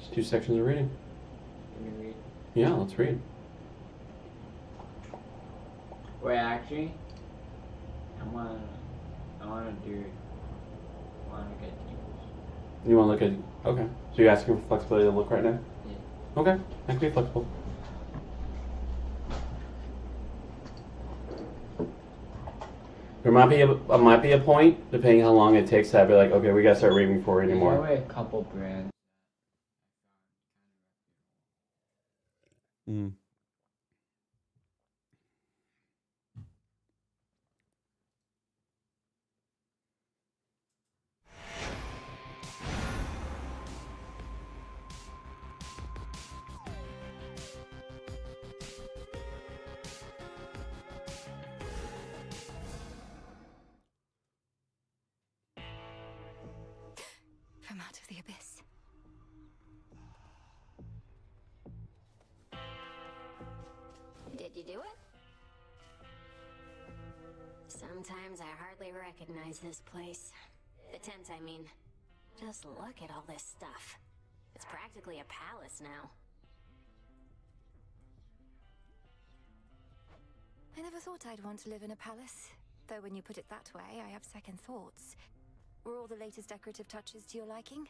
Just 2 sections of reading. Can you read? Yeah, let's read. Wait, actually, I wanna do. I wanna get tables. You want to look at... Okay. So you're asking for flexibility to look right now? Yeah. Okay. I can be flexible. There might be a point, depending how long it takes, to be like, okay, we gotta start reading before There's anymore. only a couple brands. Mm. From out of the abyss. Did you do it? Sometimes I hardly recognize this place. The tent, I mean. Just look at all this stuff. It's practically a palace now. I never thought I'd want to live in a palace. Though when you put it that way, I have second thoughts. Were all the latest decorative touches to your liking?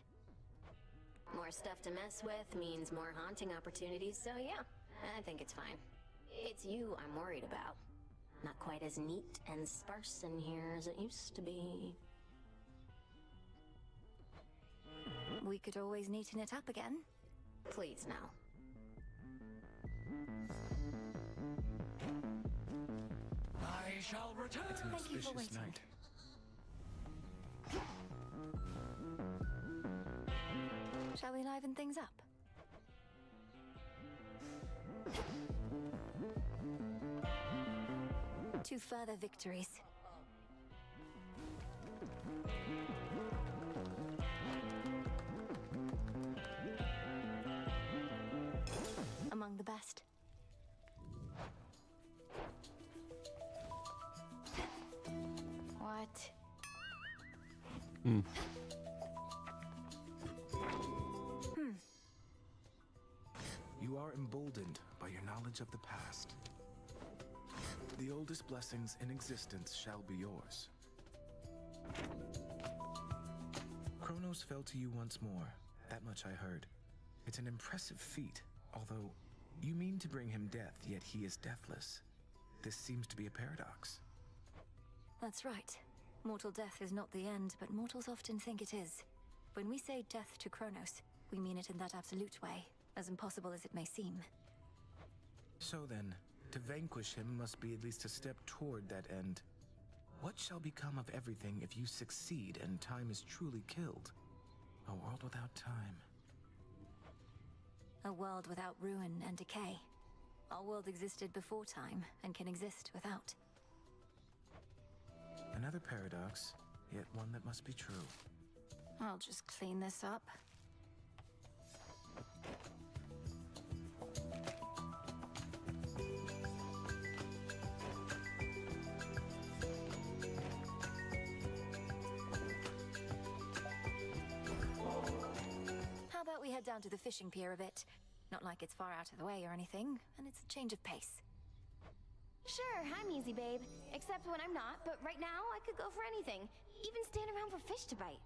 More stuff to mess with means more haunting opportunities, so yeah, I think it's fine. It's you I'm worried about. Not quite as neat and sparse in here as it used to be. We could always neaten it up again. Please, no. I shall return. It's an auspicious night. Shall we liven things up? To further victories. Among the best. What? Mm. You are emboldened by your knowledge of the past. The oldest blessings in existence shall be yours. Kronos fell to you once more. That much I heard. It's an impressive feat, although you mean to bring him death, yet he is deathless. This seems to be a paradox. That's right. Mortal death is not the end, but mortals often think it is. When we say death to Kronos, we mean it in that absolute way, as impossible as it may seem. So then, to vanquish him must be at least a step toward that end. What shall become of everything if you succeed and time is truly killed? A world without time. A world without ruin and decay. Our world existed before time, and can exist without. Another paradox, yet one that must be true. I'll just clean this up. How about we head down to the fishing pier a bit? Not like it's far out of the way or anything, and it's a change of pace. Sure, I'm easy, babe. Except when I'm not, but right now I could go for anything. Even stand around for fish to bite.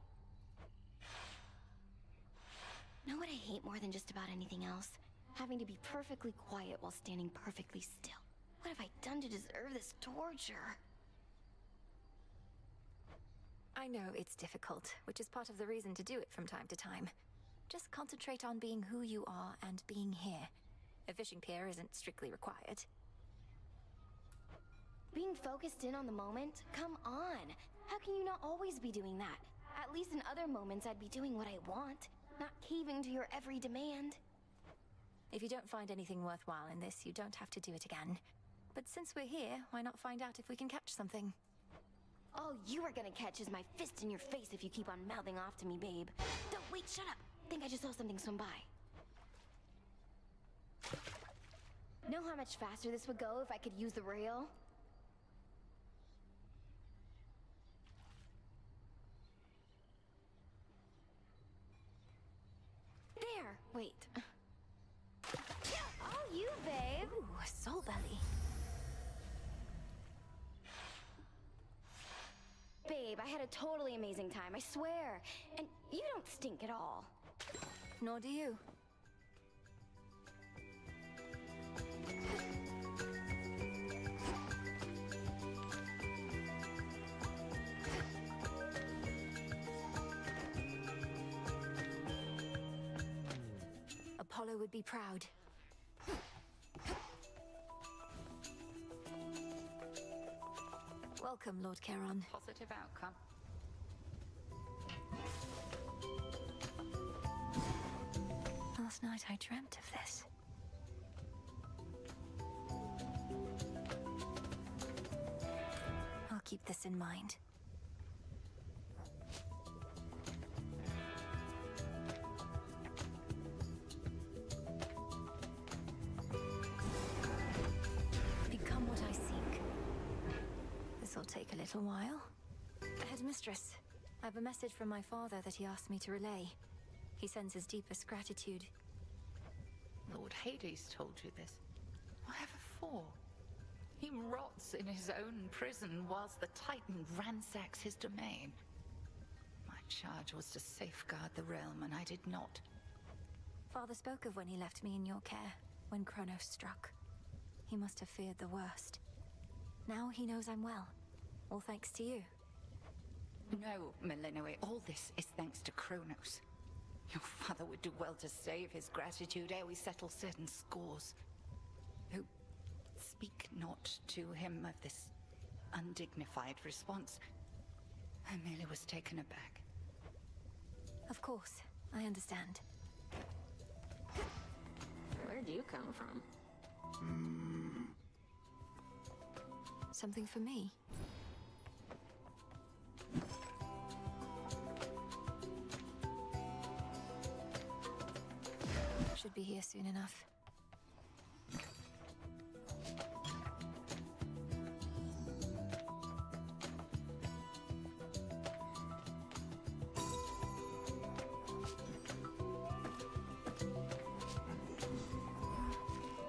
Know what I hate more than just about anything else? Having to be perfectly quiet while standing perfectly still. What have I done to deserve this torture? I know it's difficult, which is part of the reason to do it from time to time. Just concentrate on being who you are and being here. A fishing pier isn't strictly required. Being focused in on the moment? Come on! How can you not always be doing that? At least in other moments I'd be doing what I want, not caving to your every demand. If you don't find anything worthwhile in this, you don't have to do it again. But since we're here, why not find out if we can catch something? All you are gonna catch is my fist in your face if you keep on mouthing off to me, babe. Don't wait, shut up! Think I just saw something swim by. Know how much faster this would go if I could use the rail? There! there. Wait. Oh, you, babe. Ooh, a soul belly. Babe, I had a totally amazing time, I swear. And you don't stink at all. Nor do you. Apollo would be proud. Welcome, Lord Charon. Positive outcome. Last night I dreamt of this. I'll keep this in mind. Become what I seek. This'll take a little while. Headmistress, I have a message from my father that he asked me to relay. He sends his deepest gratitude. Lord Hades told you this. Whatever for? He rots in his own prison whilst the Titan ransacks his domain. My charge was to safeguard the realm, and I did not. Father spoke of when he left me in your care, when Kronos struck. He must have feared the worst. Now he knows I'm well. All thanks to you. No, Melinoe, all this is thanks to Kronos. Your father would do well to save his gratitude ere we settle certain scores. Oh, speak not to him of this undignified response. I merely was taken aback. Of course, I understand. Where'd you come from? Something for me? Should be here soon enough.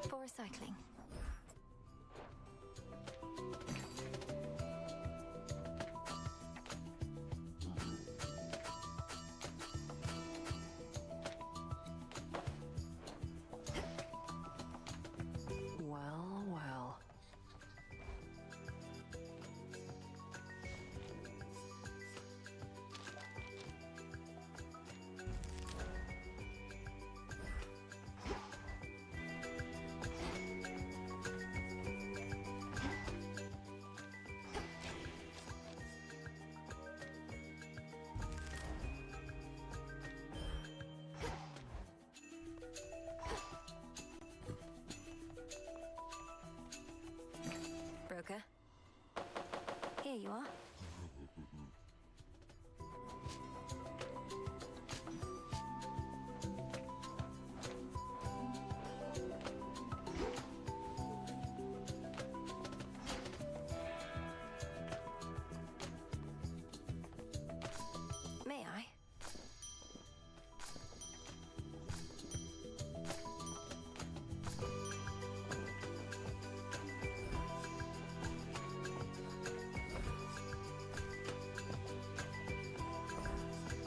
For recycling. Well, well. Broker. Here you are. May I?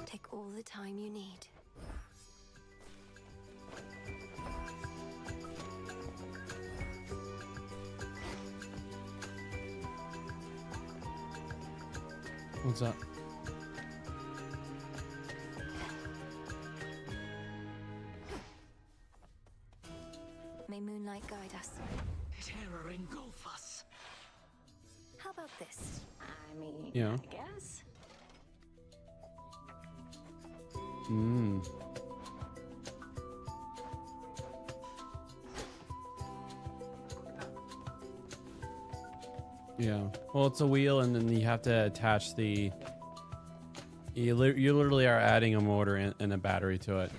Take all the time you need. What's up? May moonlight guide us. Terror engulf us. How about this? I mean, Yeah. I guess. Mm. Yeah. Well, it's a wheel, and then you have to attach the. You literally are adding a motor and a battery to it.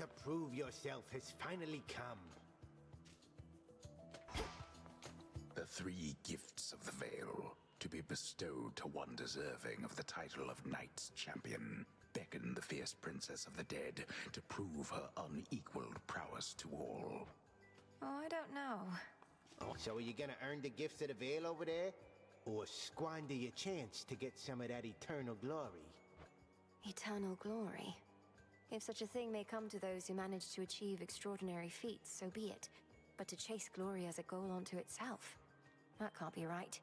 to prove yourself has finally come. The 3 gifts of the Veil, to be bestowed to one deserving of the title of Knight's Champion, beckon the fierce princess of the dead to prove her unequaled prowess to all. Oh, I don't know. Oh, so are you gonna earn the gifts of the Veil over there? Or squander your chance to get some of that eternal glory? Eternal glory. If such a thing may come to those who manage to achieve extraordinary feats, so be it. But to chase glory as a goal unto itself, that can't be right.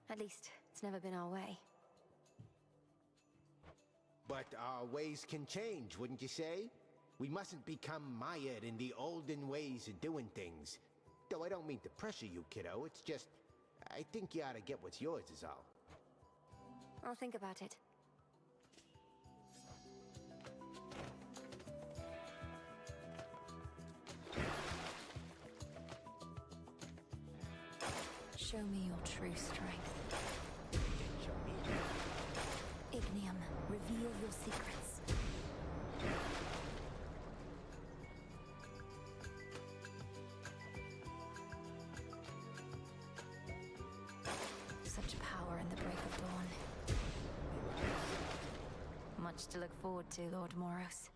At least, it's never been our way. But our ways can change, wouldn't you say? We mustn't become mired in the olden ways of doing things. Though I don't mean to pressure you, kiddo. It's just, I think you ought to get what's yours is all. I'll think about it. Show me your true strength. Ignium, reveal your secrets. Such power in the break of dawn. Much to look forward to, Lord Moros.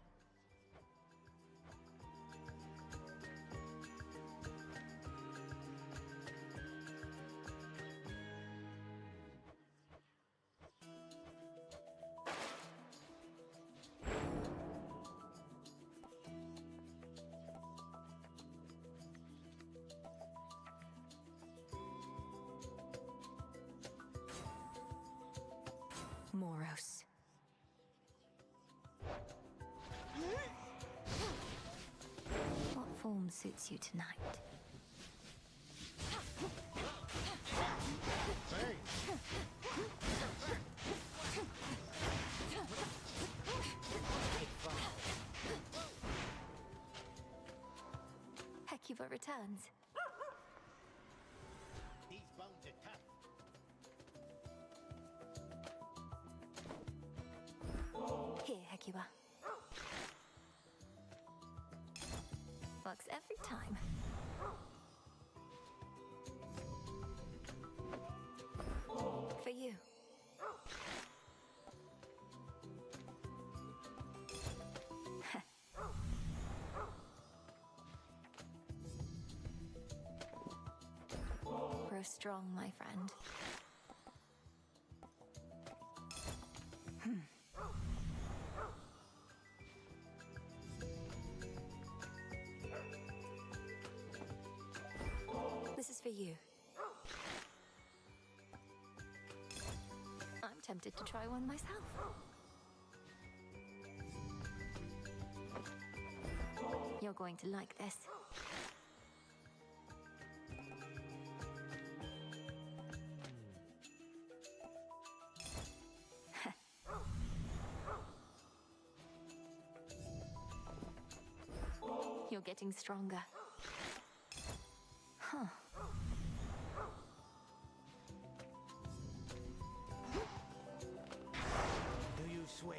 Moros. What form suits you tonight? Hecuba returns. These bones are tough. Here, Hecuba. Works every time. For you. Grow strong, my friend. This is for you. I'm tempted to try one myself. You're going to like this. You're getting stronger. Huh. Do you swear?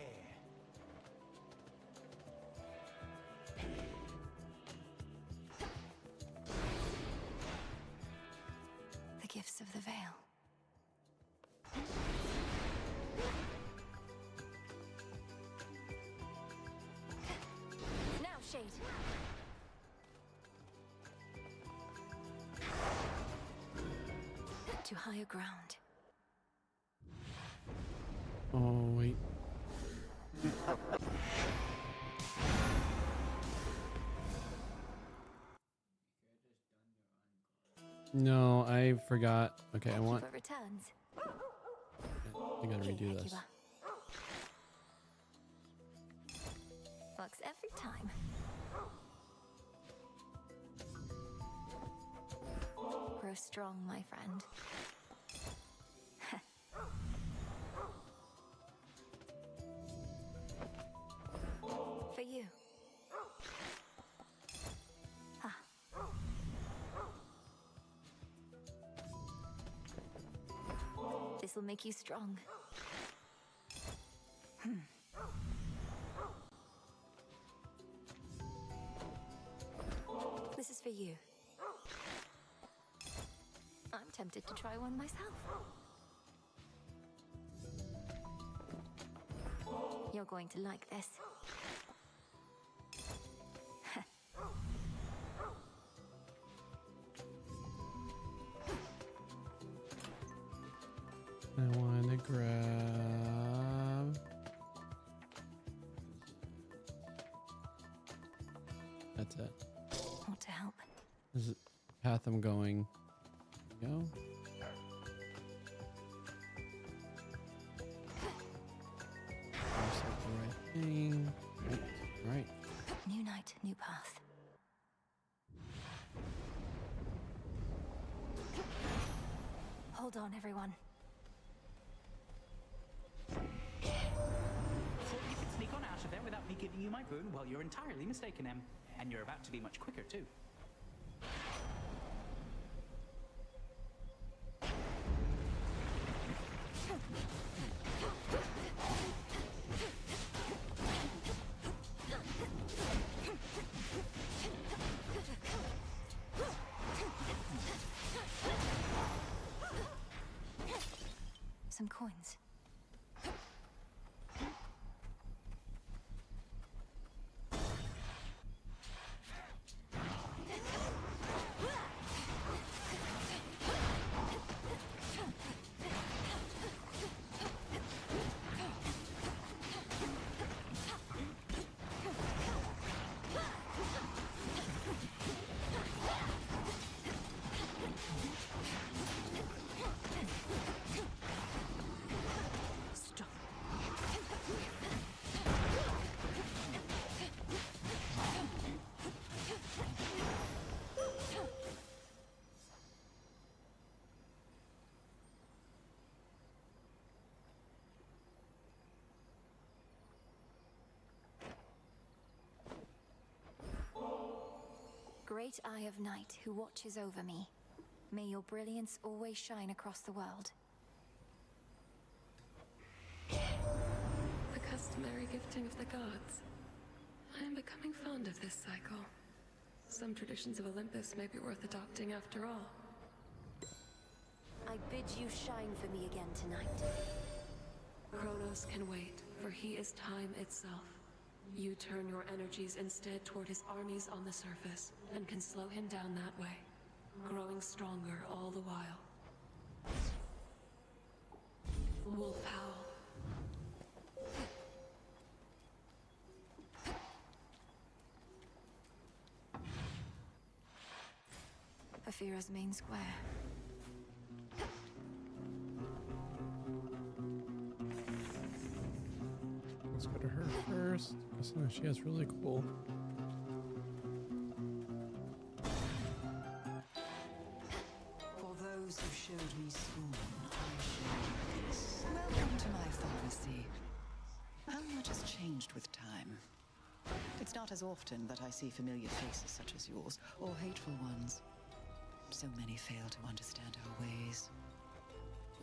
The gifts of the veil. Now, Shade. To higher ground. Oh, wait. No, I forgot. Okay, I want. Hecuba returns. I gotta redo Here, this. Hecuba. Works every time. Grow strong, my friend. For you. Ah. This will make you strong. for you. I'm tempted to try one myself. You're going to like this. I want to grab. That's it. Want to help? This is the path I'm going. There we go. Looks like the right thing. Right. New night, new path. Hold on, everyone. Thought you could sneak on out of there without me giving you my rune? Well, you're entirely mistaken, Em. And you're about to be much quicker, too. Some coins. Great Eye of Night, who watches over me. May your brilliance always shine across the world. The customary gifting of the gods. I am becoming fond of this cycle. Some traditions of Olympus may be worth adopting after all. I bid you shine for me again tonight. Kronos can wait, for he is time itself. You turn your energies instead toward his armies on the surface, and can slow him down that way, growing stronger all the while. Wolf Howl. Afira's main square. Let's go to her first. Listen, she has really cool. For those who showed me scorn, I showed this. Welcome to my pharmacy. How much has changed with time? It's not as often that I see familiar faces such as yours, or hateful ones. So many fail to understand our ways.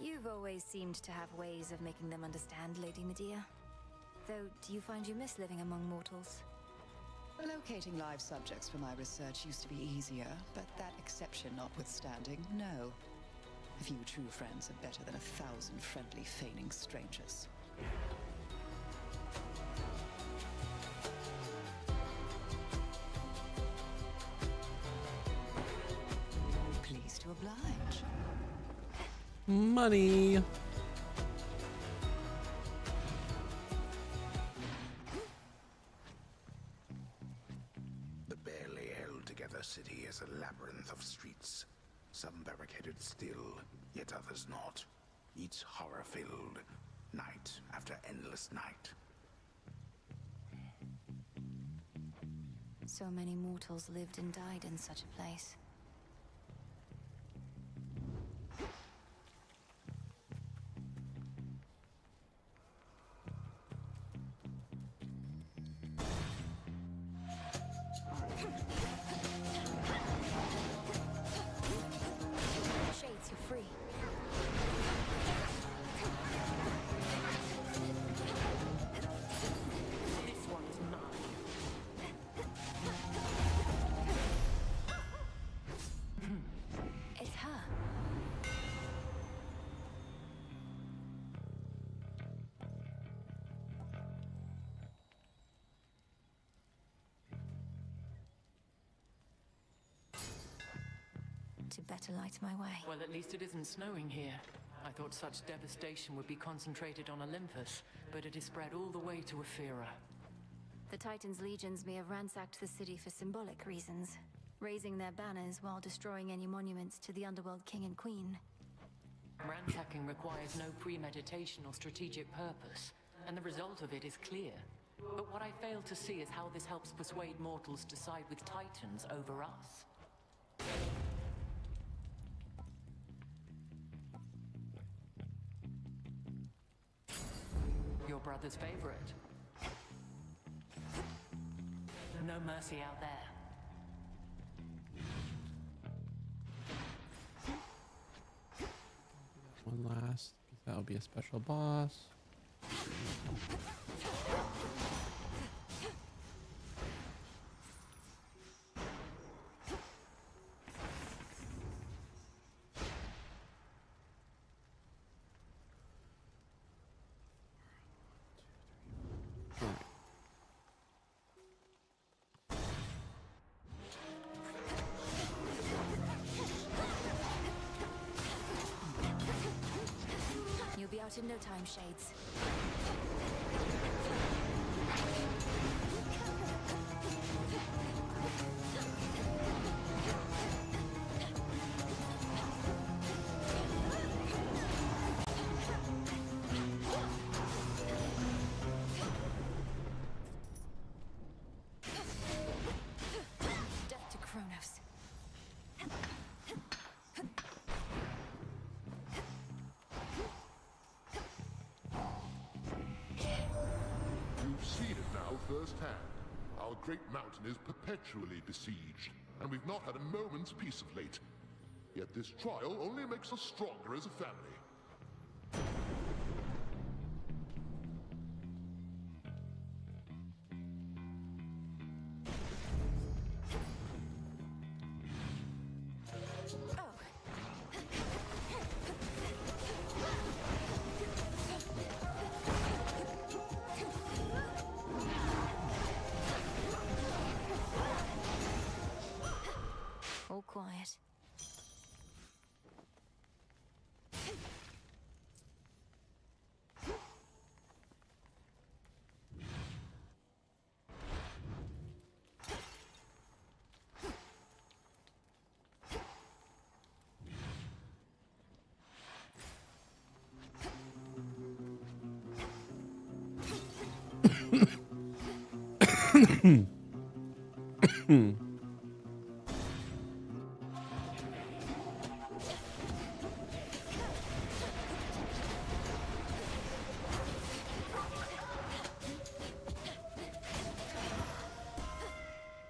You've always seemed to have ways of making them understand, Lady Medea. Though, do you find you miss living among mortals? Locating live subjects for my research used to be easier, but that exception notwithstanding, no. A few true friends are better than 1,000 friendly, feigning strangers. Pleased to oblige. Money. The barely held together city is a labyrinth of streets. Some barricaded still, yet others not. Each horror-filled, night after endless night. So many mortals lived and died in such a place. Shades, you're free. This one's mine. to better light my way. Well, at least it isn't snowing here. I thought such devastation would be concentrated on Olympus, but it is spread all the way to Ephyra. The Titan's legions may have ransacked the city for symbolic reasons, raising their banners while destroying any monuments to the Underworld King and Queen. Ransacking requires no premeditation or strategic purpose, and the result of it is clear. But what I fail to see is how this helps persuade mortals to side with Titans over us. Your brother's favorite. No mercy out there. One last. That'll be a special boss. You'll be out in no time, Shades. Death to Kronos. You've seen it now firsthand. Our great mountain is perpetually besieged, and we've not had a moment's peace of late. Yet this trial only makes us stronger as a family. All quiet.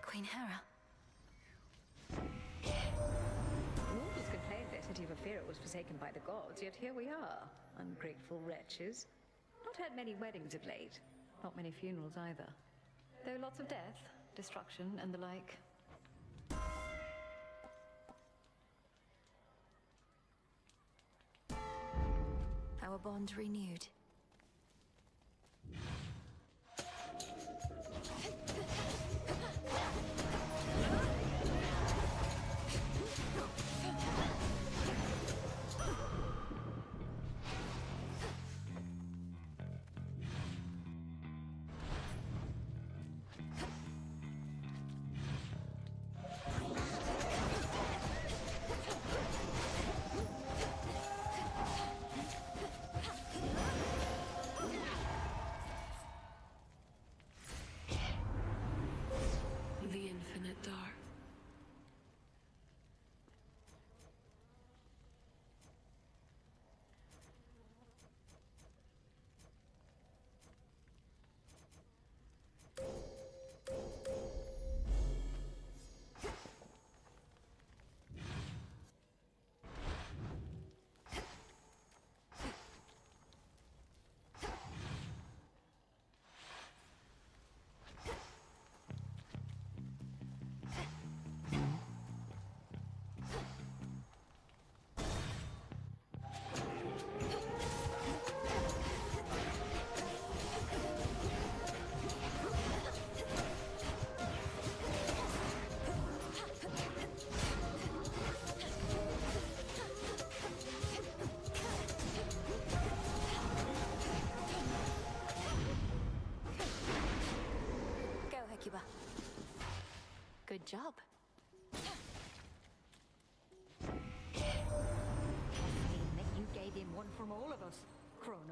Queen Hera. Mortals complained their city of Ephyra was forsaken by the gods, yet here we are, ungrateful wretches. Not had many weddings of late, not many funerals either. Though lots of death, destruction, and the like. Our bond renewed.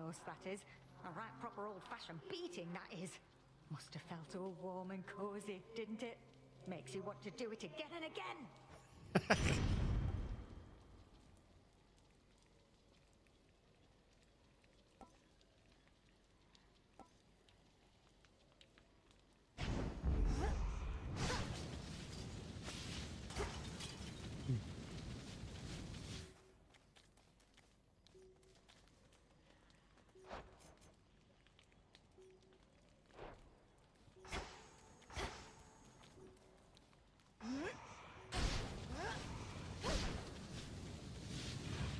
Kronos, that is. A right proper old-fashioned beating, that is. Must have felt all warm and cozy, didn't it? Makes you want to do it again and again.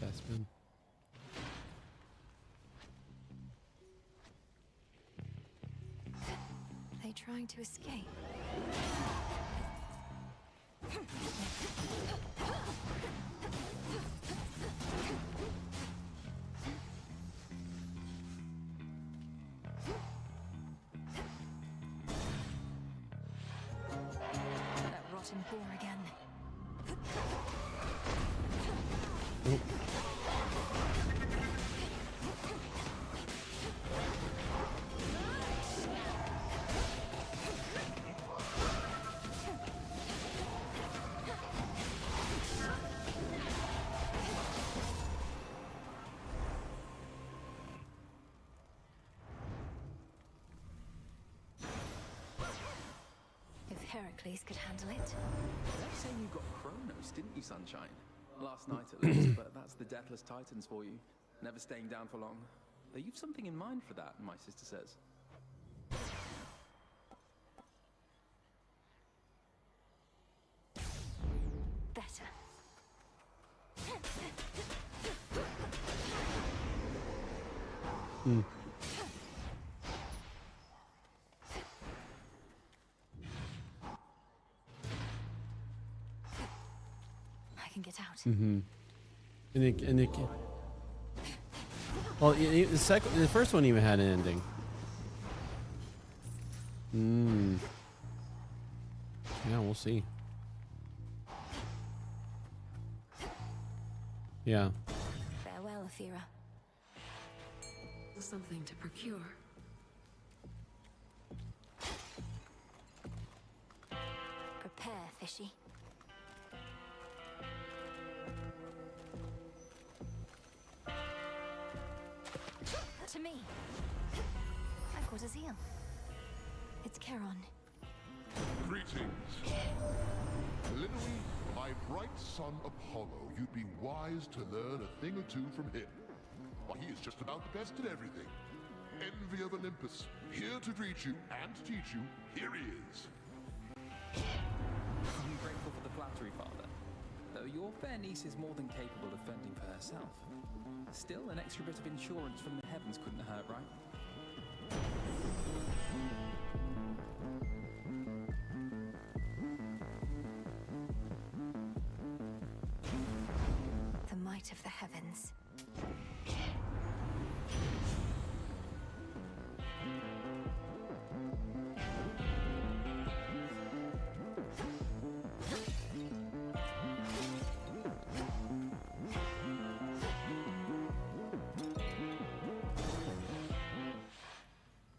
Bespin. They trying to escape? That rotten boar again. Oh. If Heracles could handle it. You're saying you got Kronos, didn't you, Sunshine? Last night at least, but that's the Deathless Titans for you. Never staying down for long. Though you've something in mind for that, my sister says. Better. Hmm. I can get out. Mm-hmm. And it well, the first one even had an ending. Hmm. Yeah, we'll see. Yeah. Farewell, Athera. Something to procure. Prepare, fishy. To me. I've got a zeal. It's Charon. Greetings. Linui, my bright son Apollo, you'd be wise to learn a thing or two from him. Why, he is just about the best at everything. Envy of Olympus, here to greet you and teach you. Here he is. I'm grateful for the flattery, Father. Though your fair niece is more than capable of fending for herself. Still, an extra bit of insurance from the heavens couldn't hurt, right? The might of the heavens.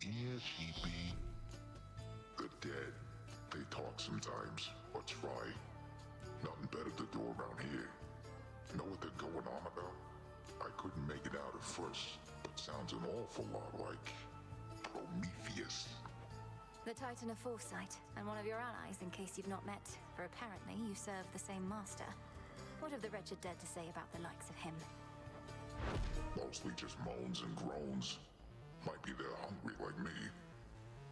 Yes, he be. The dead. They talk sometimes, or try. Nothing better to do around here. Know what they're going on about? I couldn't make it out at first, but sounds an awful lot like Prometheus. The Titan of Foresight, and one of your allies in case you've not met, for apparently you serve the same master. What have the wretched dead to say about the likes of him? Mostly just moans and groans. Might be they're hungry like me.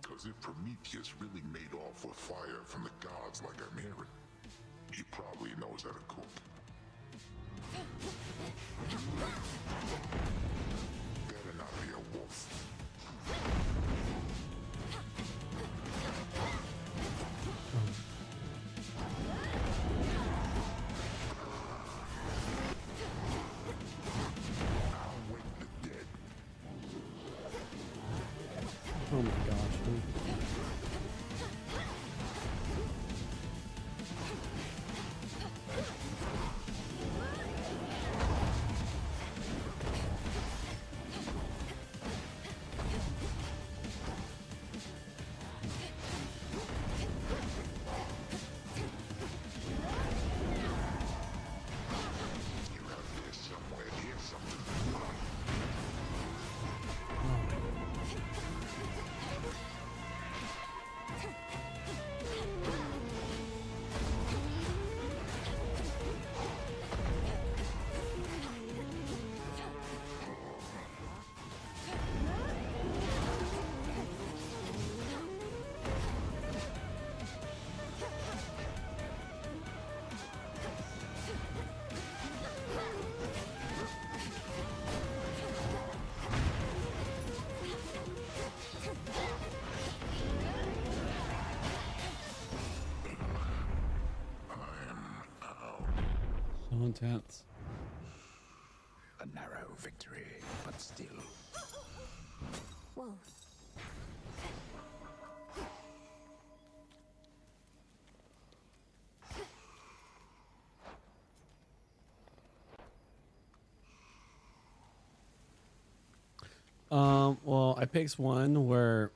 Cause if Prometheus really made off with fire from the gods like I'm hearing, he probably knows how to cook. Better not be a wolf. Oh my gosh, dude. intense. A narrow victory, but still. Whoa. Well, I picked one where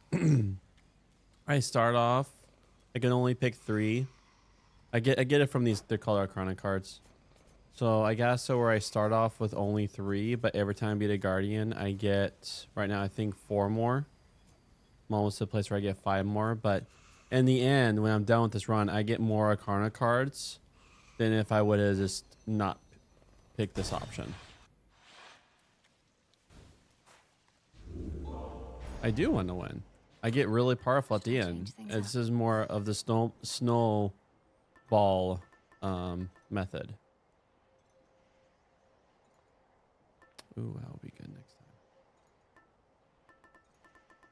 I start off, I can only pick 3. I get it from they're called Arcana cards. So I guess where I start off with only 3, but every time I beat a Guardian, I get, right now I think 4 more. I'm almost to the place where I get 5 more, but in the end, when I'm done with this run, I get more Arcana cards than if I would have just not picked this option. I do want to win. I get really powerful at the end. This is more of the snowball method. Ooh, that'll be good next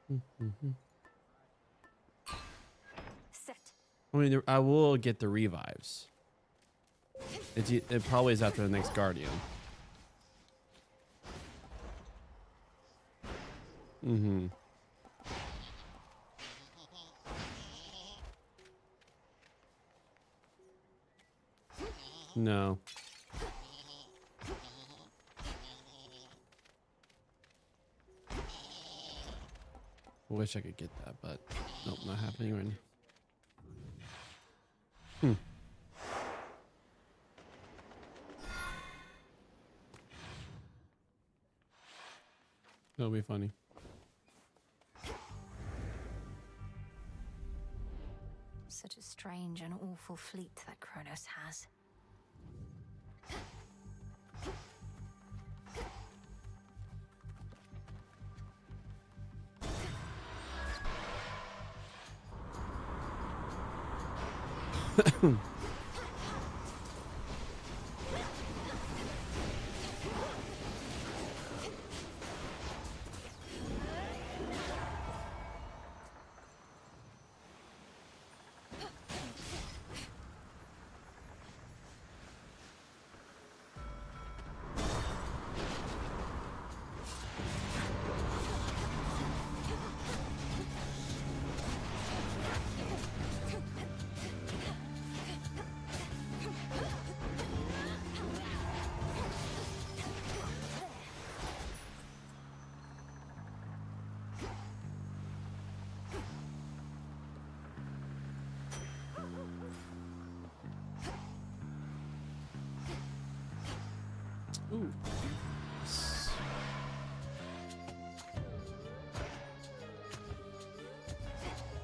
time. Set. I mean, I will get the revives. It probably is after the next Guardian. Mm-hmm. No. I wish I could get that, but nope, not happening right now. That'll be funny. Such a strange and awful fleet that Kronos has. Ooh.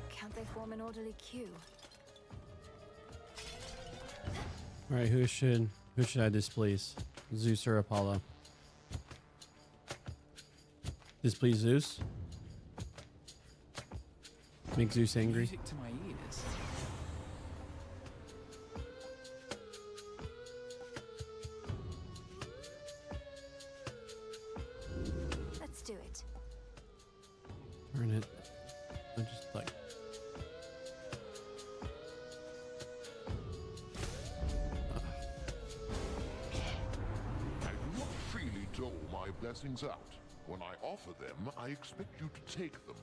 Can't they form an orderly queue? All right, who should I displease? Zeus or Apollo? Displease Zeus? Make Zeus angry? Music to my ears. Let's do it. Burn it. I just like. I do not freely dole my blessings out. When I offer them, I expect you to take them.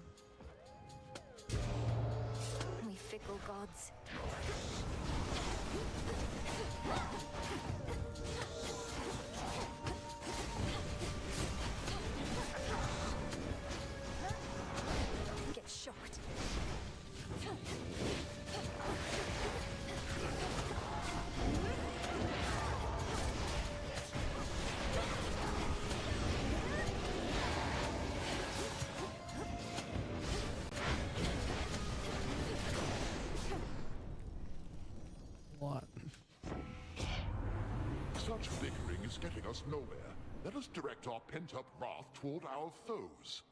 We fickle gods. Get shocked. What? Such bickering is getting us nowhere. Let us direct our pent-up wrath toward our foes.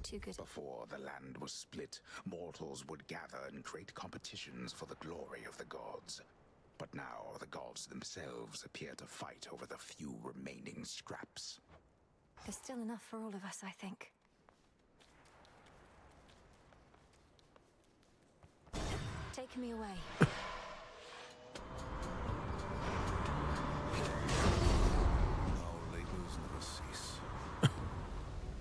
Too good. Before the land was split, mortals would gather and create competitions for the glory of the gods. But now the gods themselves appear to fight over the few remaining scraps. There's still enough for all of us, I think. Take me away. Our labors never cease.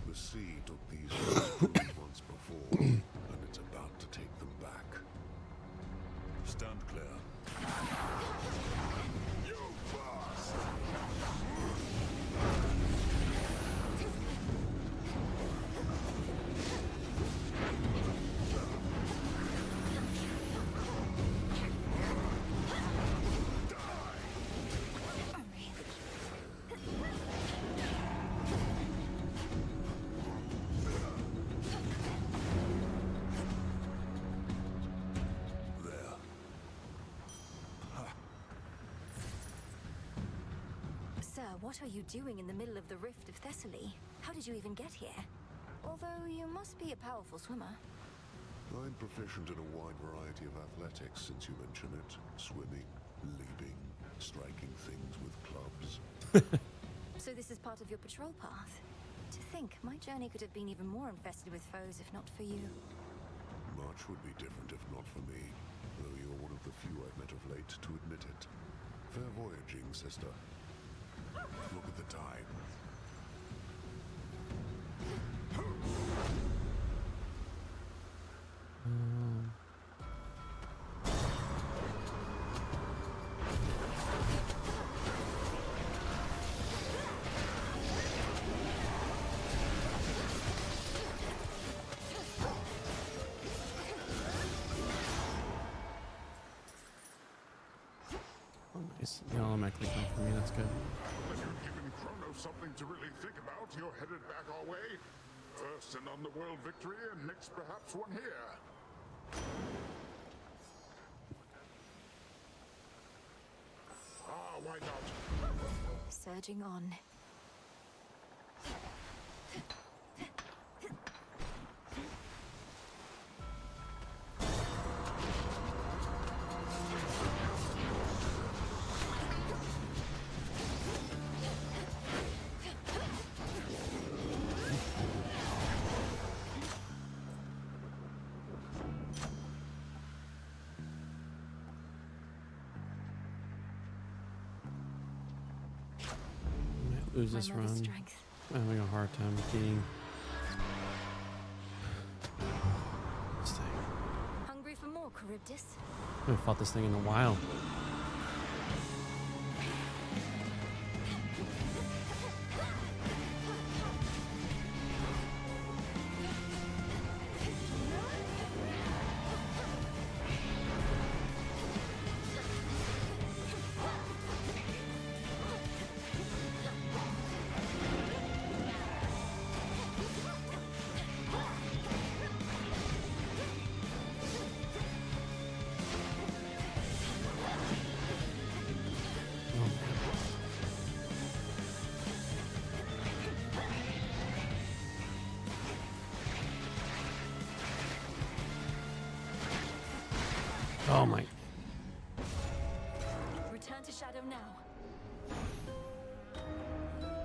The sea took these stones once before, and it's about to take them back. Stand clear. You bastard! Sir, what are you doing in the middle of the Rift of Thessaly? How did you even get here? Although you must be a powerful swimmer. I'm proficient in a wide variety of athletics, since you mention it. Swimming, leaping, striking things with clubs. So this is part of your patrol path? To think, my journey could have been even more infested with foes if not for you. Much would be different if not for me, though you're one of the few I've met of late to admit it. Fair voyaging, sister. Look at the time. Oh, nice. You automatically come for me. That's good. Well, you've given Kronos something to really think about. You're headed back our way. First an underworld victory, and next perhaps one here. Ah, why not? Surging on. Lose this My mother's run. strength. I'm having a hard time beating this thing. Hungry for more, Charybdis? I haven't fought this thing in a while. Oh my. Return to Shadow now.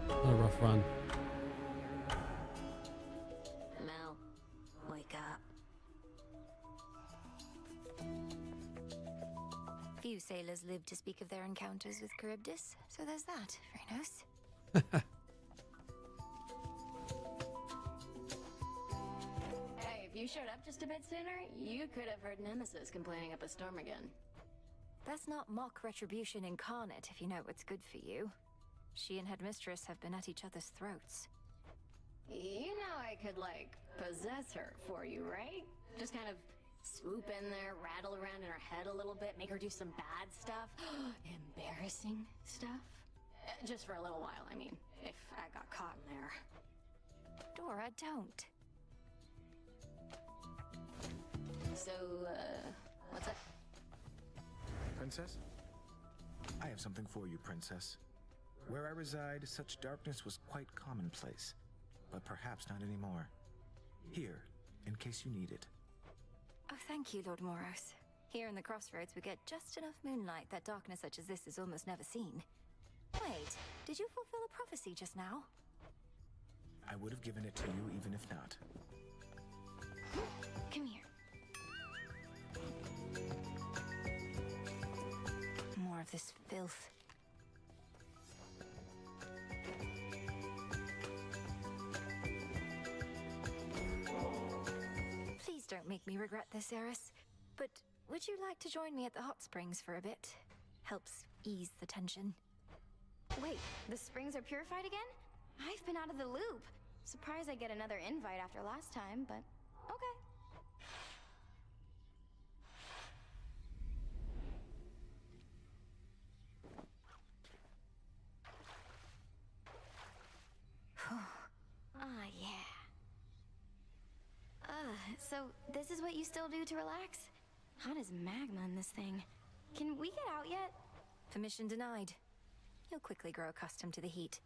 What a rough run. Mel, wake up. Few sailors live to speak of their encounters with Charybdis, so there's that, Phrynos. Hey, if you showed up just a bit sooner, you could have heard Nemesis complaining up a storm again. That's not mock retribution incarnate, if you know what's good for you. She and Headmistress have been at each other's throats. You know I could, like, possess her for you, right? Just kind of swoop in there, rattle around in her head a little bit, make her do some bad stuff. Embarrassing stuff? Just for a little while, I mean, if I got caught in there. Dora, don't. So, what's up? Princess? I have something for you, Princess. Where I reside, such darkness was quite commonplace, but perhaps not anymore. Here, in case you need it. Oh, thank you, Lord Moros. Here in the crossroads, we get just enough moonlight that darkness such as this is almost never seen. Wait, did you fulfill a prophecy just now? I would have given it to you even if not. Come here. More of this filth. Please don't make me regret this, Eris. But would you like to join me at the hot springs for a bit? Helps ease the tension. Wait, the springs are purified again? I've been out of the loop. Surprised I get another invite after last time, but okay. Ah, yeah. So this is what you still do to relax? Hot as magma in this thing. Can we get out yet? Permission denied. You'll quickly grow accustomed to the heat.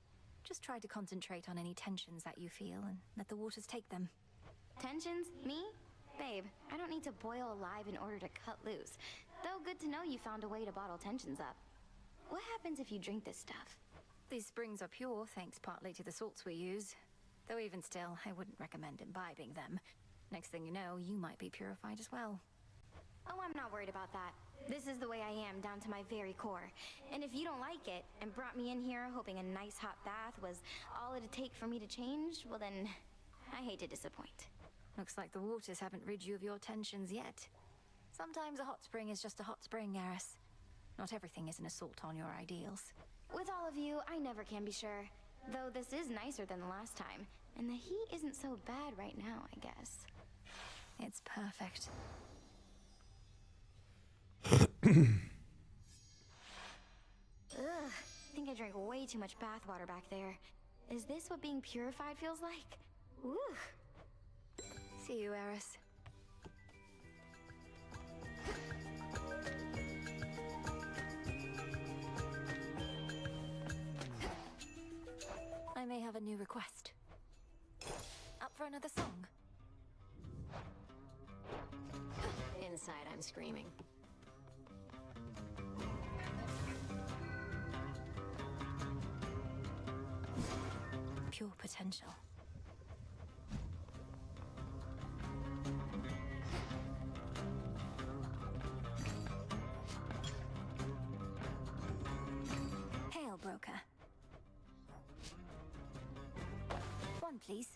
Just try to concentrate on any tensions that you feel and let the waters take them. Tensions? Me? Babe, I don't need to boil alive in order to cut loose. Though good to know you found a way to bottle tensions up. What happens if you drink this stuff? These springs are pure, thanks partly to the salts we use. Though even still, I wouldn't recommend imbibing them. Next thing you know, you might be purified as well. Oh, I'm not worried about that. This is the way I am, down to my very core. And if you don't like it, and brought me in here hoping a nice hot bath was all it'd take for me to change, well then, I hate to disappoint. Looks like the waters haven't rid you of your tensions yet. Sometimes a hot spring is just a hot spring, Eris. Not everything is an assault on your ideals. With all of you, I never can be sure. Though this is nicer than the last time. And the heat isn't so bad right now, I guess. It's perfect. Ugh, I think I drank way too much bathwater back there. Is this what being purified feels like? Woo! See you, Eris. I may have a new request. Up for another song? Inside, I'm screaming. Pure potential. Hail, broker. One, please.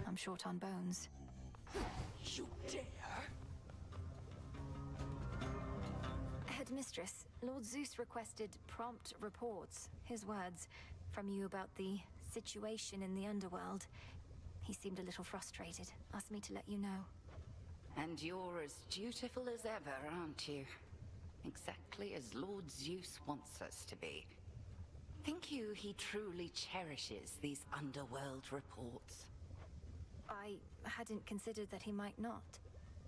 I'm short on bones. You dare? Headmistress, Lord Zeus requested prompt reports, his words, from you about the situation in the underworld. He seemed a little frustrated, asked me to let you know. And you're as dutiful as ever, aren't you? Exactly as Lord Zeus wants us to be. Think you he truly cherishes these underworld reports? I hadn't considered that he might not.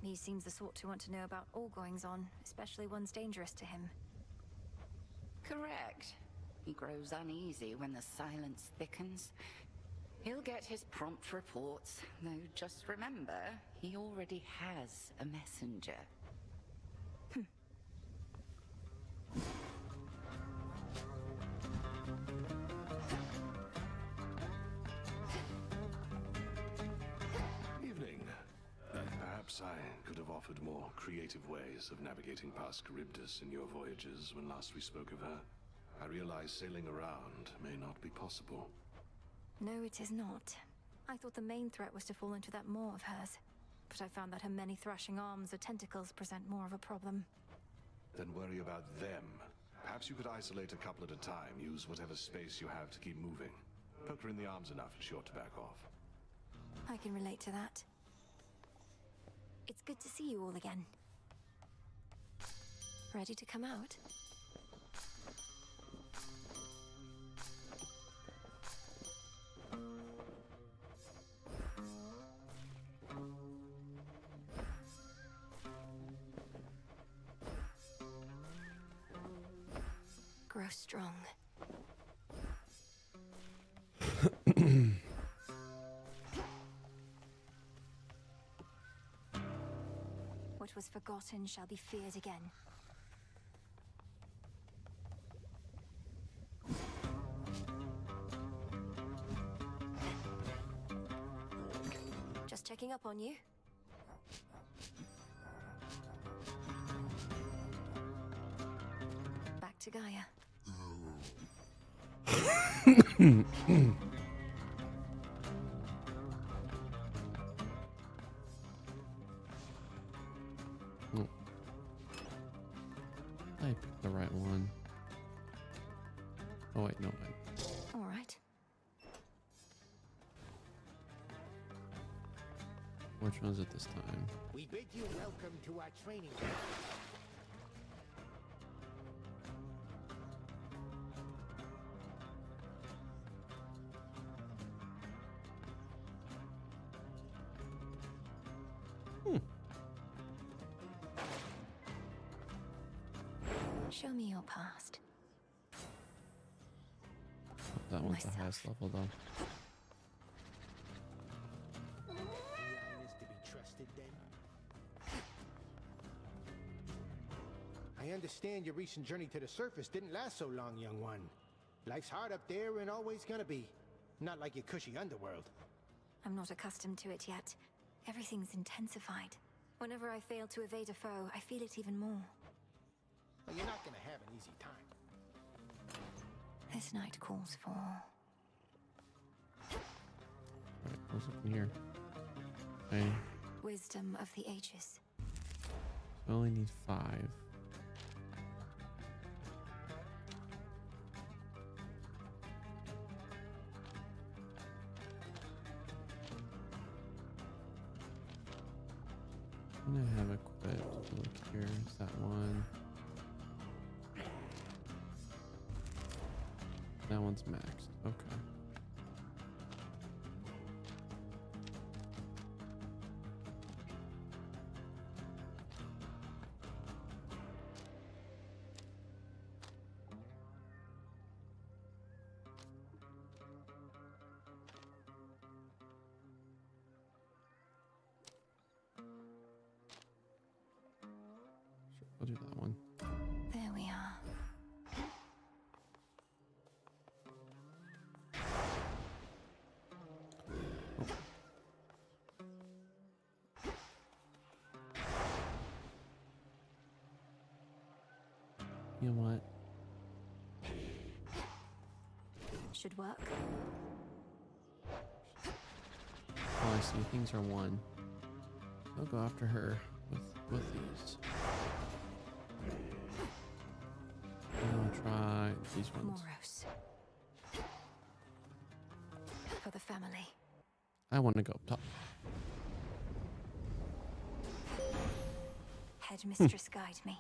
He seems the sort to want to know about all goings-on, especially ones dangerous to him. Correct. He grows uneasy when the silence thickens. He'll get his prompt reports, though just remember, he already has a messenger. Evening. Perhaps I could have offered more creative ways of navigating past Charybdis in your voyages when last we spoke of her. I realize sailing around may not be possible. No, it is not. I thought the main threat was to fall into that maw of hers. But I found that her many thrashing arms or tentacles present more of a problem. Then worry about them. Perhaps you could isolate a couple at a time, use whatever space you have to keep moving. Poke her in the arms enough and sure to back off. I can relate to that. It's good to see you all again. Ready to come out? Grow strong. that was forgotten shall be feared again. Just checking up on you. Back to Gaia. Oh. I picked the right one. Oh wait, no, wait. All right. Which one is it this time? We bid you welcome to our training ground. Show me your past. That one's the highest level though. AI is to be trusted then? I understand your recent journey to the surface didn't last so long, young one. Life's hard up there and always gonna be. Not like your cushy underworld. I'm not accustomed to it yet. Everything's intensified. Whenever I fail to evade a foe, I feel it even more. Well, you're not gonna have an easy time. This night calls for... Alright, what's up in here? Okay, wisdom of the ages. I only need 5. What do I have equipped? Look here, is that one? That one's maxed. Okay. Sure, I'll do that one. There we are. You know what? Should work. Oh, I see. Things are 1. I'll go after her with these. And I'll try these ones. Moros. For the family. I want to go up top. Headmistress, guide me.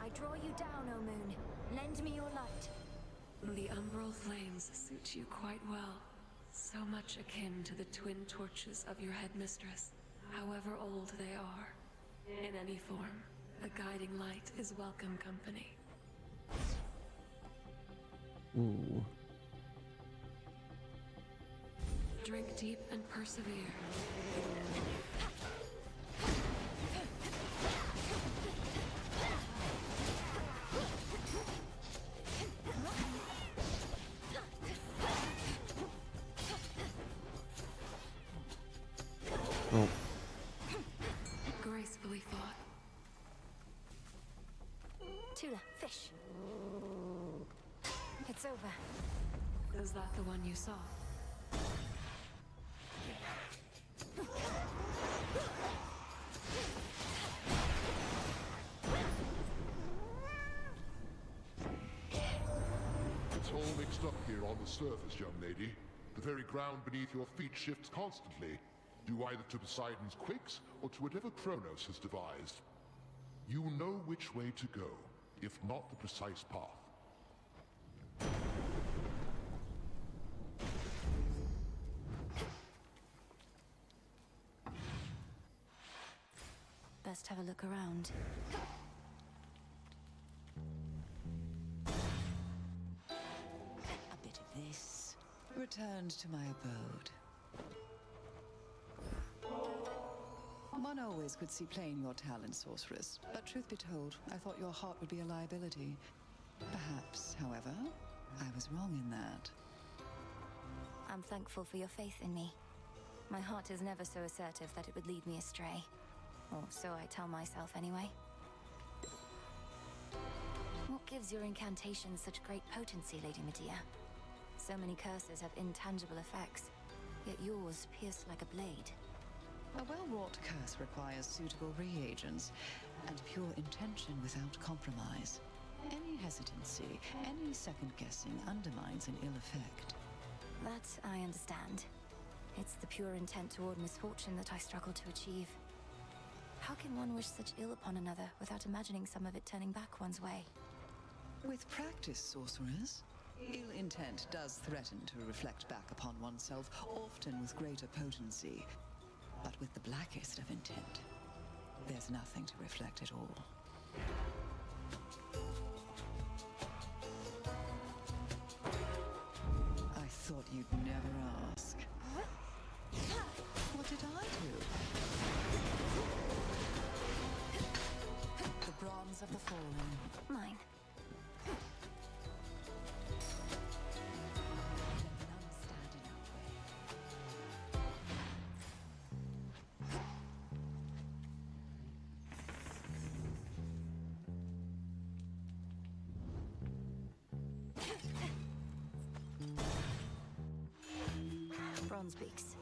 I draw you down, O moon. Lend me your light. The umbral flames suit you quite well. So much akin to the twin torches of your headmistress, however old they are. In any form, a guiding light is welcome company. Ooh. Drink deep and persevere. Oh. Gracefully fought. Tula, fish. It's over. Is that the one you saw? It's all mixed up here on the surface, young lady. The very ground beneath your feet shifts constantly, due either to Poseidon's quakes or to whatever Kronos has devised. You know which way to go, if not the precise path. Best have a look around. A bit of this. Returned to my abode. One always could see plain your talent, sorceress. But truth be told, I thought your heart would be a liability. Perhaps, however, I was wrong in that. I'm thankful for your faith in me. My heart is never so assertive that it would lead me astray. Or so I tell myself anyway. What gives your incantations such great potency, Lady Medea? So many curses have intangible effects, yet yours pierce like a blade. A well-wrought curse requires suitable reagents and pure intention without compromise. Any hesitancy, any second-guessing undermines an ill effect. That I understand. It's the pure intent toward misfortune that I struggle to achieve. How can one wish such ill upon another without imagining some of it turning back one's way? With practice, sorceress, ill intent does threaten to reflect back upon oneself, often with greater potency. But with the blackest of intent, there's nothing to reflect at all. I thought you'd never ask. What did I do? The bronze of the fallen. Mine. Bronze beaks.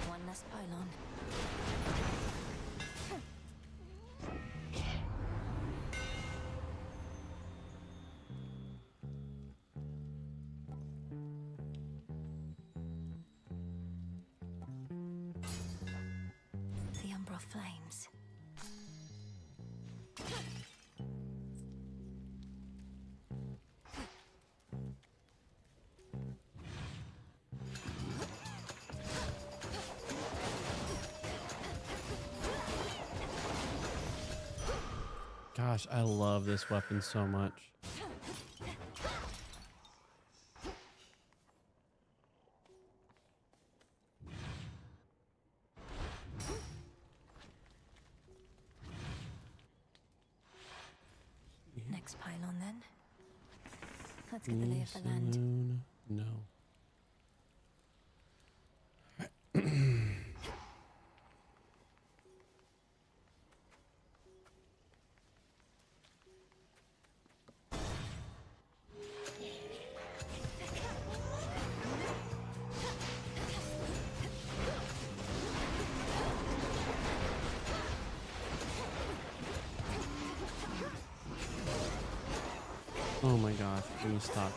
One less pylon. The Umbra flames. Gosh, I love this weapon so much. Next pylon then. Let's get the lay of the land. Saloon? No. Oh my gosh, can you stop?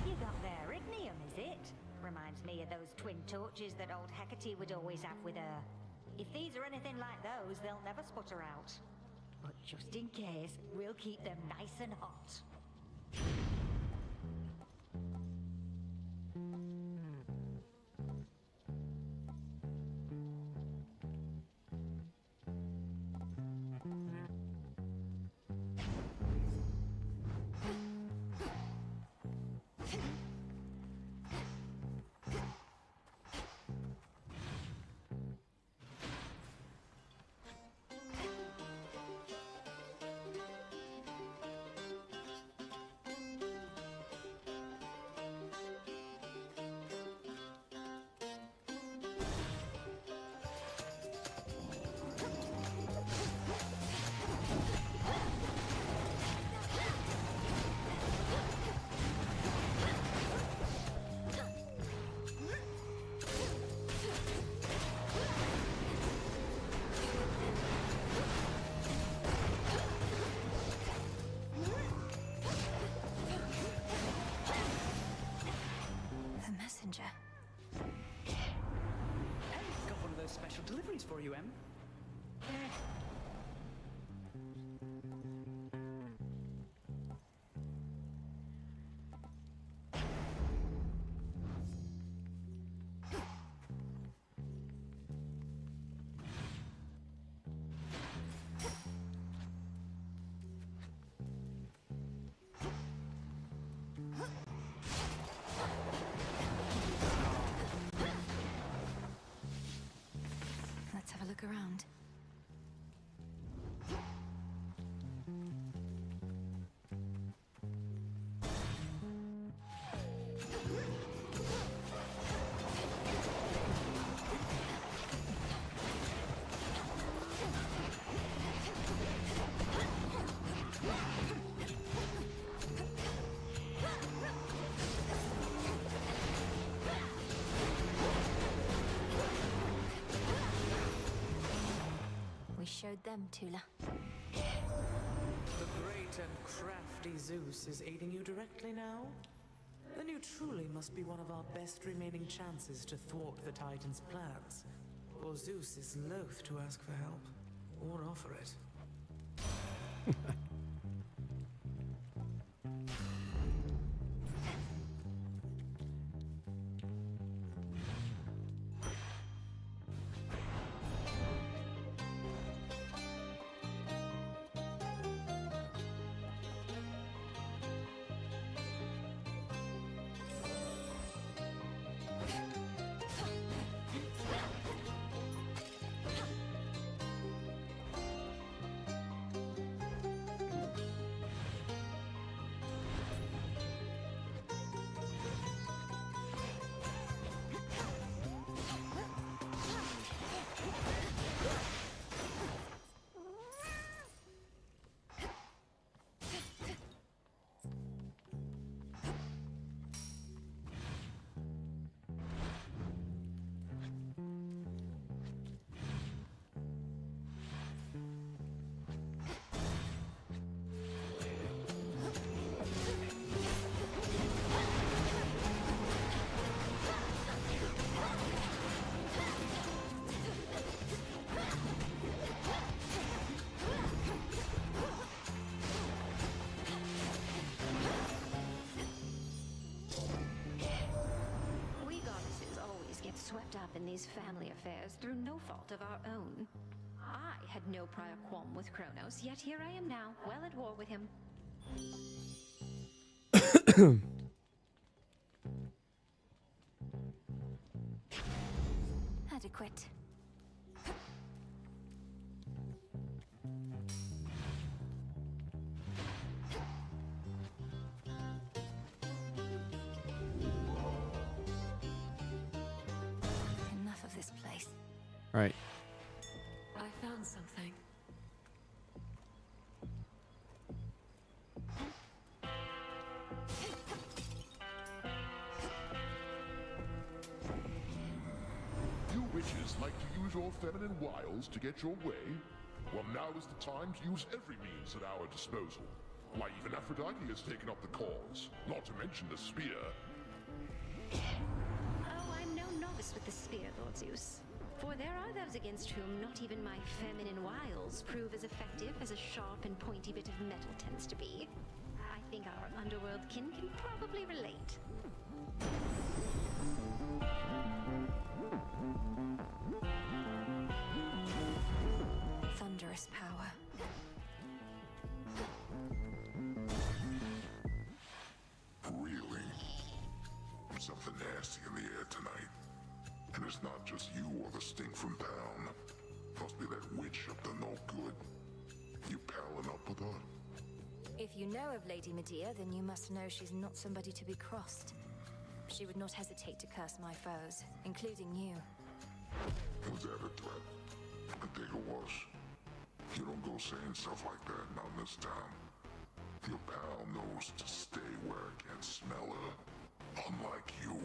You got there, ignium, is it? Reminds me of those twin torches that old Hecate would always have with her. If these are anything like those, they'll never sputter out. But just in case, we'll keep them nice and hot. Special deliveries for you, Em. them, Tula. The great and crafty Zeus is aiding you directly now? Then you truly must be one of our best remaining chances to thwart the Titan's plans. For Zeus is loath to ask for help, or offer it. Swept up in these family affairs through no fault of our own. I had no prior qualm with Kronos, yet here I am now, well at war with him. Adequate. Enough of this place. Right. I found something. You witches like to use your feminine wiles to get your way? Well, now is the time to use every means at our disposal. Why, even Aphrodite has taken up the cause, not to mention the spear. Oh, I'm no novice with the spear, Lord Zeus. For there are those against whom not even my feminine wiles prove as effective as a sharp and pointy bit of metal tends to be. I think our underworld kin can probably relate. Thunderous power. Really? Something nasty in the air tonight. And it's not just you or the stink from town. Must be that witch up to no good. You palling up with her? If you know of Lady Medea, then you must know she's not somebody to be crossed. She would not hesitate to curse my foes, including you. Was that a threat? I think it was. You don't go saying stuff like that, not in this town. Your pal knows to stay where I can't smell her. Unlike you.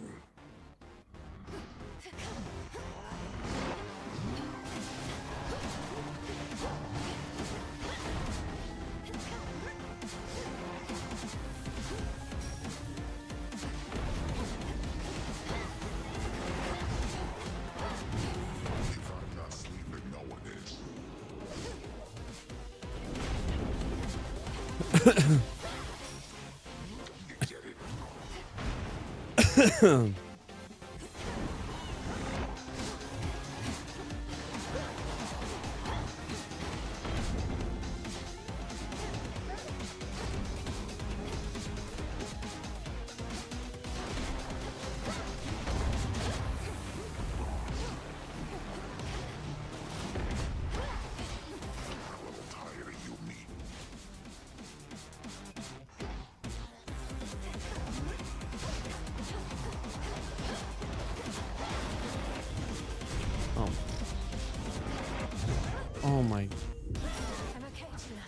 If I'm not sleeping, no one is. You get it? Oh my. I'm okay, Tula.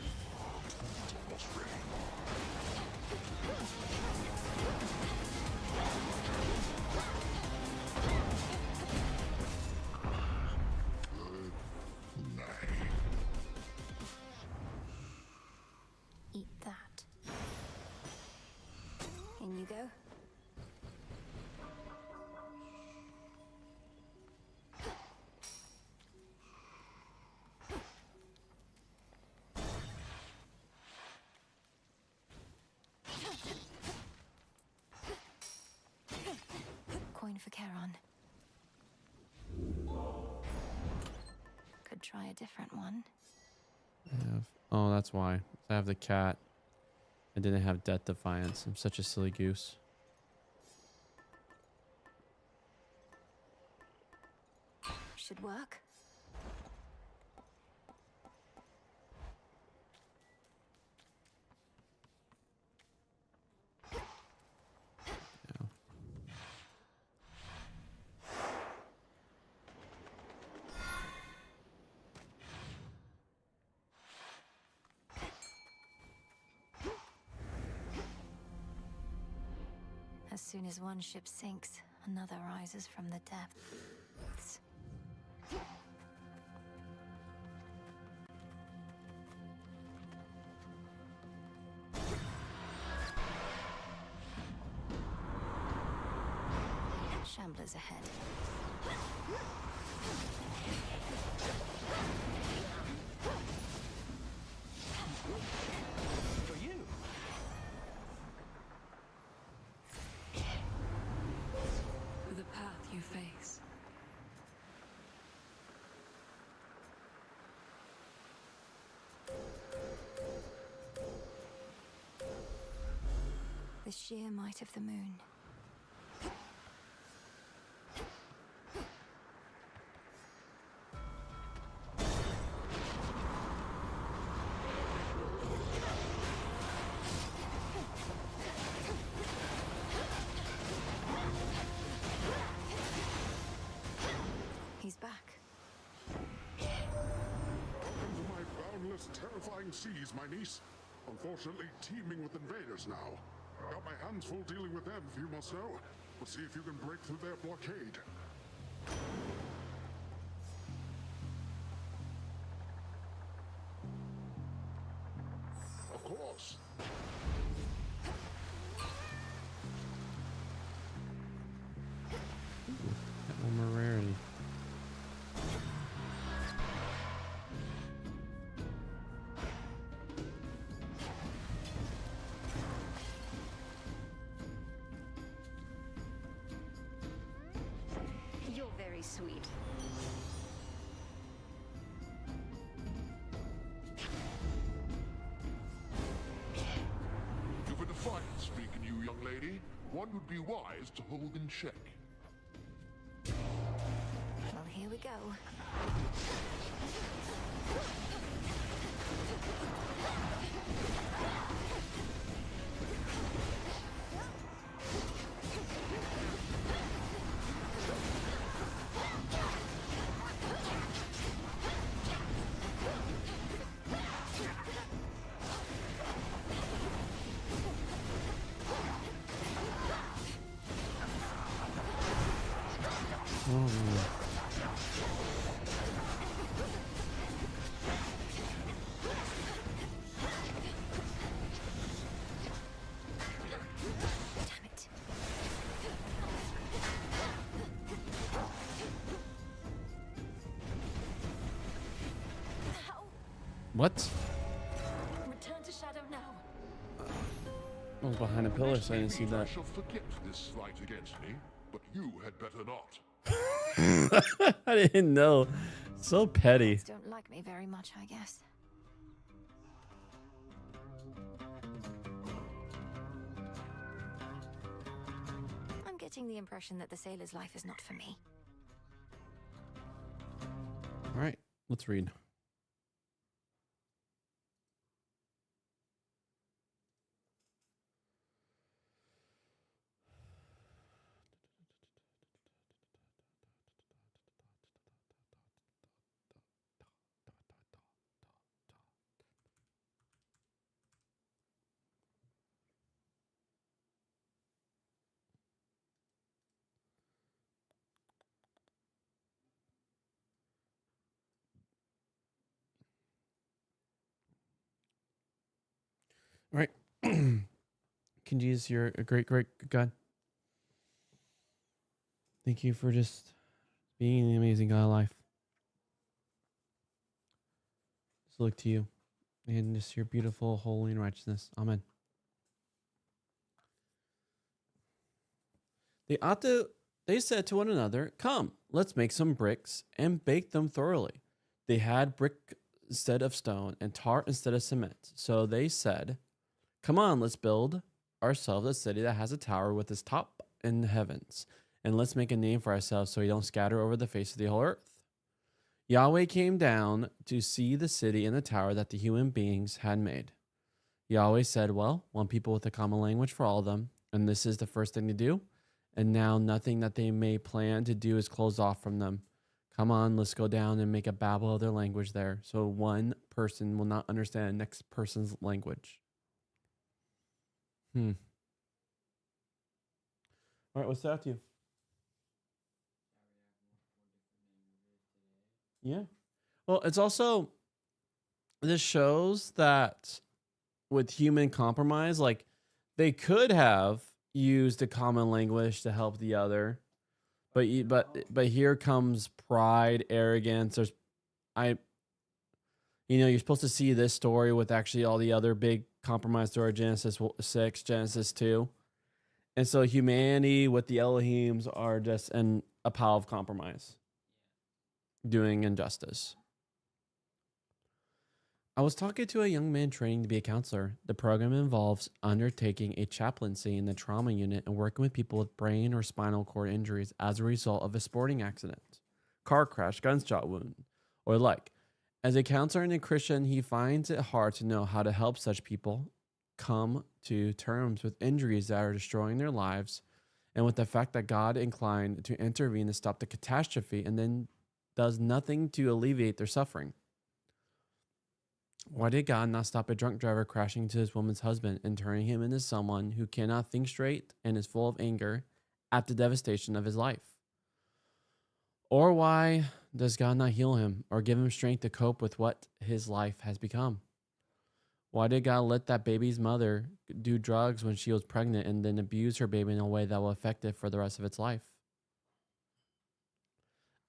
you go. Coin for Charon. Could try a different one. Oh, that's why. I have the cat. I didn't have Death Defiance. I'm such a silly goose. Should work. As soon as one ship sinks, another rises from the depths. Shamblers ahead. For you. The path you face. The sheer might of the moon. He's back. Into my boundless, terrifying seas, my niece. Unfortunately, teeming with invaders now. Got my hands full dealing with them, if you must know. We'll see if you can break through their blockade. Of course. Got one more rarity. You're very sweet. You've a defiant streak in you, young lady. One would be wise to hold in check. Well, here we go. What? Return to Shadow now. I was behind a pillar, so I didn't see I that. shall forget this slight against me, but you had better not. I didn't know. So petty. Kids don't like me very much, I guess. I'm getting the impression that the sailor's life is not for me. All right, let's read. All right. King Jesus, you're a great, great God. Thank you for just being the amazing God of life. Just look to you and just your beautiful, holy, and righteousness. Amen. They said to one another, "Come, let's make some bricks and bake them thoroughly." They had brick instead of stone and tar instead of cement. So they said, "Come on, let's build ourselves a city that has a tower with its top in the heavens. And let's make a name for ourselves so we don't scatter over the face of the whole earth." Yahweh came down to see the city and the tower that the human beings had made. Yahweh said, "Well, one people with a common language for all of them, and this is the first thing to do. And now nothing that they may plan to do is closed off from them. Come on, let's go down and make a babel of their language there, so one person will not understand the next person's language." All right, what's that to you? Yeah. Well, it's also, this shows that with human compromise, like they could have used a common language to help the other, but here comes pride, arrogance. You're supposed to see this story with actually all the other big compromise story, Genesis 6, Genesis 2. And so humanity with the Elohims are just a pile of compromise, doing injustice. I was talking to a young man training to be a counselor. The program involves undertaking a chaplaincy in the trauma unit and working with people with brain or spinal cord injuries as a result of a sporting accident, car crash, gunshot wound, or the like. As a counselor and a Christian, he finds it hard to know how to help such people come to terms with injuries that are destroying their lives and with the fact that God inclined to intervene to stop the catastrophe and then does nothing to alleviate their suffering. Why did God not stop a drunk driver crashing into his woman's husband and turning him into someone who cannot think straight and is full of anger at the devastation of his life? Or why does God not heal him or give him strength to cope with what his life has become? Why did God let that baby's mother do drugs when she was pregnant and then abuse her baby in a way that will affect it for the rest of its life?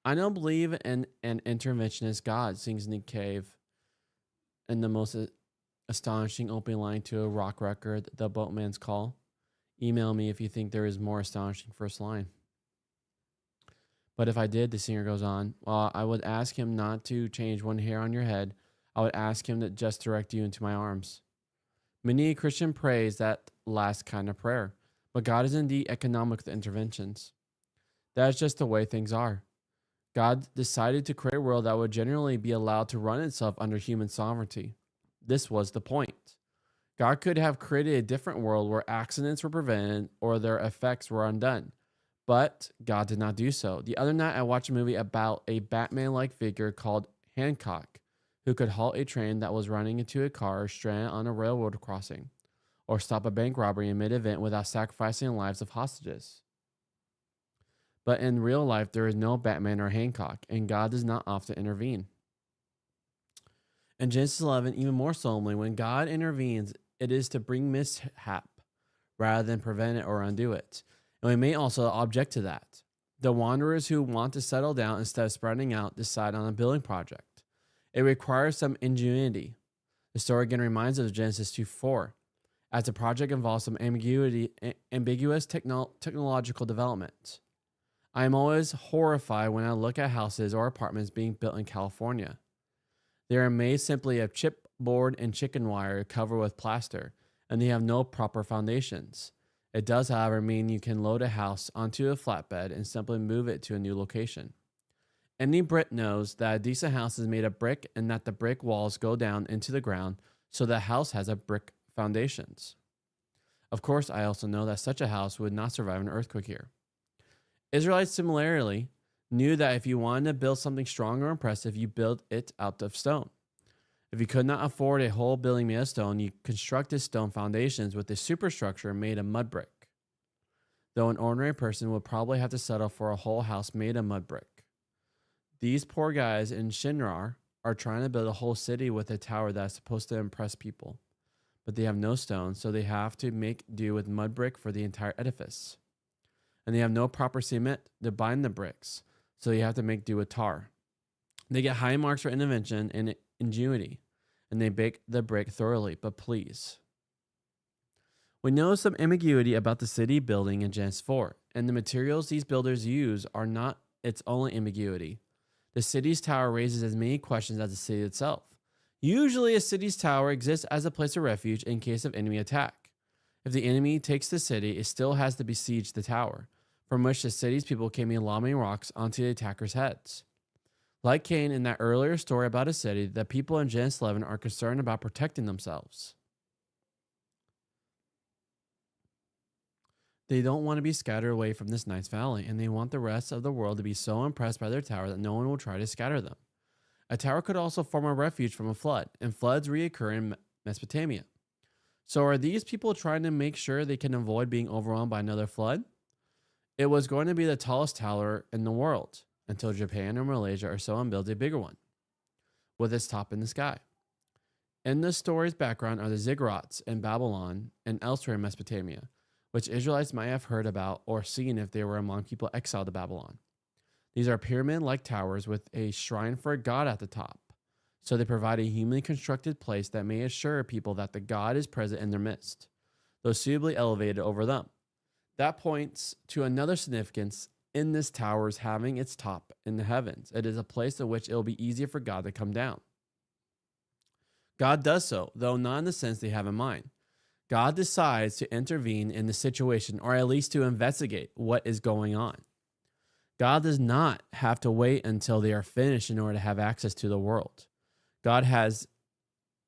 I don't believe in an interventionist God, sings Nick Cave in the most astonishing opening line to a rock record, The Boatman's Call. Email me if you think there is more astonishing first line. But if I did, the singer goes on, well, I would ask him not to change one hair on your head. I would ask him to just direct you into my arms. Many Christian prays that last kind of prayer, but God is indeed economic with interventions. That is just the way things are. God decided to create a world that would generally be allowed to run itself under human sovereignty. This was the point. God could have created a different world where accidents were prevented or their effects were undone. But God did not do so. The other night, I watched a movie about a Batman-like figure called Hancock, who could halt a train that was running into a car stranded on a railroad crossing, or stop a bank robbery in mid-event without sacrificing the lives of hostages. But in real life, there is no Batman or Hancock, and God does not often intervene. In Genesis 11, even more solemnly, when God intervenes, it is to bring mishap rather than prevent it or undo it. And we may also object to that. The wanderers who want to settle down instead of spreading out decide on a building project. It requires some ingenuity. The story again reminds us of Genesis 2:4, as the project involves some ambiguous technological development. I am always horrified when I look at houses or apartments being built in California. They are made simply of chipboard and chicken wire covered with plaster, and they have no proper foundations. It does, however, mean you can load a house onto a flatbed and simply move it to a new location. Any Brit knows that a decent house is made of brick and that the brick walls go down into the ground so the house has a brick foundations. Of course, I also know that such a house would not survive an earthquake here. Israelites similarly knew that if you wanted to build something strong or impressive, you build it out of stone. If you could not afford a whole building made of stone, you constructed stone foundations with a superstructure made of mud brick, though an ordinary person would probably have to settle for a whole house made of mud brick. These poor guys in Shinar are trying to build a whole city with a tower that is supposed to impress people, but they have no stone, so they have to make do with mud brick for the entire edifice. And they have no proper cement to bind the bricks, so you have to make do with tar. They get high marks for invention and ingenuity, and they bake the brick thoroughly, but please. We know some ambiguity about the city building in Genesis 4, and the materials these builders use are not its only ambiguity. The city's tower raises as many questions as the city itself. Usually, a city's tower exists as a place of refuge in case of enemy attack. If the enemy takes the city, it still has to besiege the tower, from which the city's people can be lobbing rocks onto the attackers' heads. Like Cain in that earlier story about a city, the people in Genesis 11 are concerned about protecting themselves. They don't want to be scattered away from this nice valley, and they want the rest of the world to be so impressed by their tower that no one will try to scatter them. A tower could also form a refuge from a flood, and floods reoccur in Mesopotamia. So are these people trying to make sure they can avoid being overwhelmed by another flood? It was going to be the tallest tower in the world, until Japan or Malaysia or so on builds a bigger one, with its top in the sky. In the story's background are the ziggurats in Babylon and elsewhere in Mesopotamia, which Israelites might have heard about or seen if they were among people exiled to Babylon. These are pyramid-like towers with a shrine for a god at the top, so they provide a humanly constructed place that may assure people that the god is present in their midst, though suitably elevated over them. That points to another significance in this tower's having its top in the heavens. It is a place in which it will be easier for God to come down. God does so, though not in the sense they have in mind. God decides to intervene in the situation, or at least to investigate what is going on. God does not have to wait until they are finished in order to have access to the world. God has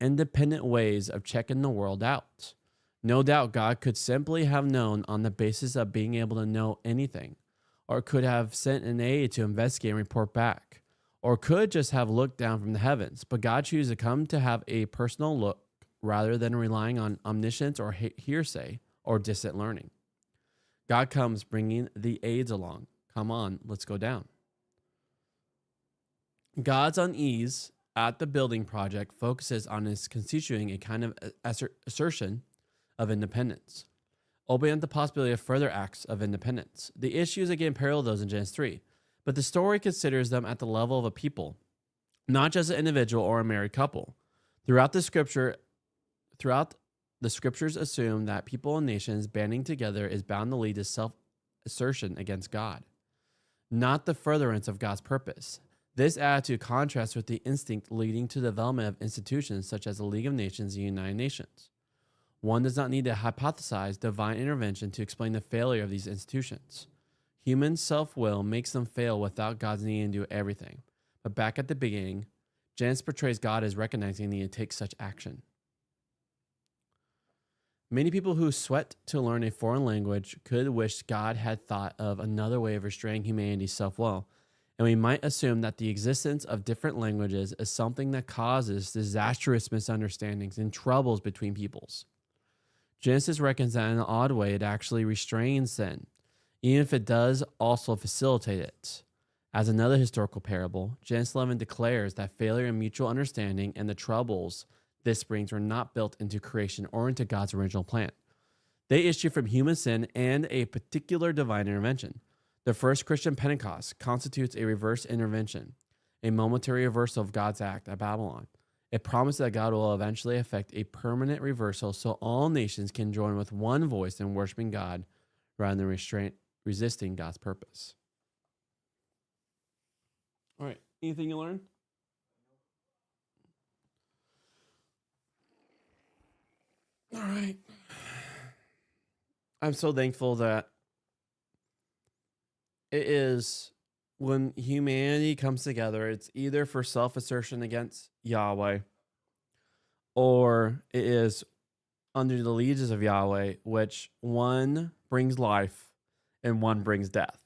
independent ways of checking the world out. No doubt God could simply have known on the basis of being able to know anything, or could have sent an aide to investigate and report back, or could just have looked down from the heavens. But God chooses to come to have a personal look rather than relying on omniscience or hearsay or distant learning. God comes bringing the aides along. Come on, let's go down. God's unease at the building project focuses on his constituting a kind of assertion of independence, opening up the possibility of further acts of independence. The issues again parallel those in Genesis 3, but the story considers them at the level of a people, not just an individual or a married couple. Throughout the scriptures assume that people and nations banding together is bound to lead to self-assertion against God, not the furtherance of God's purpose. This attitude contrasts with the instinct leading to the development of institutions such as the League of Nations and the United Nations. One does not need to hypothesize divine intervention to explain the failure of these institutions. Human self-will makes them fail without God's needing to do everything. But back at the beginning, Genesis portrays God as recognizing the need to take such action. Many people who sweat to learn a foreign language could wish God had thought of another way of restraining humanity's self-will, and we might assume that the existence of different languages is something that causes disastrous misunderstandings and troubles between peoples. Genesis reckons that in an odd way it actually restrains sin, even if it does also facilitate it. As another historical parable, Genesis 11 declares that failure in mutual understanding and the troubles this brings were not built into creation or into God's original plan. They issue from human sin and a particular divine intervention. The first Christian Pentecost constitutes a reverse intervention, a momentary reversal of God's act at Babylon. It promises that God will eventually effect a permanent reversal so all nations can join with one voice in worshiping God rather than resisting God's purpose. All right, anything you learned? All right. I'm so thankful that it is when humanity comes together, it's either for self-assertion against Yahweh or it is under the leaders of Yahweh, which one brings life and one brings death.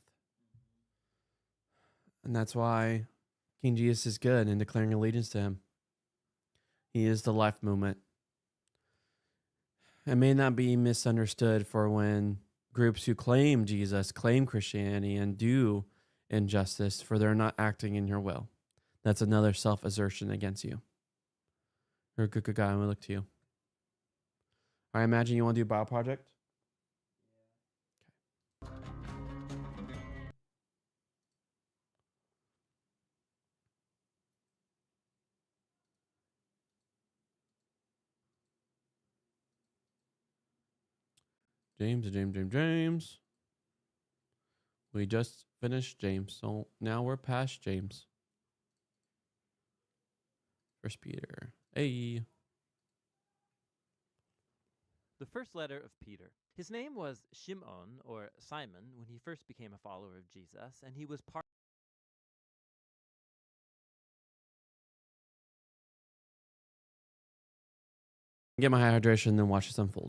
And that's why King Jesus is good in declaring allegiance to him. He is the life movement. It may not be misunderstood for when groups who claim Jesus, claim Christianity, and do injustice, for they're not acting in your will. That's another self-assertion against you. You're a good guy, and we look to you. I imagine you want to do Bio Project? James. We just finished James, so now we're past James. First Peter. Hey. The first letter of Peter. His name was Shimon, or Simon, when he first became a follower of Jesus, and he was part Get my hydration, then watch this unfold.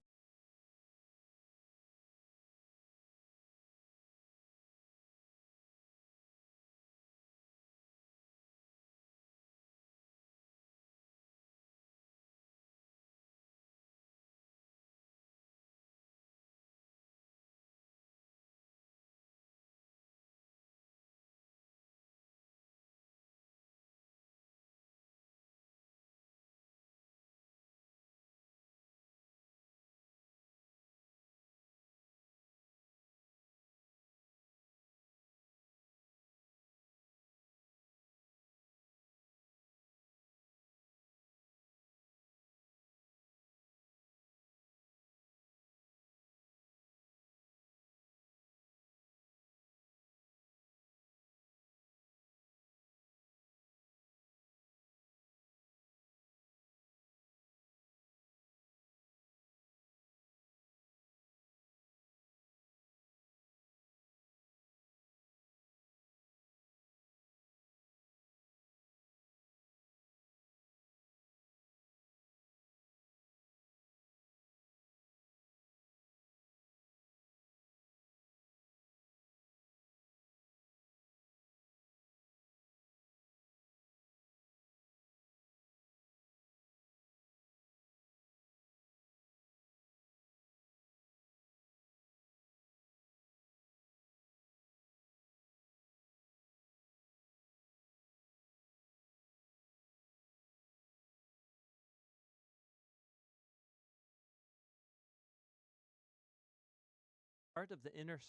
of the inner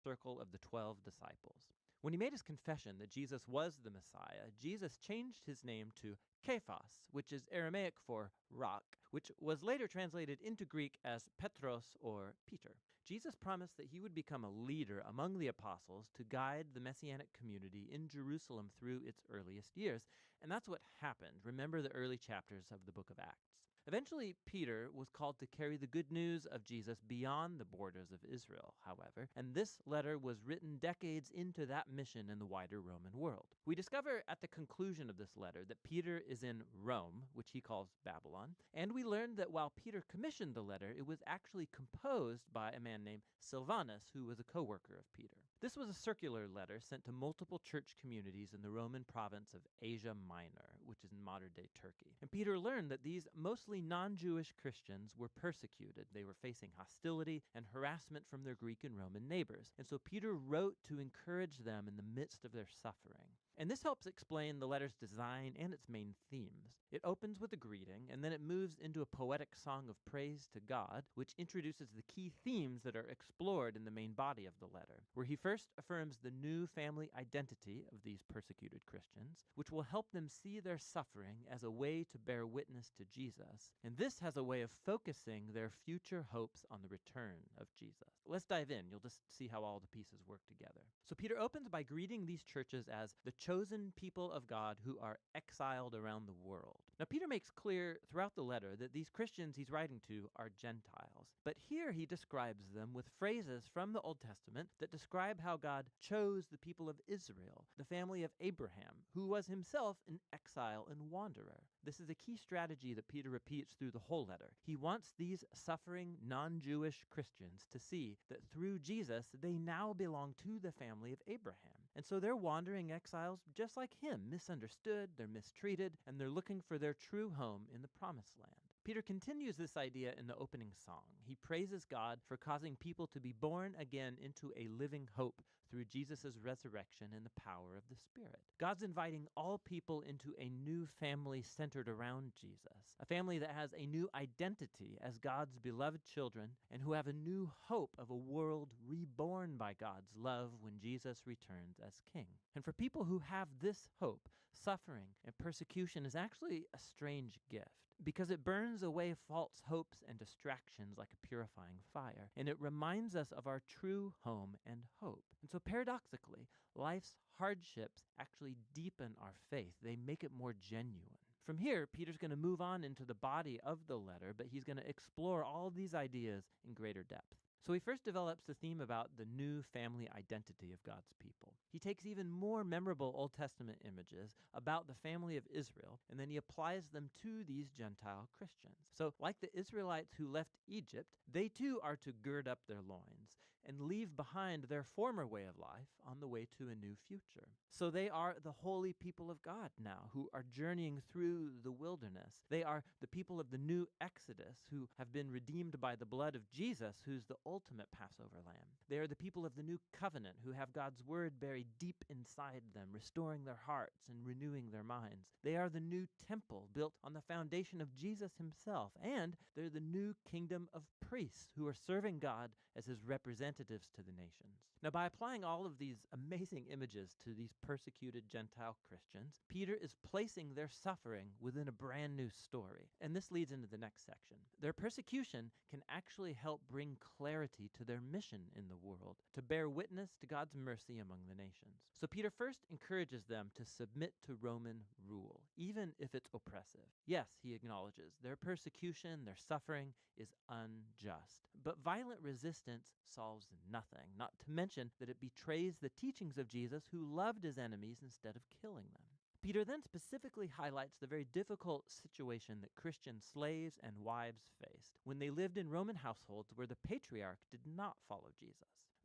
circle of the 12 disciples. When he made his confession that Jesus was the Messiah, Jesus changed his name to Kephas, which is Aramaic for rock, which was later translated into Greek as Petros or Peter. Jesus promised that he would become a leader among the apostles to guide the Messianic community in Jerusalem through its earliest years, and that's what happened. Remember the early chapters of the book of Acts. Eventually, Peter was called to carry the good news of Jesus beyond the borders of Israel, however, and this letter was written decades into that mission in the wider Roman world. We discover at the conclusion of this letter that Peter is in Rome, which he calls Babylon, and we learned that while Peter commissioned the letter, it was actually composed by a man named Silvanus, who was a co-worker of Peter. This was a circular letter sent to multiple church communities in the Roman province of Asia Minor, which is in modern-day Turkey. And Peter learned that these mostly non-Jewish Christians were persecuted. They were facing hostility and harassment from their Greek and Roman neighbors. And so Peter wrote to encourage them in the midst of their suffering. And this helps explain the letter's design and its main themes. It opens with a greeting, and then it moves into a poetic song of praise to God, which introduces the key themes that are explored in the main body of the letter, where he first affirms the new family identity of these persecuted Christians, which will help them see their suffering as a way to bear witness to Jesus, and this has a way of focusing their future hopes on the return of Jesus. Let's dive in. You'll just see how all the pieces work together. So Peter opens by greeting these churches as the chosen people of God who are exiled around the world. Now, Peter makes clear throughout the letter that these Christians he's writing to are Gentiles, but here he describes them with phrases from the Old Testament that describe how God chose the people of Israel, the family of Abraham, who was himself an exile and wanderer. This is a key strategy that Peter repeats through the whole letter. He wants these suffering non-Jewish Christians to see that through Jesus, they now belong to the family of Abraham. And so they're wandering exiles just like him, misunderstood, they're mistreated, and they're looking for their true home in the Promised Land. Peter continues this idea in the opening song. He praises God for causing people to be born again into a living hope through Jesus' resurrection and the power of the Spirit. God's inviting all people into a new family centered around Jesus, a family that has a new identity as God's beloved children and who have a new hope of a world reborn by God's love when Jesus returns as King. And for people who have this hope, suffering and persecution is actually a strange gift, because it burns away false hopes and distractions like a purifying fire, and it reminds us of our true home and hope. And so paradoxically, life's hardships actually deepen our faith. They make it more genuine. From here, Peter's going to move on into the body of the letter, but he's going to explore all these ideas in greater depth. So he first develops the theme about the new family identity of God's people. He takes even more memorable Old Testament images about the family of Israel, and then he applies them to these Gentile Christians. So like the Israelites who left Egypt, they too are to gird up their loins and leave behind their former way of life on the way to a new future. So they are the holy people of God now who are journeying through the wilderness. They are the people of the new Exodus who have been redeemed by the blood of Jesus, who's the ultimate Passover lamb. They are the people of the new covenant who have God's word buried deep inside them, restoring their hearts and renewing their minds. They are the new temple built on the foundation of Jesus himself, and they're the new kingdom of priests who are serving God as his representatives to the nations. Now, by applying all of these amazing images to these persecuted Gentile Christians, Peter is placing their suffering within a brand new story. And this leads into the next section. Their persecution can actually help bring clarity to their mission in the world, to bear witness to God's mercy among the nations. So Peter first encourages them to submit to Roman rule, even if it's oppressive. Yes, he acknowledges their persecution, their suffering is unjust. But violent resistance solves nothing, not to mention that it betrays the teachings of Jesus, who loved his enemies instead of killing them. Peter then specifically highlights the very difficult situation that Christian slaves and wives faced when they lived in Roman households where the patriarch did not follow Jesus.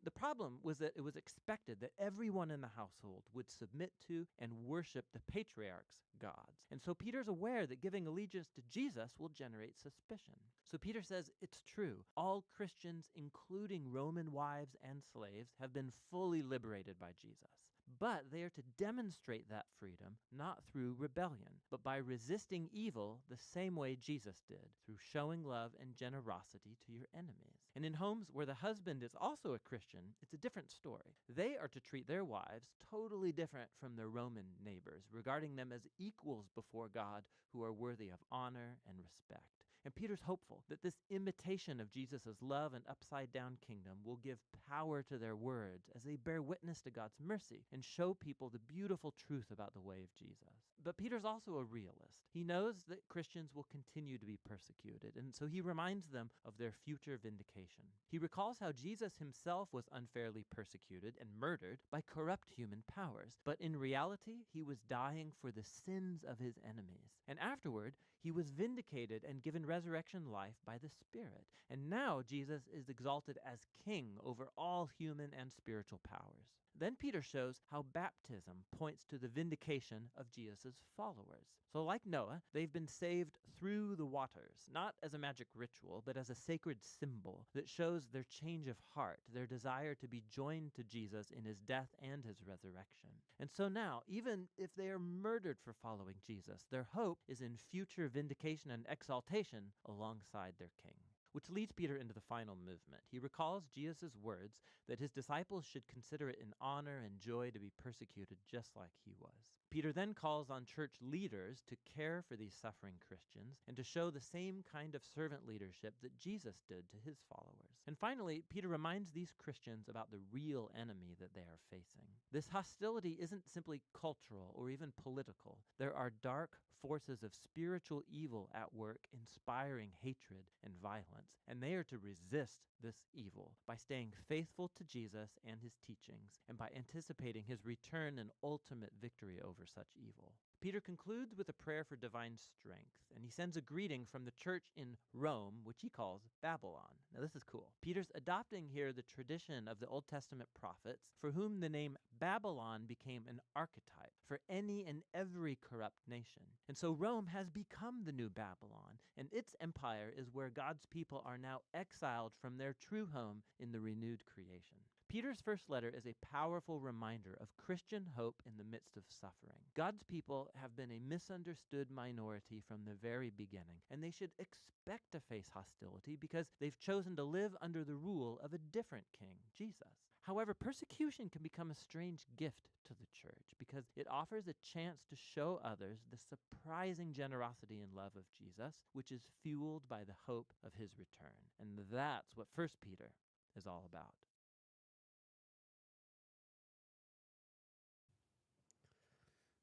The problem was that it was expected that everyone in the household would submit to and worship the patriarch's gods. And so Peter's aware that giving allegiance to Jesus will generate suspicion. So Peter says it's true. All Christians, including Roman wives and slaves, have been fully liberated by Jesus. But they are to demonstrate that freedom not through rebellion, but by resisting evil the same way Jesus did, through showing love and generosity to your enemies. And in homes where the husband is also a Christian, it's a different story. They are to treat their wives totally different from their Roman neighbors, regarding them as equals before God who are worthy of honor and respect. And Peter's hopeful that this imitation of Jesus' love and upside-down kingdom will give power to their words as they bear witness to God's mercy and show people the beautiful truth about the way of Jesus. But Peter's also a realist. He knows that Christians will continue to be persecuted, and so he reminds them of their future vindication. He recalls how Jesus himself was unfairly persecuted and murdered by corrupt human powers, but in reality, he was dying for the sins of his enemies. And afterward, he was vindicated and given resurrection life by the Spirit. And now Jesus is exalted as king over all human and spiritual powers. Then Peter shows how baptism points to the vindication of Jesus' followers. So like Noah, they've been saved through the waters, not as a magic ritual, but as a sacred symbol that shows their change of heart, their desire to be joined to Jesus in his death and his resurrection. And so now, even if they are murdered for following Jesus, their hope is in future vindication and exaltation alongside their king. Which leads Peter into the final movement. He recalls Jesus' words that his disciples should consider it an honor and joy to be persecuted just like he was. Peter then calls on church leaders to care for these suffering Christians and to show the same kind of servant leadership that Jesus did to his followers. And finally, Peter reminds these Christians about the real enemy that they are facing. This hostility isn't simply cultural or even political. There are dark forces of spiritual evil at work, inspiring hatred and violence, and they are to resist this evil by staying faithful to Jesus and his teachings, and by anticipating his return and ultimate victory over such evil. Peter concludes with a prayer for divine strength, and he sends a greeting from the church in Rome, which he calls Babylon. Now this is cool. Peter's adopting here the tradition of the Old Testament prophets, for whom the name Babylon became an archetype for any and every corrupt nation. And so Rome has become the new Babylon, and its empire is where God's people are now exiled from their true home in the renewed creation. Peter's first letter is a powerful reminder of Christian hope in the midst of suffering. God's people have been a misunderstood minority from the very beginning, and they should expect to face hostility because they've chosen to live under the rule of a different king, Jesus. However, persecution can become a strange gift to the church because it offers a chance to show others the surprising generosity and love of Jesus, which is fueled by the hope of his return. And that's what 1 Peter is all about.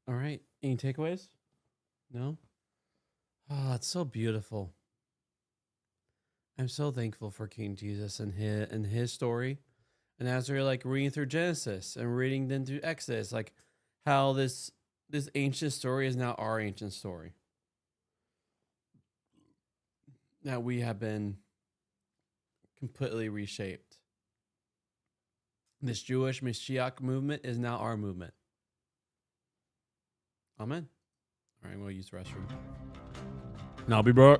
All right. Any takeaways? No? Oh, it's so beautiful. I'm so thankful for King Jesus and his story. And as we're like reading through Genesis and reading then through Exodus, like how this ancient story is now our ancient story. That we have been completely reshaped. This Jewish Mashiach movement is now our movement. Amen. All right, I'm going to use the restroom. And I'll be back.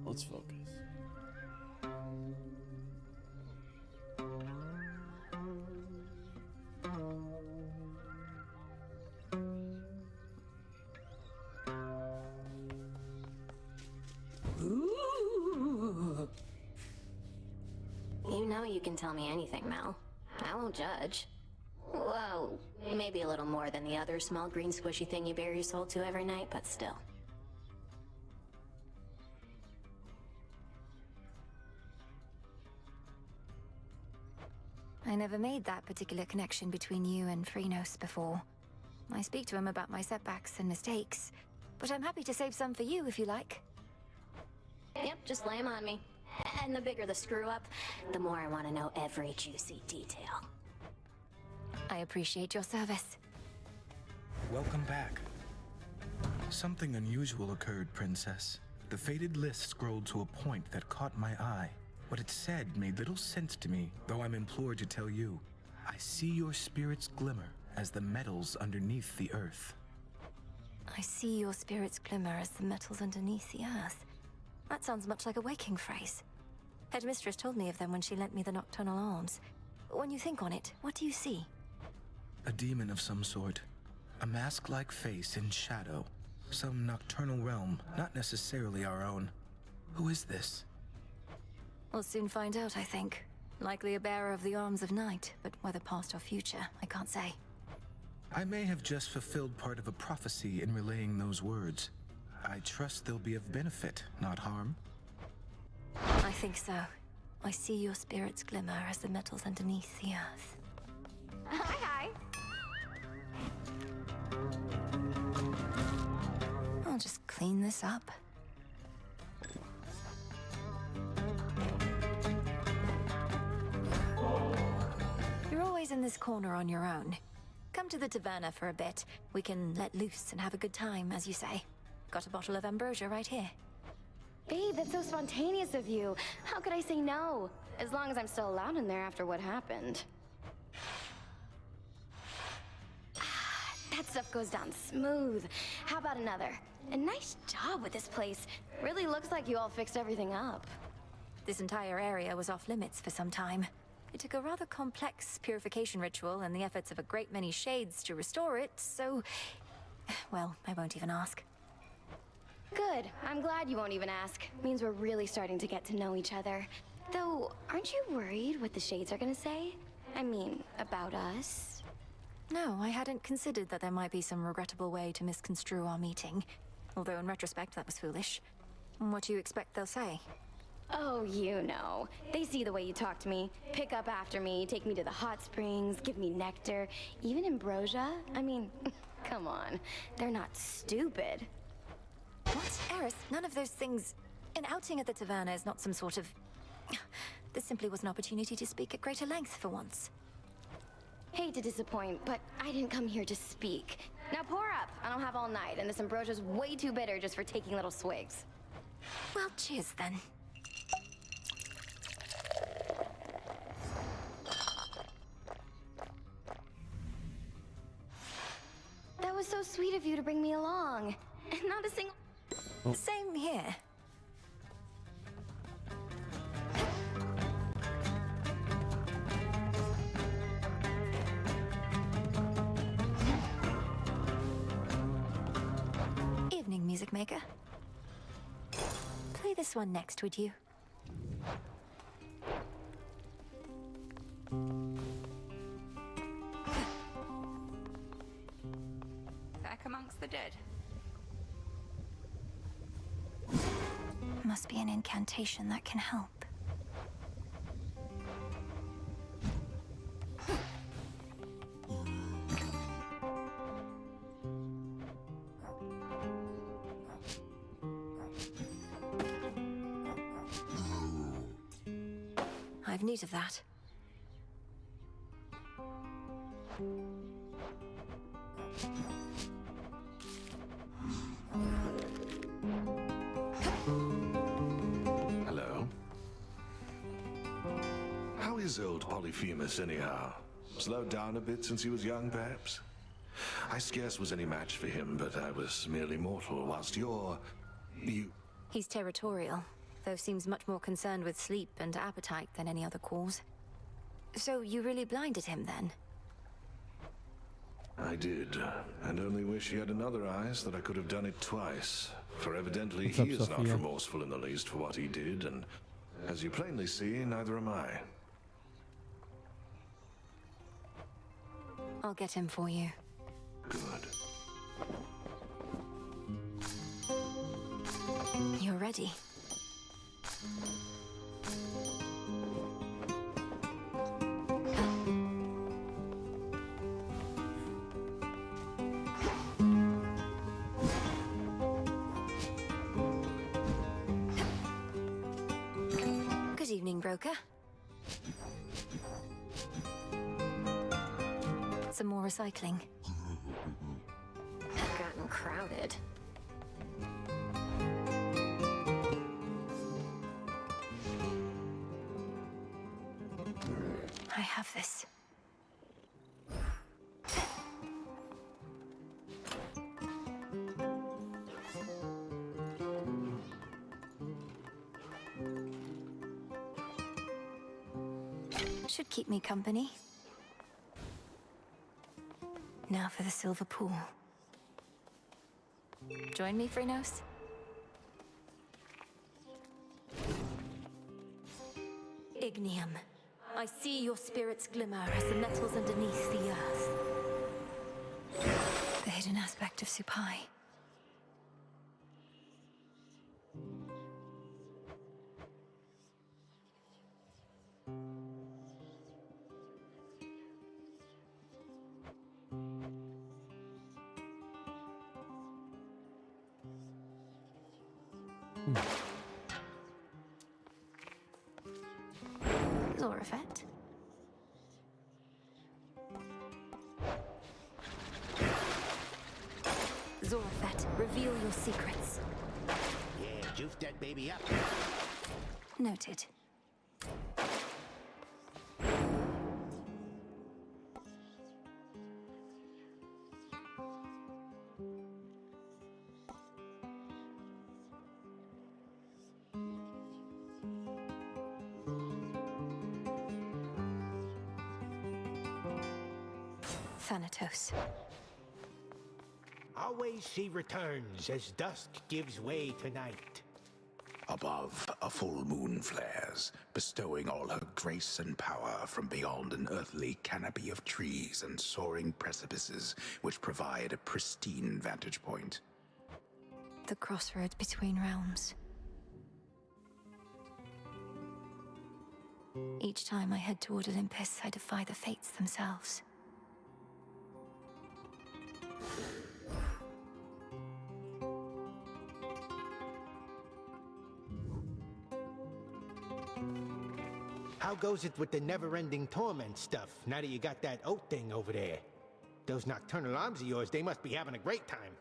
Let's focus. You know you can tell me anything, Mel. I won't judge. Whoa, maybe a little more than the other small green squishy thing you bare your soul to every night, but still. I never made that particular connection between you and Phrynos before. I speak to him about my setbacks and mistakes, but I'm happy to save some for you if you like. Yep, just lay 'em on me. And the bigger the screw up, the more I want to know every juicy detail. I appreciate your service. Welcome back. Something unusual occurred, Princess. The fated list scrolled to a point that caught my eye. What it said made little sense to me, though I'm implored to tell you. I see your spirits glimmer as the metals underneath the earth. I see your spirits glimmer as the metals underneath the earth. That sounds much like a Waking phrase. Headmistress told me of them when she lent me the nocturnal arms. When you think on it, what do you see? A demon of some sort. A mask-like face in shadow. Some nocturnal realm, not necessarily our own. Who is this? We'll soon find out, I think. Likely a bearer of the arms of night, but whether past or future, I can't say. I may have just fulfilled part of a prophecy in relaying those words. I trust they'll be of benefit, not harm. I think so. I see your spirits glimmer as the metals underneath the earth. Hi, hi. I'll just clean this up. You're always in this corner on your own. Come to the taverna for a bit. We can let loose and have a good time, as you say. Got a bottle of ambrosia right here. Babe, that's so spontaneous of you. How could I say no? As long as I'm still allowed in there after what happened. That stuff goes down smooth. How about another? And nice job with this place. Really looks like you all fixed everything up. This entire area was off limits for some time. It took a rather complex purification ritual and the efforts of a great many shades to restore it, so... Well, I won't even ask. Good. I'm glad you won't even ask. Means we're really starting to get to know each other. Though, aren't you worried what the Shades are gonna say? I mean, about us? No, I hadn't considered that there might be some regrettable way to misconstrue our meeting. Although in retrospect, that was foolish. What do you expect they'll say? Oh, you know. They see the way you talk to me, pick up after me, take me to the hot springs, give me nectar, even ambrosia. I mean, come on. They're not stupid. What? Eris, none of those things... An outing at the taverna is not some sort of... This simply was an opportunity to speak at greater length for once. Hate to disappoint, but I didn't come here to speak. Now pour up. I don't have all night, and this ambrosia's way too bitter just for taking little swigs. Well, cheers then. That was so sweet of you to bring me along. And not a single... Oh. Same here. Evening, music maker. Play this one next, would you? Back amongst the dead. Must be an incantation that can help. I've need of that. Hello. How is old Polyphemus, anyhow? Slowed down a bit since he was young, perhaps? I scarce was any match for him, but I was merely mortal, whilst you... He's territorial, though seems much more concerned with sleep and appetite than any other cause. So you really blinded him, then? I did, and only wish he had another eye so that I could have done it twice. For evidently What's up, he is not Sophia? remorseful in the least for what he did, and as you plainly see, neither am I. I'll get him for you. Good. You're ready. Good evening, broker. Some more recycling. Gotten crowded. I have this. Should keep me company. Now for the silver pool. Join me, Phrynos? Ignium. I see your spirits glimmer as the metals underneath the earth. The hidden aspect of Supai. Zorafet. Zorafet, reveal your secrets. Yeah, juice that baby up. Noted. Thanatos. Always she returns as dusk gives way to night. Above, a full moon flares, bestowing all her grace and power from beyond an earthly canopy of trees and soaring precipices which provide a pristine vantage point. The crossroads between realms. Each time I head toward Olympus, I defy the fates themselves. How goes it with the never-ending torment stuff, now that you got that oat thing over there? Those nocturnal arms of yours, they must be having a great time.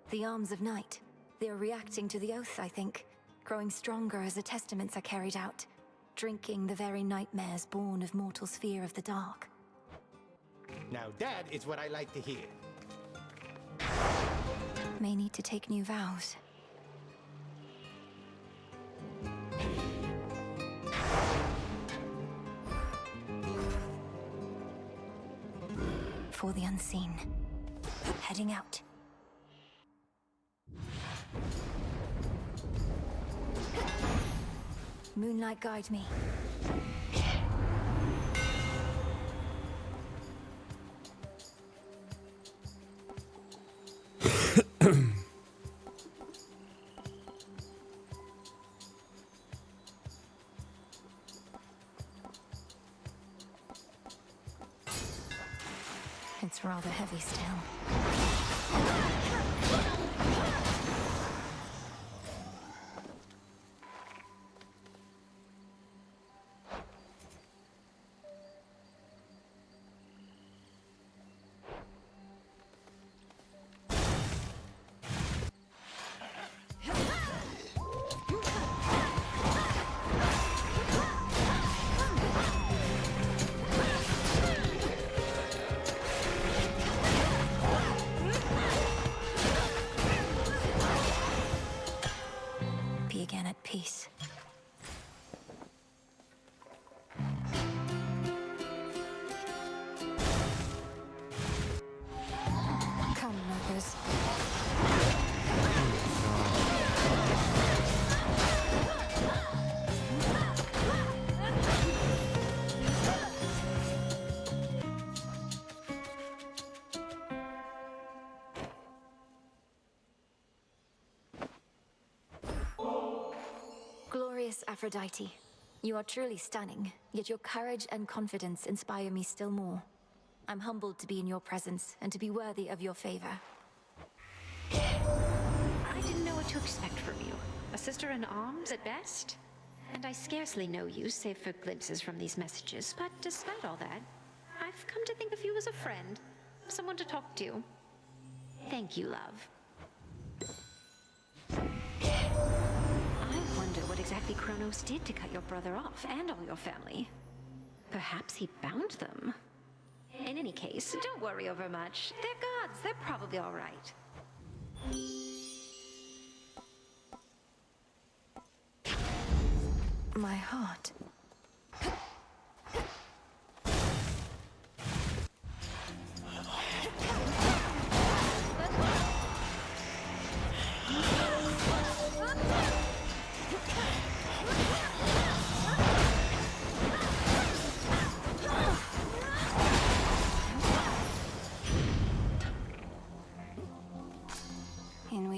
The arms of night. They are reacting to the oath, I think. Growing stronger as the testaments are carried out. Drinking the very nightmares born of mortal's fear of the dark. Now that is what I like to hear. May need to take new vows. For the unseen. Heading out. Moonlight, guide me. It's rather heavy still. Peace. Come, Nobers. Glorious Aphrodite, you are truly stunning, yet your courage and confidence inspire me still more. I'm humbled to be in your presence and to be worthy of your favor. I didn't know what to expect from you. A sister in arms at best? And I scarcely know you, save for glimpses from these messages. But despite all that, I've come to think of you as a friend. Someone to talk to. Thank you, love. I wonder what exactly Kronos did to cut your brother off, and all your family. Perhaps he bound them. In any case, don't worry over much. They're gods. They're probably all right. My heart.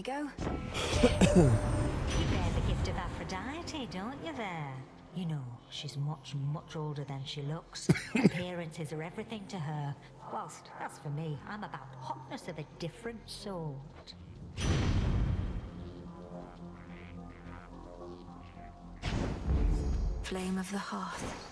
go. You bear the gift of Aphrodite, don't you there? You know, she's much, much older than she looks. Appearances are everything to her. Whilst, as for me, I'm about hotness of a different sort. Flame of the hearth.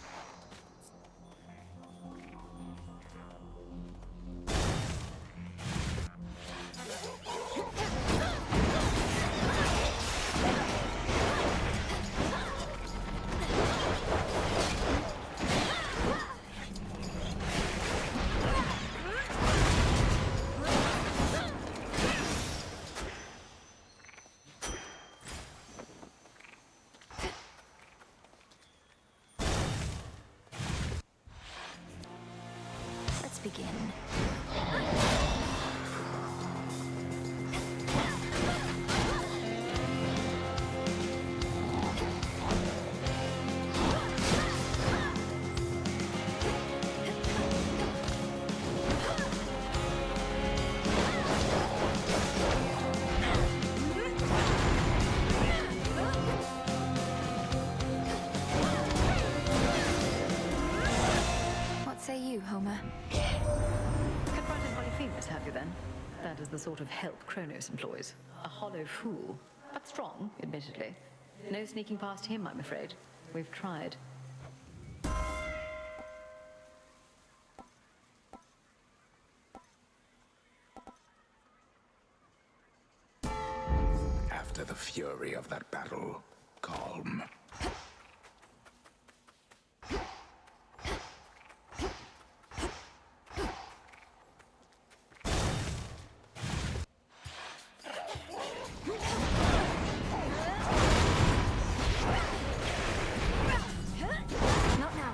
Begin. What say you, Homer? Confronted Polyphemus, have you then? That is the sort of help Kronos employs. A hollow fool, but strong, admittedly. No sneaking past him, I'm afraid. We've tried. After the fury of that battle, calm. Not now.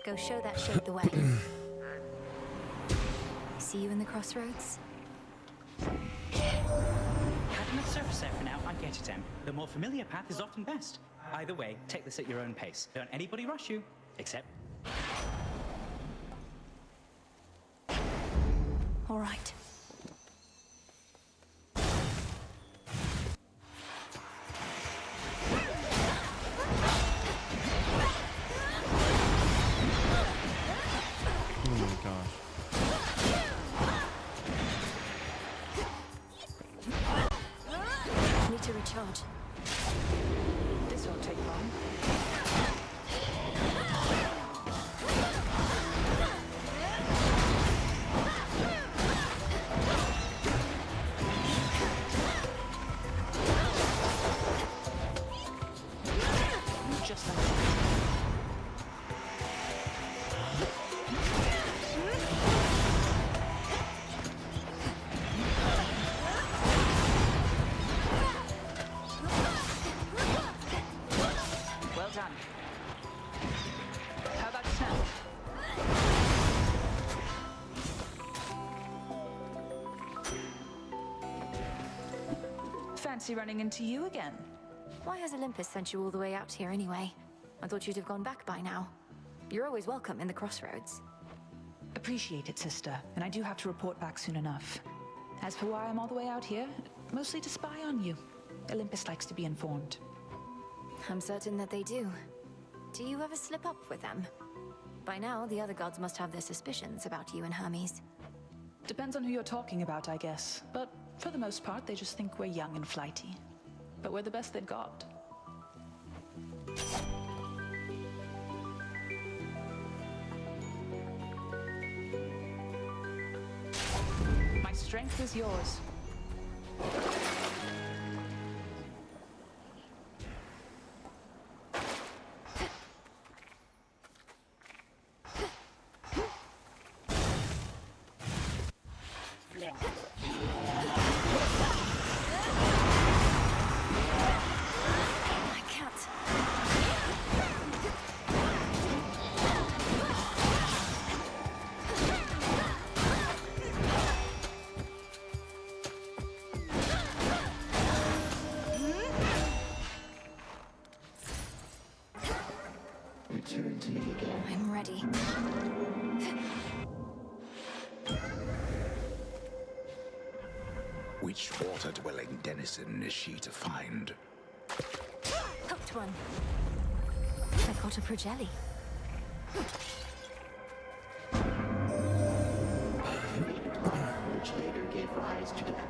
Go show that shape the way. See you in the crossroads? Having a surface there for now, I get it, Em. The more familiar path is often best. Either way, take this at your own pace. Don't anybody rush you, except... All right. Oh my gosh. Need to recharge. This won't take long. Just like that. Well done. How about now? Fancy running into you again? Why has Olympus sent you all the way out here anyway? I thought you'd have gone back by now. You're always welcome in the crossroads. Appreciate it, sister, and I do have to report back soon enough. As for why I'm all the way out here, mostly to spy on you. Olympus likes to be informed. I'm certain that they do. Do you ever slip up with them? By now, the other gods must have their suspicions about you and Hermes. Depends on who you're talking about, I guess. But for the most part, they just think we're young and flighty. But we're the best they've got. My strength is yours. I can't. ready. Which water-dwelling denizen is she to find? Hooked one. I caught a Progelli. Which later gave rise to death.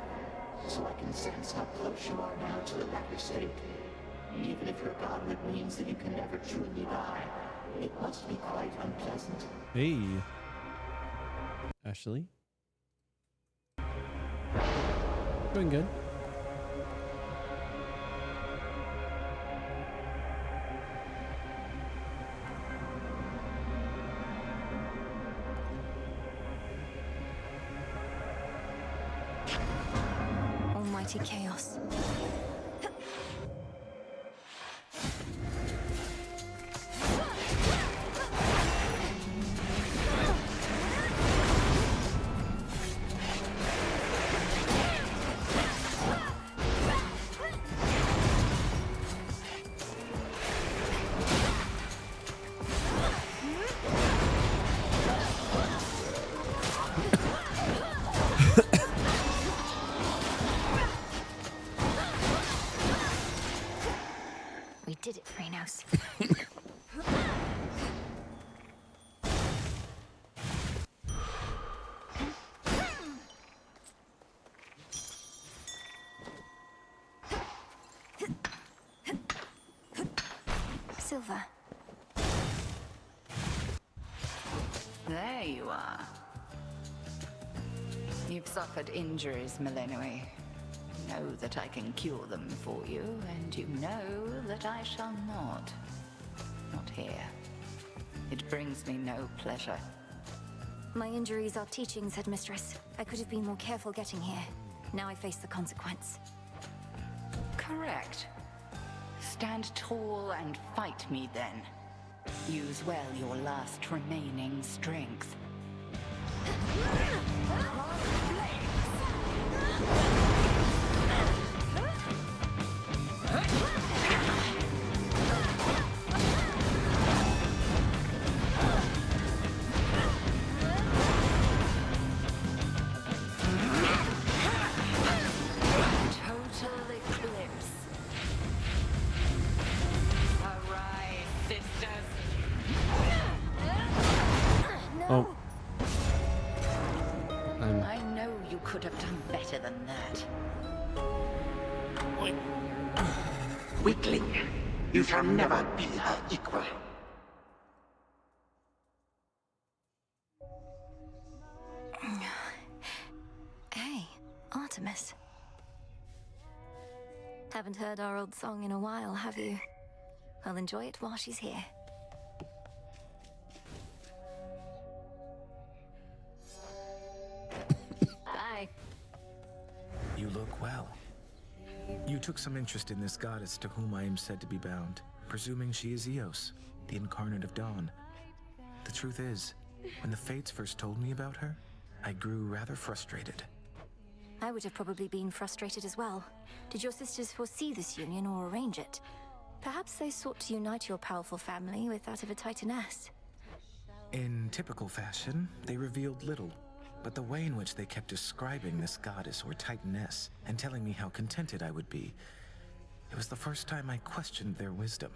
So I can sense how close you are now to the latter state. Even if your godhood means that you can never truly die, it must be quite unpleasant. Hey. Ashley? Doing good. Almighty chaos. We did it, Kranos. Silva. There you are. You've suffered injuries, Millenoi. Know that I can cure them for you, and you know that I shall not. Not here. It brings me no pleasure. My injuries are teachings, Headmistress. I could have been more careful getting here. Now I face the consequence. Correct. Stand tall and fight me then. Use well your last remaining strength. Total eclipse. Arise, sisters. Oh. I know you could have done better than that. Weakling, you shall never be her equal. Hey, Artemis. Haven't heard our old song in a while, have you? I'll enjoy it while she's here. Bye. You look well. You took some interest in this goddess to whom I am said to be bound, presuming she is Eos, the incarnate of dawn. The truth is, when the Fates first told me about her, I grew rather frustrated. I would have probably been frustrated as well. Did your sisters foresee this union or arrange it? Perhaps they sought to unite your powerful family with that of a Titaness. In typical fashion, they revealed little, but the way in which they kept describing this goddess or Titaness and telling me how contented I would be, it was the first time I questioned their wisdom.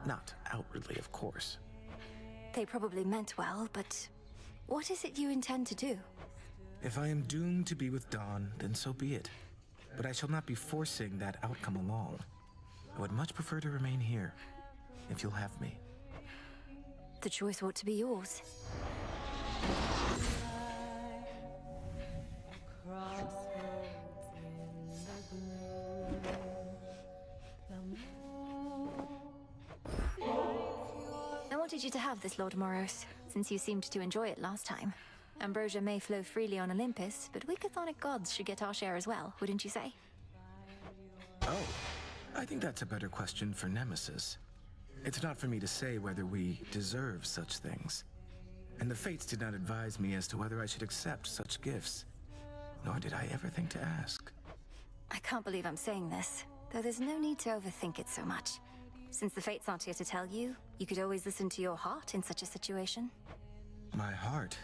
Not outwardly, of course. They probably meant well, but what is it you intend to do? If I am doomed to be with Dawn, then so be it. But I shall not be forcing that outcome along. I would much prefer to remain here, if you'll have me. The choice ought to be yours. I wanted you to have this, Lord Moros, since you seemed to enjoy it last time. Ambrosia may flow freely on Olympus, but we chthonic gods should get our share as well, wouldn't you say? Oh, I think that's a better question for Nemesis. It's not for me to say whether we deserve such things. And the Fates did not advise me as to whether I should accept such gifts. Nor did I ever think to ask. I can't believe I'm saying this, though there's no need to overthink it so much. Since the Fates aren't here to tell you, You could always listen to your heart in such a situation. My heart?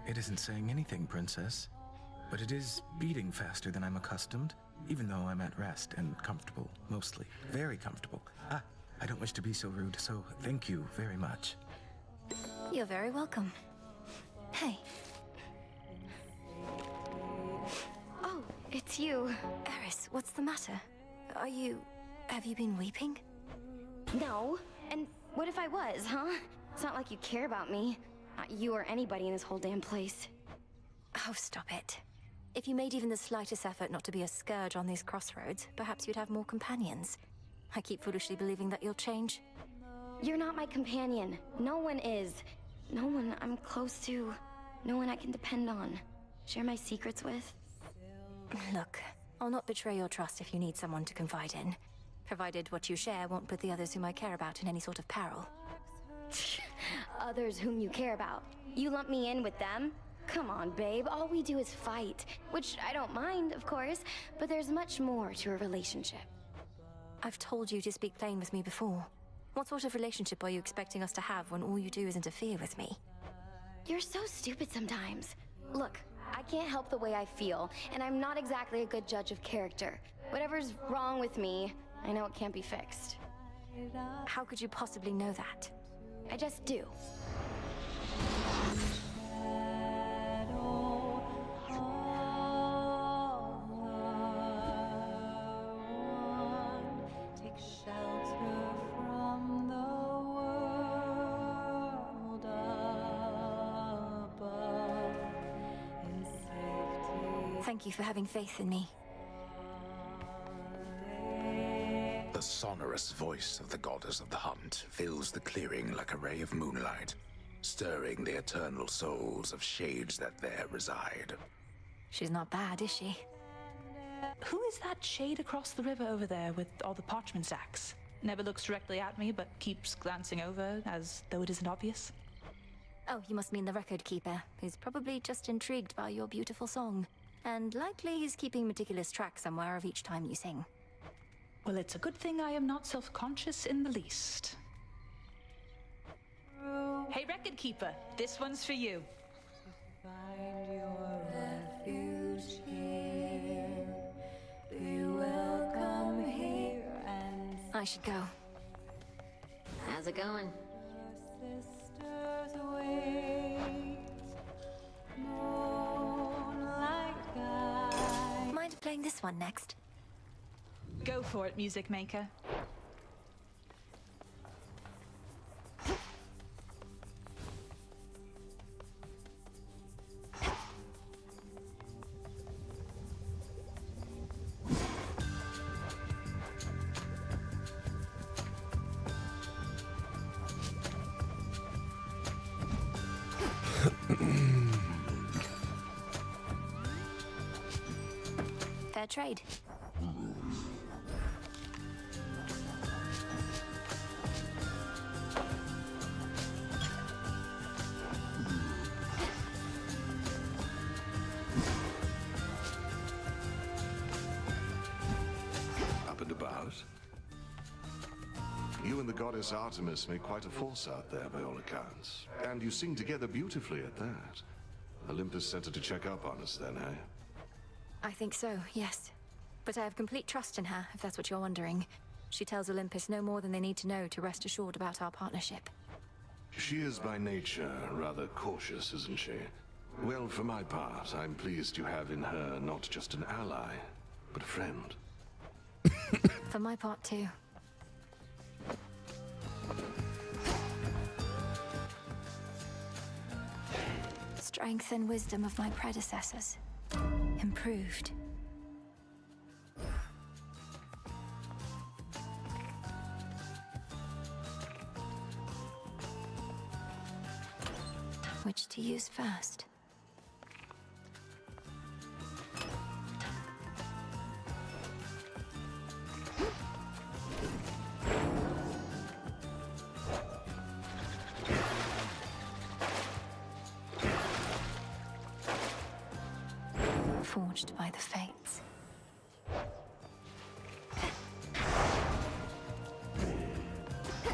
It isn't saying anything, Princess. But it is beating faster than I'm accustomed, even though I'm at rest and comfortable, mostly. Very comfortable. Ah, I don't wish to be so rude, so thank you very much. You're very welcome. Hey. Oh, it's you. Eris, what's the matter? Have you been weeping? No. And what if I was, huh? It's not like you care about me. Not you or anybody in this whole damn place. Oh, stop it. If you made even the slightest effort not to be a scourge on these crossroads, perhaps you'd have more companions. I keep foolishly believing that you'll change. You're not my companion. No one is. No one I'm close to. No one I can depend on. Share my secrets with. Look, I'll not betray your trust if you need someone to confide in. Provided what you share won't put the others whom I care about in any sort of peril. Others whom you care about. You lump me in with them? Come on, babe. All we do is fight. Which I don't mind, of course, but there's much more to a relationship. I've told you to speak plain with me before. What sort of relationship are you expecting us to have when all you do is interfere with me? You're so stupid sometimes. Look, I can't help the way I feel, and I'm not exactly a good judge of character. Whatever's wrong with me, I know it can't be fixed. How could you possibly know that? I just do. Thank you for having faith in me. The sonorous voice of the goddess of the hunt fills the clearing like a ray of moonlight, stirring the eternal souls of shades that there reside. She's not bad, is she? Who is that shade across the river over there with all the parchment sacks? Never looks directly at me, but keeps glancing over as though it isn't obvious. Oh, you must mean the record keeper, who's probably just intrigued by your beautiful song. And likely he's keeping meticulous track somewhere of each time you sing. Well, it's a good thing I am not self-conscious in the least. Hey, record keeper, this one's for you. Find your refuge here. Be welcome here and I should go. How's it going? sisters wait. Moonlight guide. Mind playing this one next? Go for it, music maker. Fair trade. Up and about. You and the goddess Artemis make quite a force out there, by all accounts. And you sing together beautifully at that. Olympus sent her to check up on us then, eh? I think so, yes. But I have complete trust in her, if that's what you're wondering. She tells Olympus no more than they need to know to rest assured about our partnership. She is by nature rather cautious, isn't she? Well, for my part, I'm pleased you have in her not just an ally, but a friend. For my part, too. Strength and wisdom of my predecessors. Improved. Which to use first? Forged by the fates.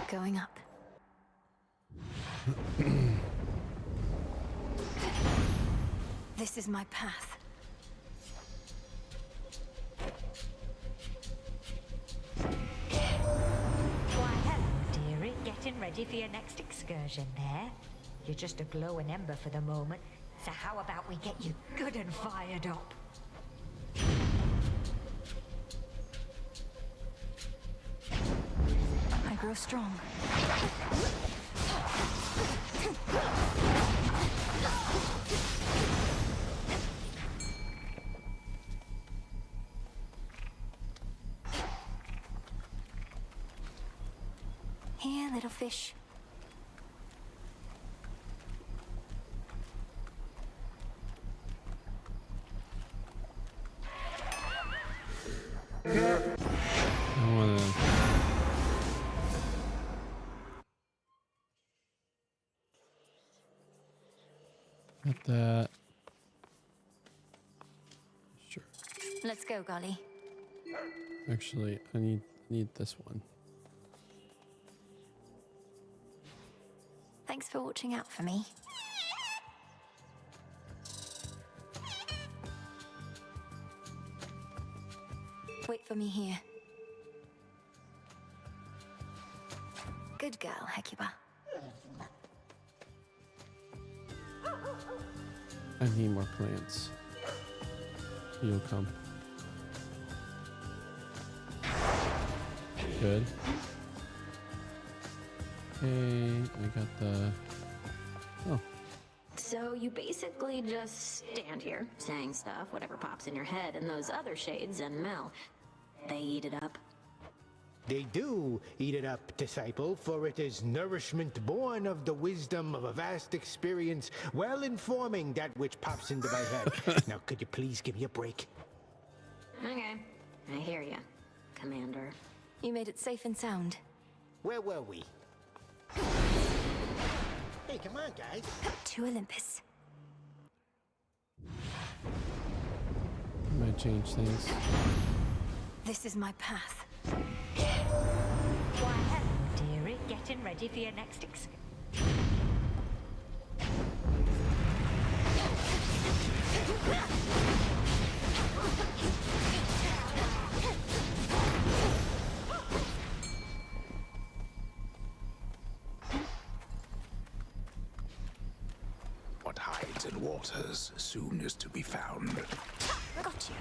Going up. This is my path. Why, hello, dearie. Getting ready for your next excursion there? You're just a glowing ember for the moment, so how about we get you good and fired up? I grow strong. Here, little fish. I wanna... Get that. Sure. Let's go, Golly. Actually, I need this one. Thanks for watching out for me. Wait for me here. Good girl, Hecuba. I need more plants. You'll come. Good. Okay, I got the... Oh. So you basically just stand here, saying stuff, whatever pops in your head, and those other shades and Mel, they eat it up. They do eat it up, disciple, for it is nourishment born of the wisdom of a vast experience, well informing that which pops into my head. Now, could you please give me a break? Okay, I hear ya, Commander. You made it safe and sound. Where were we? Hey, come on, guys. To Olympus. Might change things. This is my path. Why, hello, dearie. Getting ready for your next excursion. What hides in waters soon is to be found. Got you.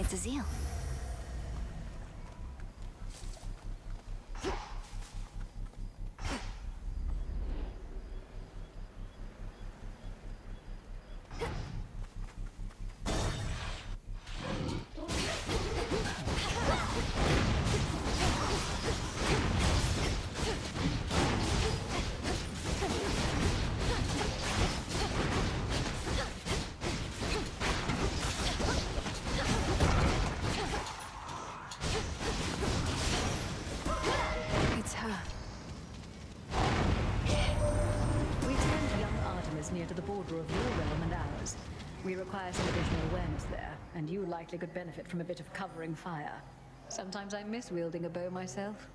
It's a zeal. It's her. We've sent young Artemis near to the border of your realm and ours. We require some additional awareness there, and you likely could benefit from a bit of covering fire. Sometimes I miss wielding a bow myself.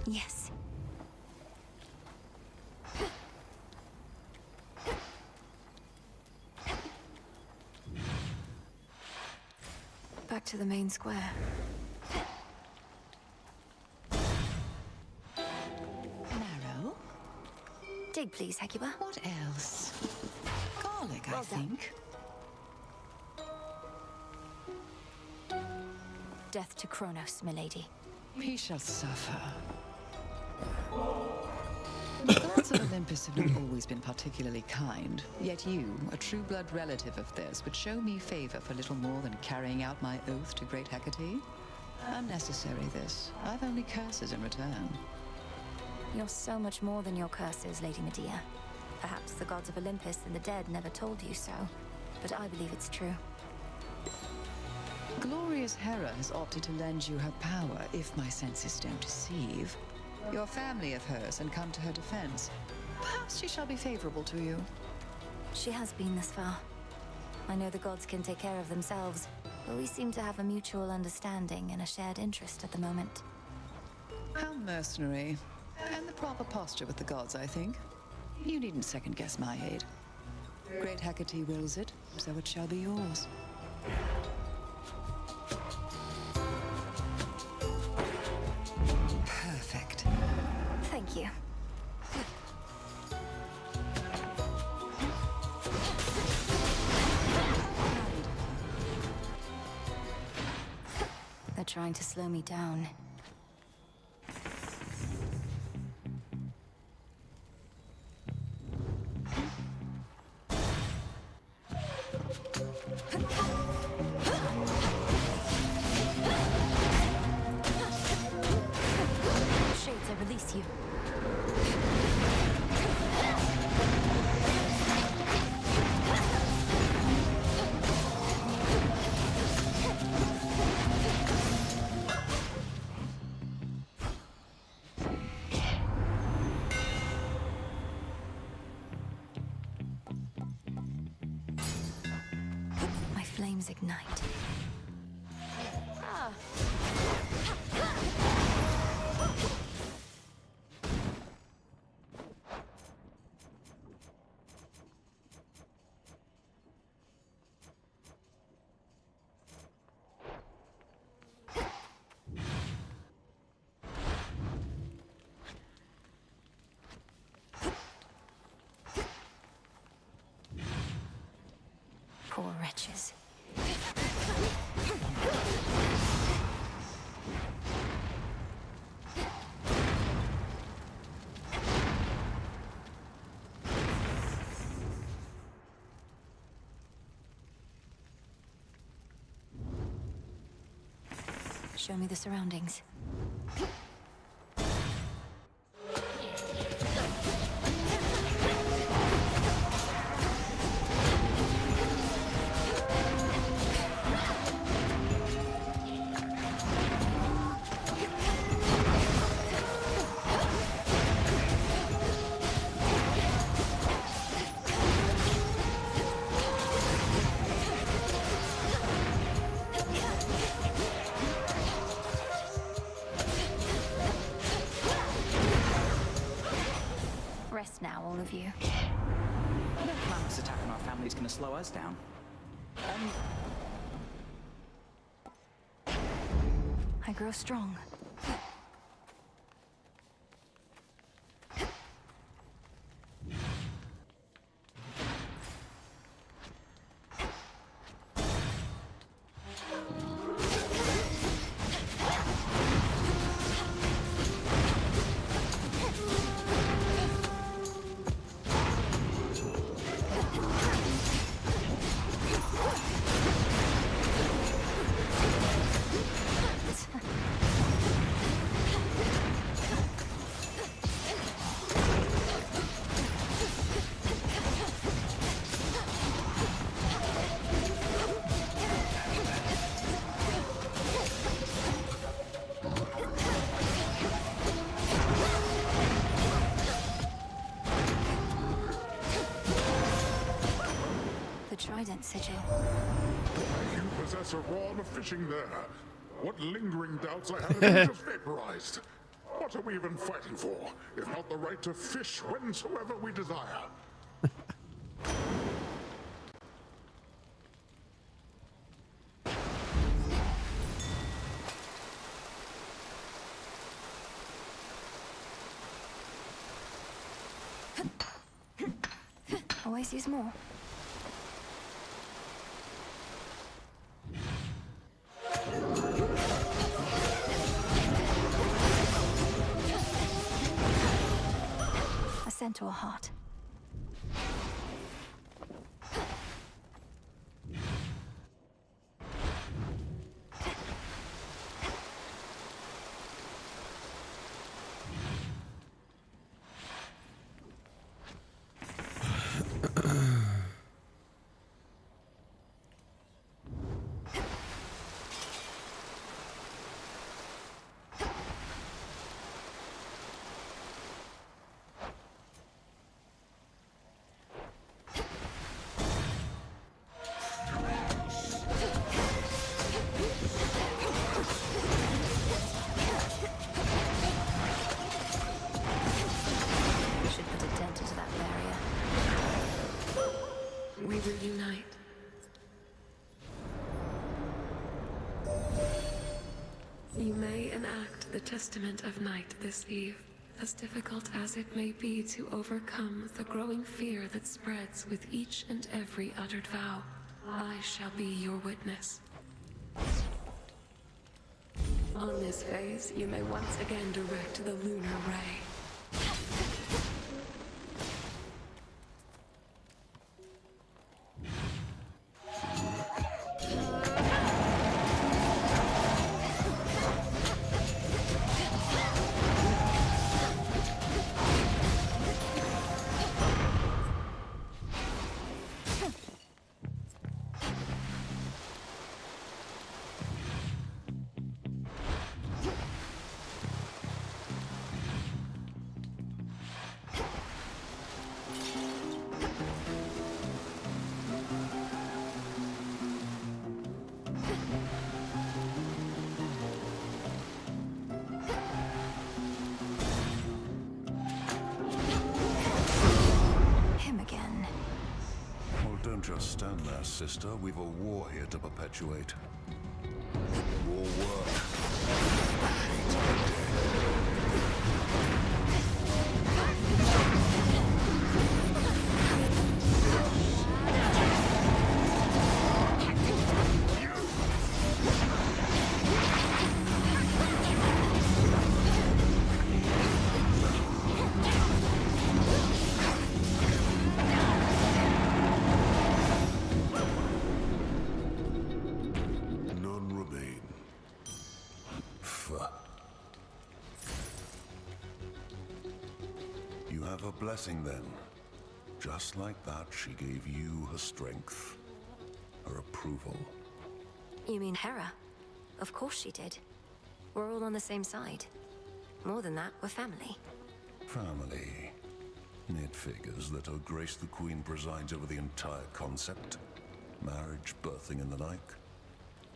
Yes. Back to the main square. Narrow? Dig, please, Hecuba. What else? Garlic, I think. Death to Kronos, milady. He shall suffer. The gods of Olympus have not always been particularly kind, yet you, a true-blood relative of theirs, would show me favor for little more than carrying out my oath to great Hecate? Unnecessary, this. I've only curses in return. You're so much more than your curses, Lady Medea. Perhaps the gods of Olympus and the dead never told you so, but I believe it's true. Glorious Hera has opted to lend you her power, if my senses don't deceive. Your family of hers and come to her defense. Perhaps she shall be favorable to you. She has been this far. I know the gods can take care of themselves, but we seem to have a mutual understanding and a shared interest at the moment. How mercenary. And the proper posture with the gods, I think. You needn't second-guess my aid. Great Hecate wills it, so it shall be yours. Perfect. Thank you. They're trying to slow me down. Shades, I release you. My flames ignite. Ah. Poor wretches. Show me the surroundings. Rest now, all of you. No Clamorous attack on our family's gonna slow us down. I grow strong. The Trident Sigil. You possess a rod of fishing there. What lingering doubts I had have just vaporized. What are we even fighting for, if not the right to fish whensoever we desire? Always use more. A centaur heart. You may enact the Testament of Night this eve, as difficult as it may be to overcome the growing fear that spreads with each and every uttered vow. I shall be your witness. On this phase, you may once again direct the lunar ray. Don't just stand there, sister. We've a war here to perpetuate. War work. Hate the dead. Blessing then. Just like that, she gave you her strength, her approval. You mean Hera? Of course she did. We're all on the same side. More than that, we're family. Family. It figures that Her Grace the Queen presides over the entire concept. Marriage, birthing, and the like.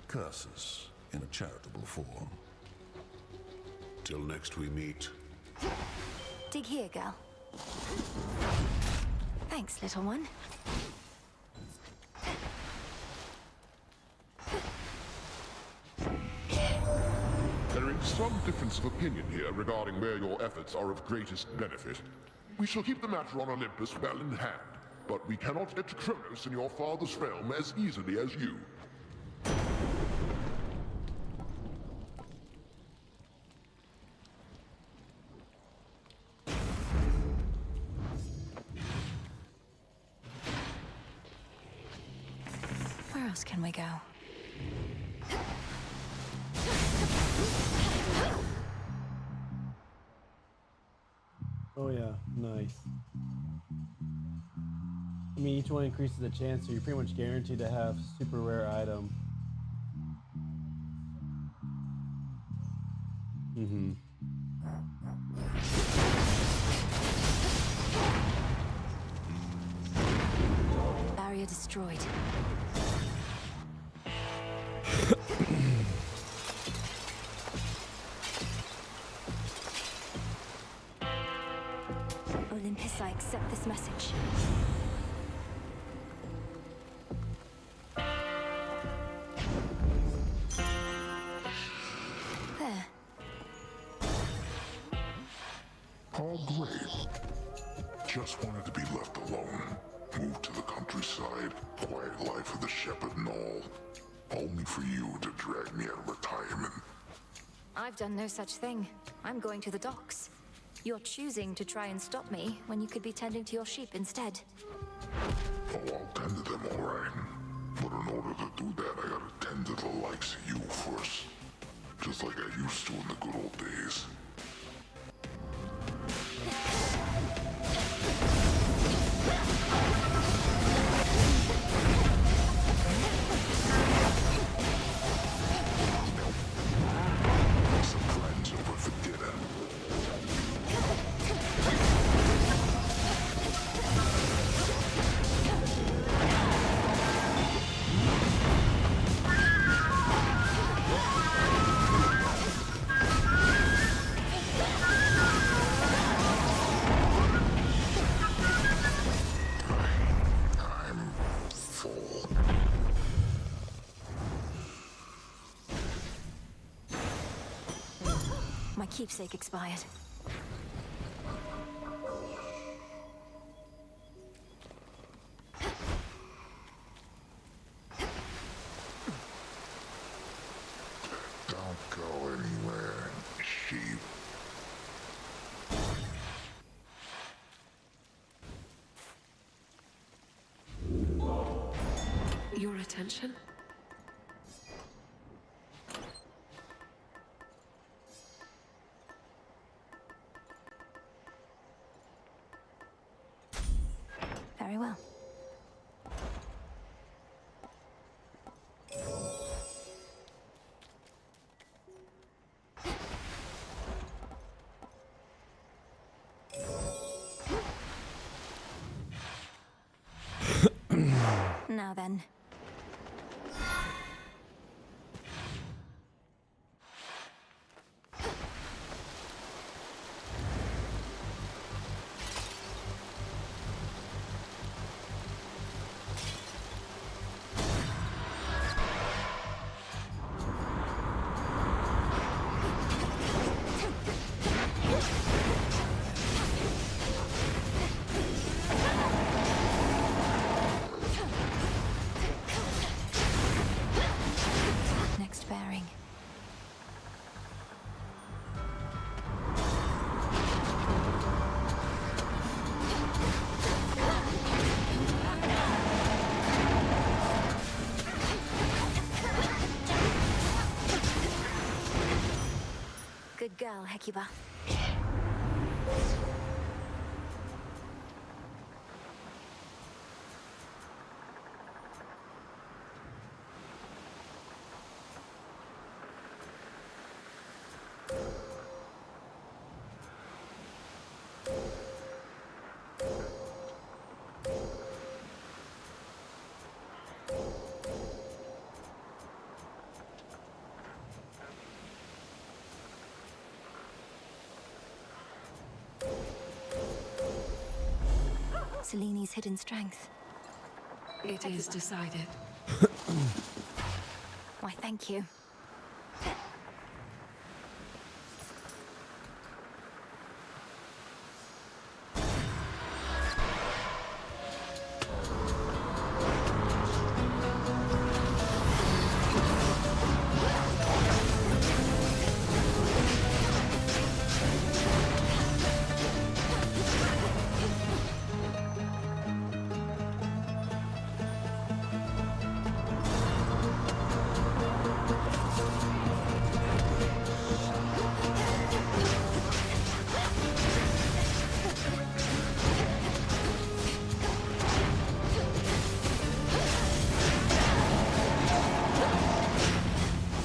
Curses in a charitable form. Till next we meet. Dig here, girl. Thanks, little one. There is some difference of opinion here regarding where your efforts are of greatest benefit. We shall keep the matter on Olympus well in hand, but we cannot get to Kronos in your father's realm as easily as you. Where else can we go? Oh yeah, nice. I mean, each one increases the chance, so you're pretty much guaranteed to have super rare item. Mm-hmm. Barrier destroyed. Olympus, I accept this message. There. Oh, great. Just wanted to be left alone. Move to the countryside, quiet life of the shepherd and all. Only for you to drag me out of retirement. I've done no such thing. I'm going to the docks. You're choosing to try and stop me when you could be tending to your sheep instead. Oh, I'll tend to them all right. But in order to do that, I gotta tend to the likes of you first. Just like I used to in the good old days. Some friends over for dinner. My keepsake expired. Don't go anywhere, sheep. Your attention? Very well. Now then. Next bearing. Good girl, Hecuba. Seleni's hidden strength. It is decided. Why, thank you.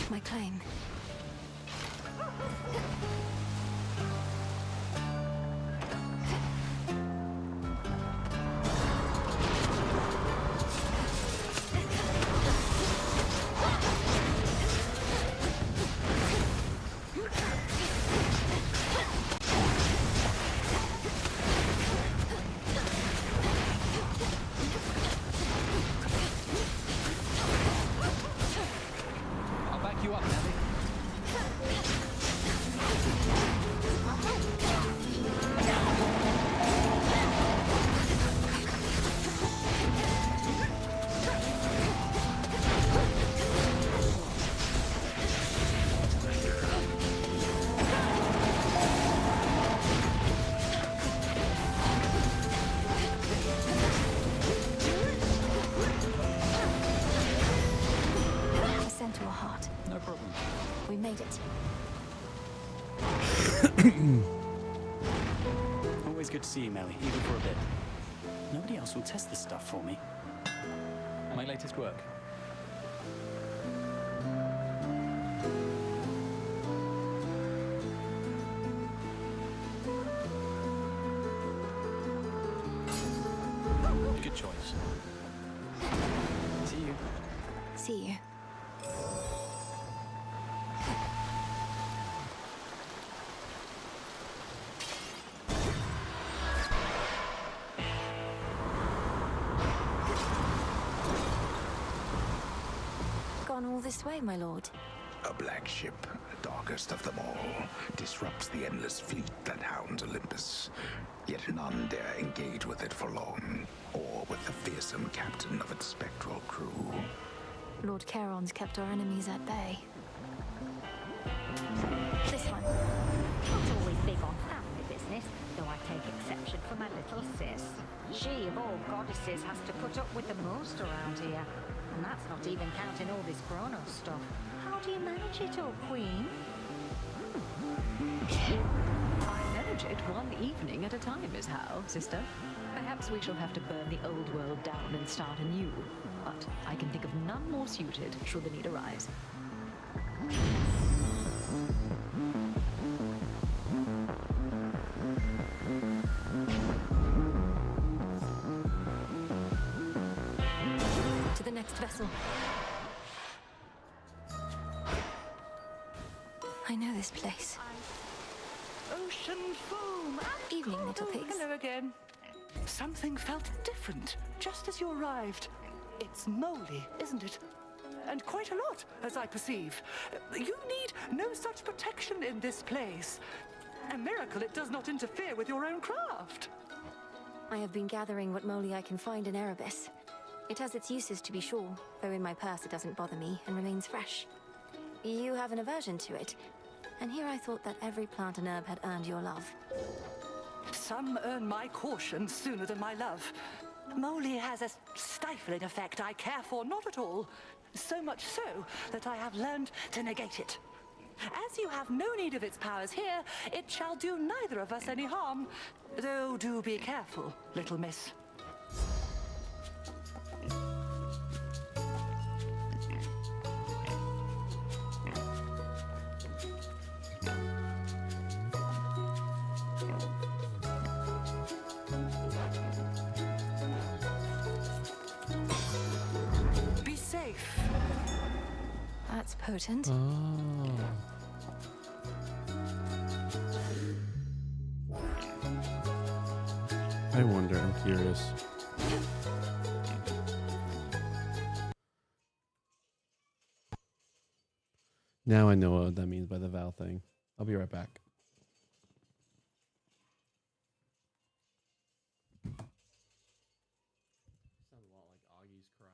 My claim. I'll back you up, Nelly. A centaur heart. No problem. We made it. Always good to see you, Melly, even for a bit. Nobody else will test this stuff for me. My latest work. Good choice. See you. See you. Gone all this way, my lord. Her black ship, darkest of them all, disrupts the endless fleet that hounds Olympus. Yet none dare engage with it for long, or with the fearsome captain of its spectral crew. Lord Charon's kept our enemies at bay. This one. Not always big on family business, though I take exception for my little sis. She, of all goddesses, has to put up with the most around here. And that's not even counting all this Chronos stuff. How do you manage it all, Queen? I manage it one evening at a time is how, sister. Perhaps we shall have to burn the old world down and start anew. But I can think of none more suited should the need arise. To the next vessel. I know this place. Ocean foam. Evening, little pigs. Hello again. Something felt different just as you arrived. It's moly, isn't it? And quite a lot, as I perceive. You need no such protection in this place. A miracle it does not interfere with your own craft. I have been gathering what moly I can find in Erebus. It has its uses, to be sure, though in my purse it doesn't bother me and remains fresh. You have an aversion to it, and here I thought that every plant and herb had earned your love. Some earn my caution sooner than my love. Moly has a stifling effect I care for not at all. So much so that I have learned to negate it. As you have no need of its powers here, it shall do neither of us any harm. Though do be careful, little miss. Be safe. That's potent. Oh. I wonder, I'm curious. Now I know what that means by the Val thing. I'll be right back. Sounds a lot like Augie's cry.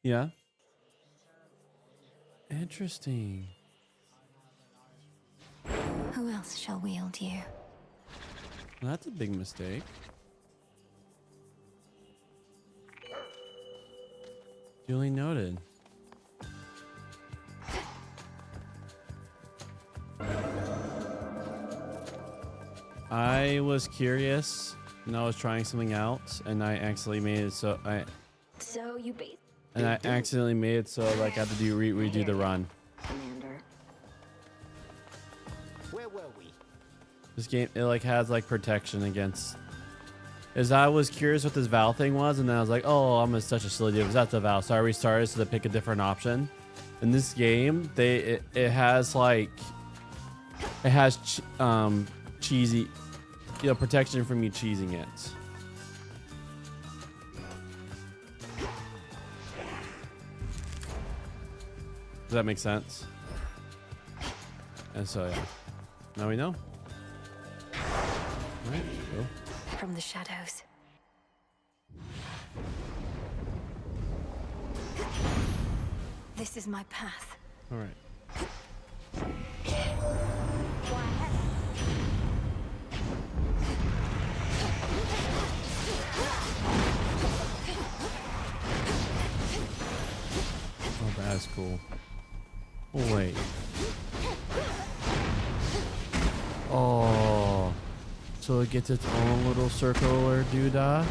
Yeah. Interesting. Who else shall wield you? Well, that's a big mistake. Duly noted. I was curious and I was trying something out and I accidentally made it so So you bait. I accidentally made it so like I had to do redo the run. Commander. Where were we? This game it like has like protection against. As I was curious what this Val thing was, and then I was like, oh, I'm such a silly dude. That's the Val. So I restarted so to pick a different option. In this game, it has like cheesy, protection from you cheesing it. Does that make sense? And so yeah, now we know. All right, cool. From the shadows. This is my path. All right. Oh, that's cool. Oh, wait. Oh. So it gets its own little circular doodah?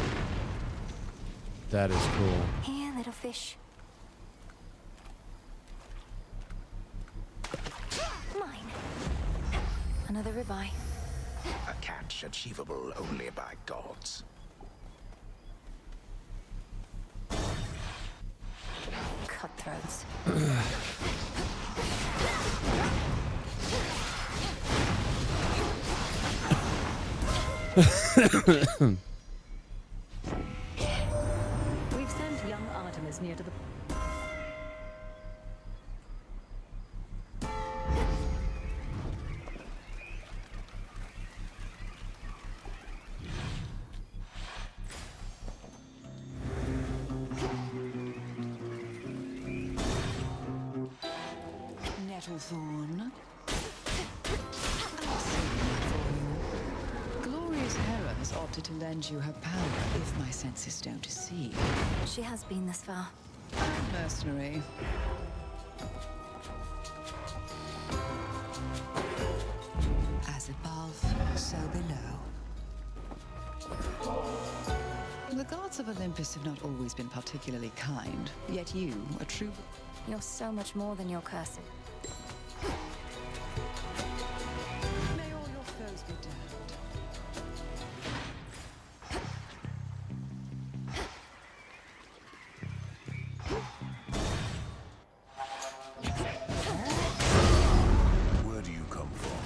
That is cool. Here, little fish. Mine. Another ribeye. A catch achievable only by gods. Cutthroats. We've sent young Artemis near to the... Nettlethorn. Glorious Hera has opted to lend you her power if my senses don't deceive. She has been this far. Mercenary. As above, so below. The gods of Olympus have not always been particularly kind, yet you, a true... You're so much more than your cursing. May all your foes be damned. Where do you come from?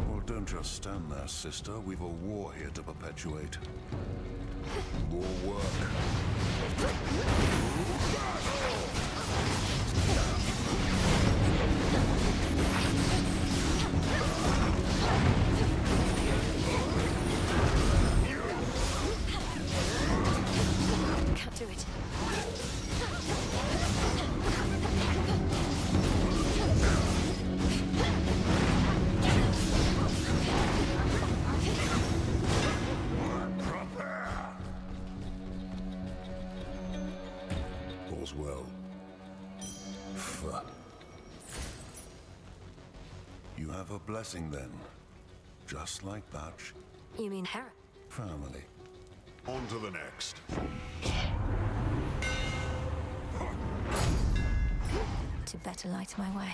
Well, don't just stand there, sister. We've a war here to perpetuate. More work. Can't do it. All's well. You have a blessing then. Just like Batch. You mean Hera? Family. On to the next. To better light my way.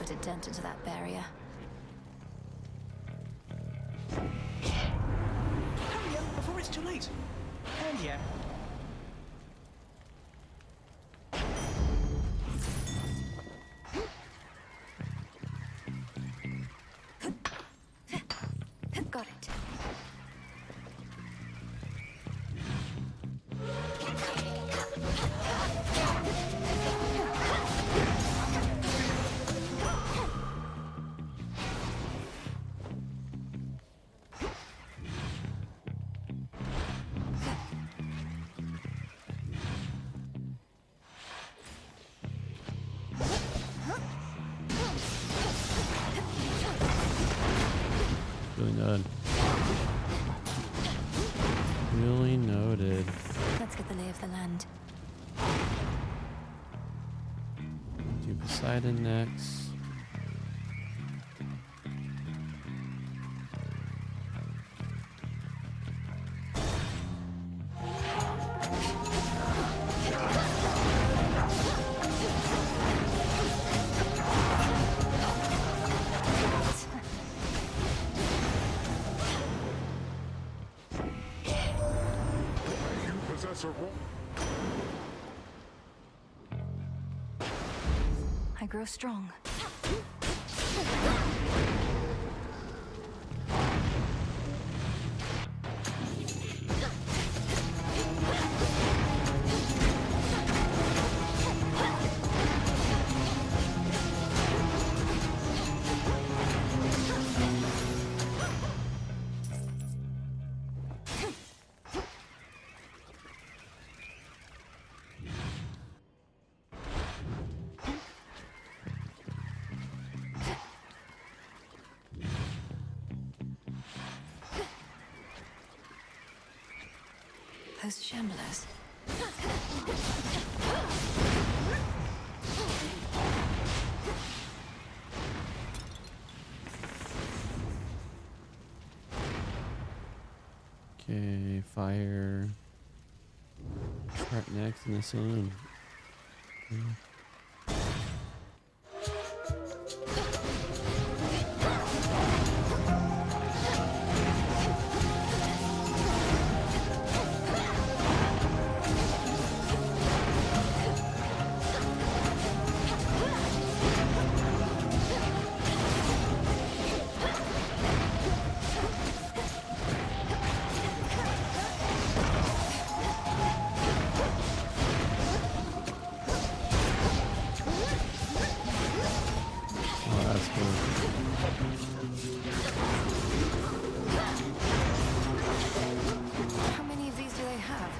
put a dent into that barrier. Hurry up before it's too late. And yeah. Got it. Really noted. Really noted. Let's get the lay of the land. Do Poseidon next. You possess a wrong. I grow strong. Those shamblers. Okay, fire. Right next in the saloon. Oh, that's cool. How many of these do they have?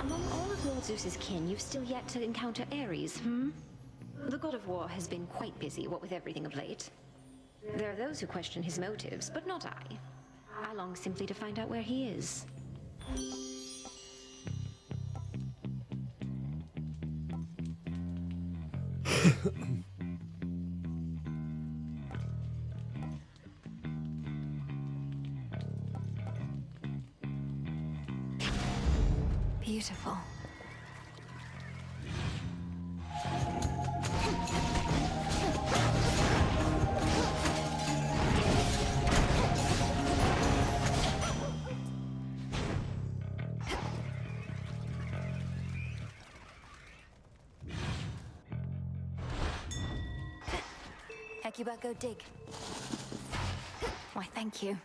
Among all of Lord Zeus's kin, you've still yet to encounter Ares, hmm? The god of war has been quite busy, what with everything of late. There are those who question his motives, but not I. I long simply to find out where he is. Beautiful. Hecuba, go dig. Why, thank you.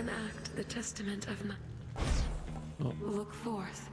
an act, the testament of my... Oh. Look forth.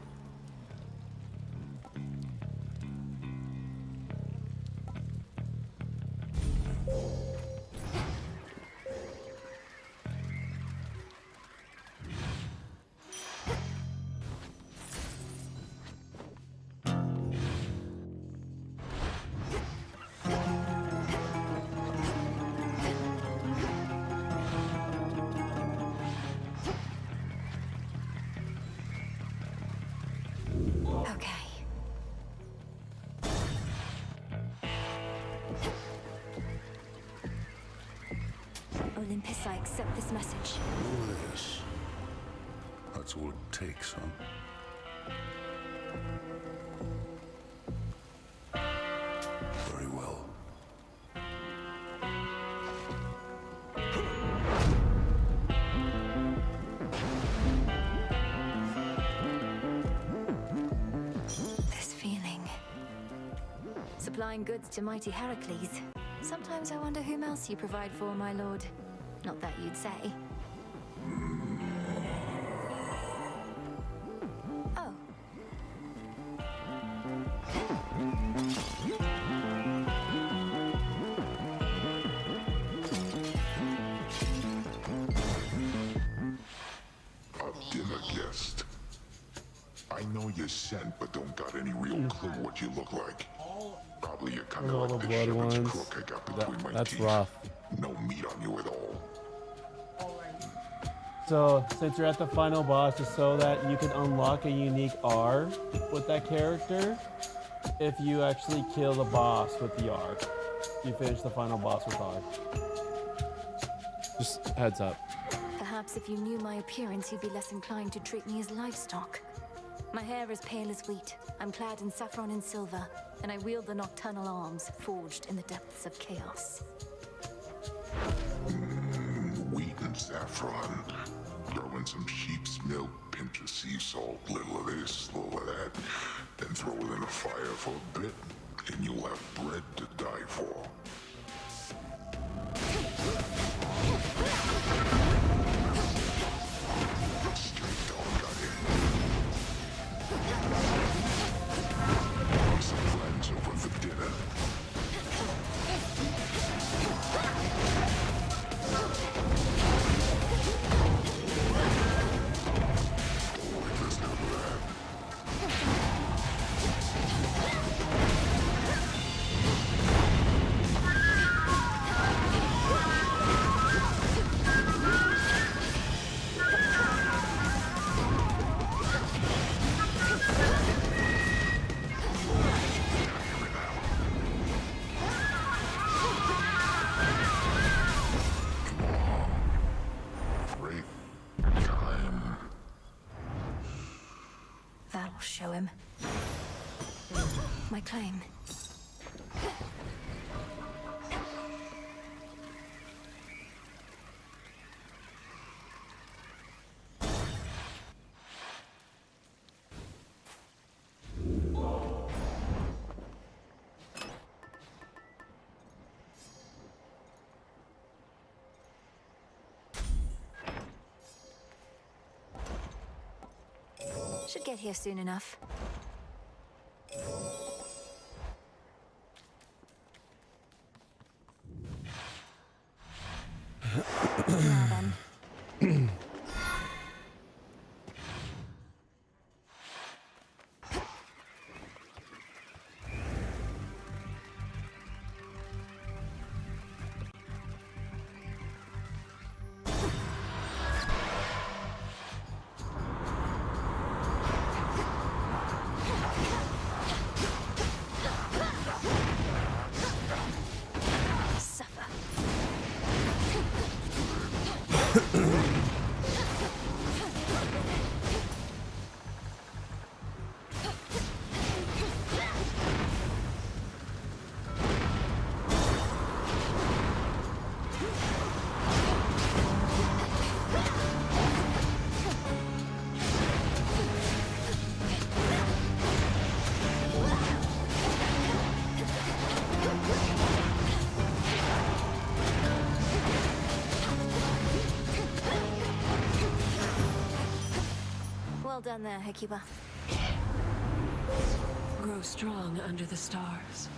Okay. Olympus, I accept this message. Yes. That's all it takes, huh? Very well. This feeling. Supplying goods to mighty Heracles. Sometimes I wonder whom else you provide for, my lord. Not that you'd say. Oh. A dinner guest. I know you're sent, but don't got any real clue what you look like. Probably you're kind All of the like the blood shepherd's ones. crook I got between my That's teeth. rough. No meat on you at all. So, since you're at the final boss, just so that you can unlock a unique R with that character, if you actually kill the boss with the R. You finish the final boss with R. Just heads up. Perhaps if you knew my appearance, you'd be less inclined to treat me as livestock. My hair is pale as wheat. I'm clad in saffron and silver, and I wield the nocturnal arms forged in the depths of chaos. Wheat and saffron. Throw in some sheep's milk, pinch of sea salt, little of this, little of that, then throw it in the fire for a bit, and you'll have bread to die for. Straight dog got in. Some friends over for dinner. That'll show him. My claim. Should get here soon enough. Now then. done there, Hecuba. Grow strong under the stars.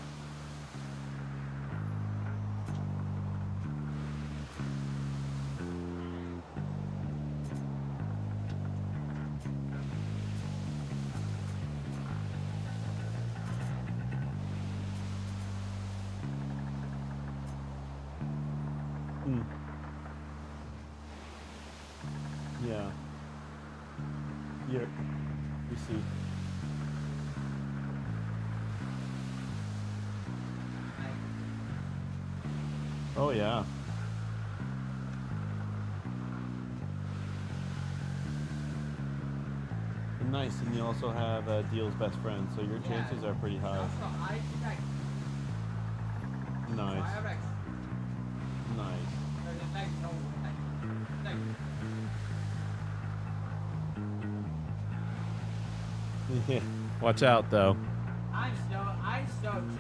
Yeah. Here. You see. Oh yeah. Nice, and you also have Deal's best friend, so your chances are pretty high. Nice. Nice. Yeah. Watch out, though. I'm stoked.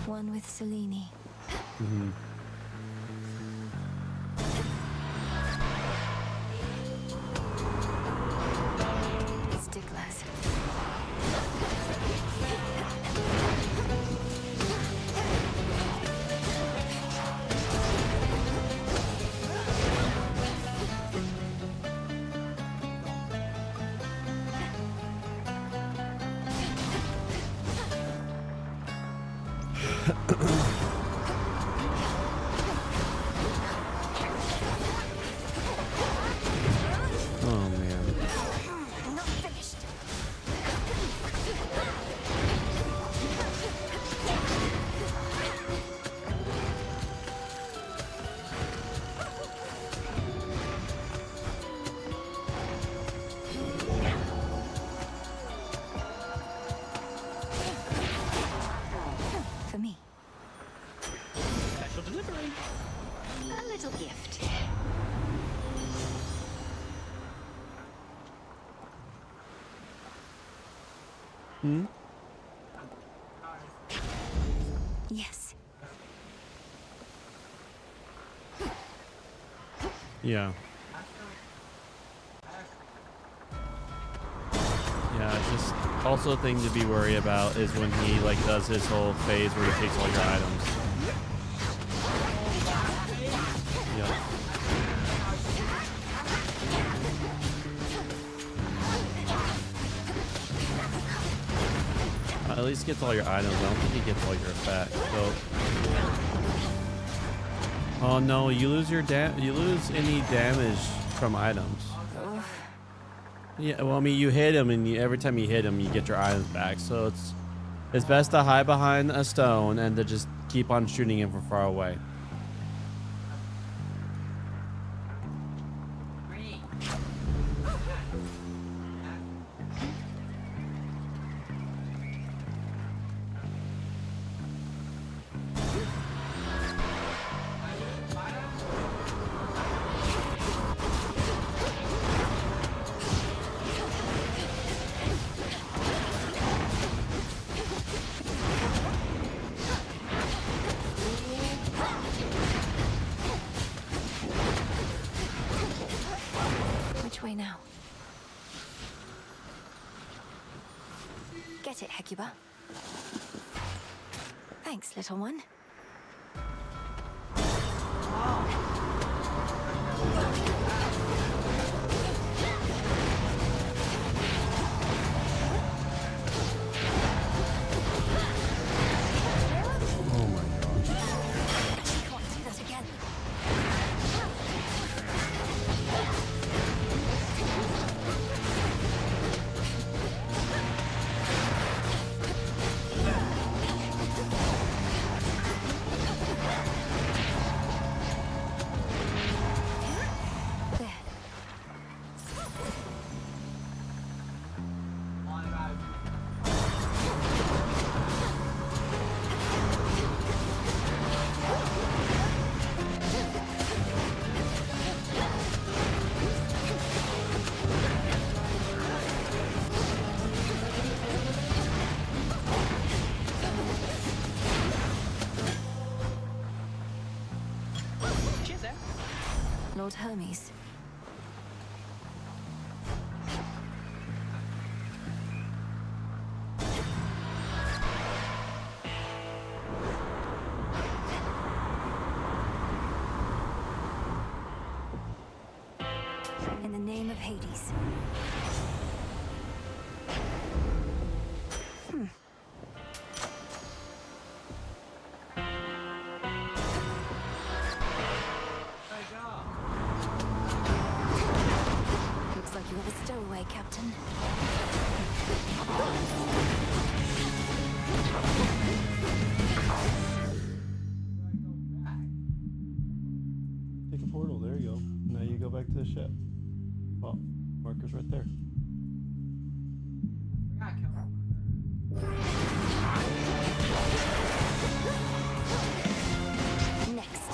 One with Selene. Sticklers. Oh man. Not finished. For me. Special delivery. A little gift. Yes. Yeah. Yeah, it's just also a thing to be worried about is when he like does his whole phase where he takes all your items. Yeah. At least gets all your items. I don't think he gets all your effects. So. Oh no! You lose your you lose any damage from items. Yeah. Well, I mean, you hit him, and every time you hit him, you get your items back. So it's best to hide behind a stone and to just keep on shooting him from far away. Which way now? Get it, Hecuba. Thanks, little one. Oh my gosh. Can't do that again. old Hermes. In the name of Hades. Looks like you have a stowaway, Captain. Take a portal. There you go. Now you go back to the ship. Well, marker's right there. Next.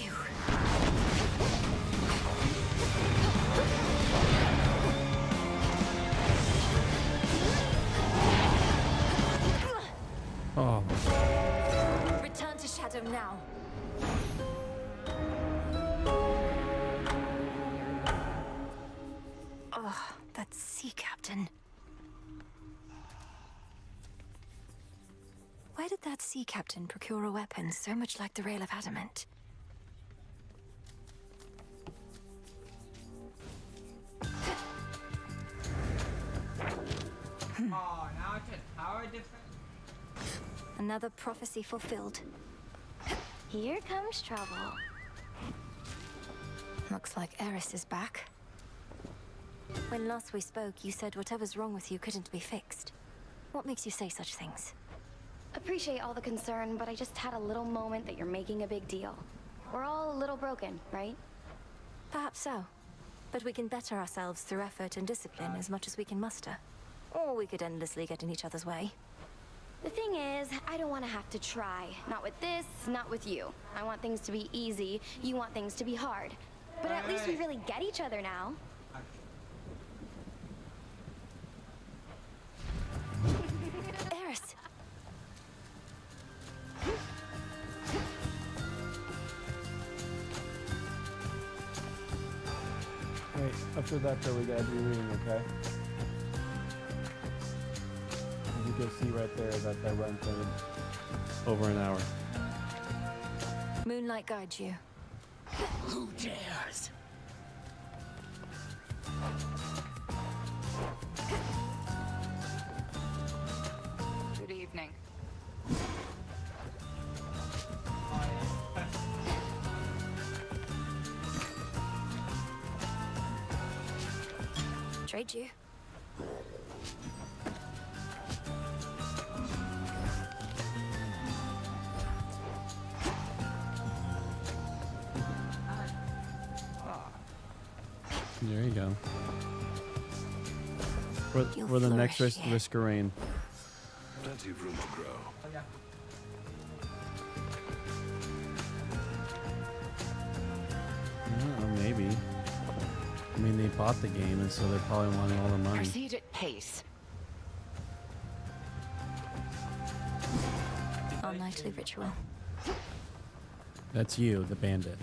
You. Oh. Return to Shadow now. Ugh, that sea captain. Where did that sea captain procure a weapon so much like the Rail of Adamant? Oh, now it's a tower defense. Another prophecy fulfilled. Here comes trouble. Looks like Eris is back. When last we spoke, you said whatever's wrong with you couldn't be fixed. What makes you say such things? Appreciate all the concern, but I just had a little moment that you're making a big deal. We're all a little broken, right? Perhaps so. But we can better ourselves through effort and discipline as much as we can muster. Or we could endlessly get in each other's way. The thing is, I don't want to have to try. Not with this, not with you. I want things to be easy, you want things to be hard. But at least we really get each other now. Eris! Wait, after that though, we gotta do reading, okay? As you can see right there that runs over an hour. Moonlight guides you. Who dares? Good evening. Trade you. There you go. For the next risk of rain. Plenty of room to grow. Maybe. I mean, they bought the game, and so they're probably wanting all the money. Proceed at pace. Our nightly ritual. That's you, the bandit.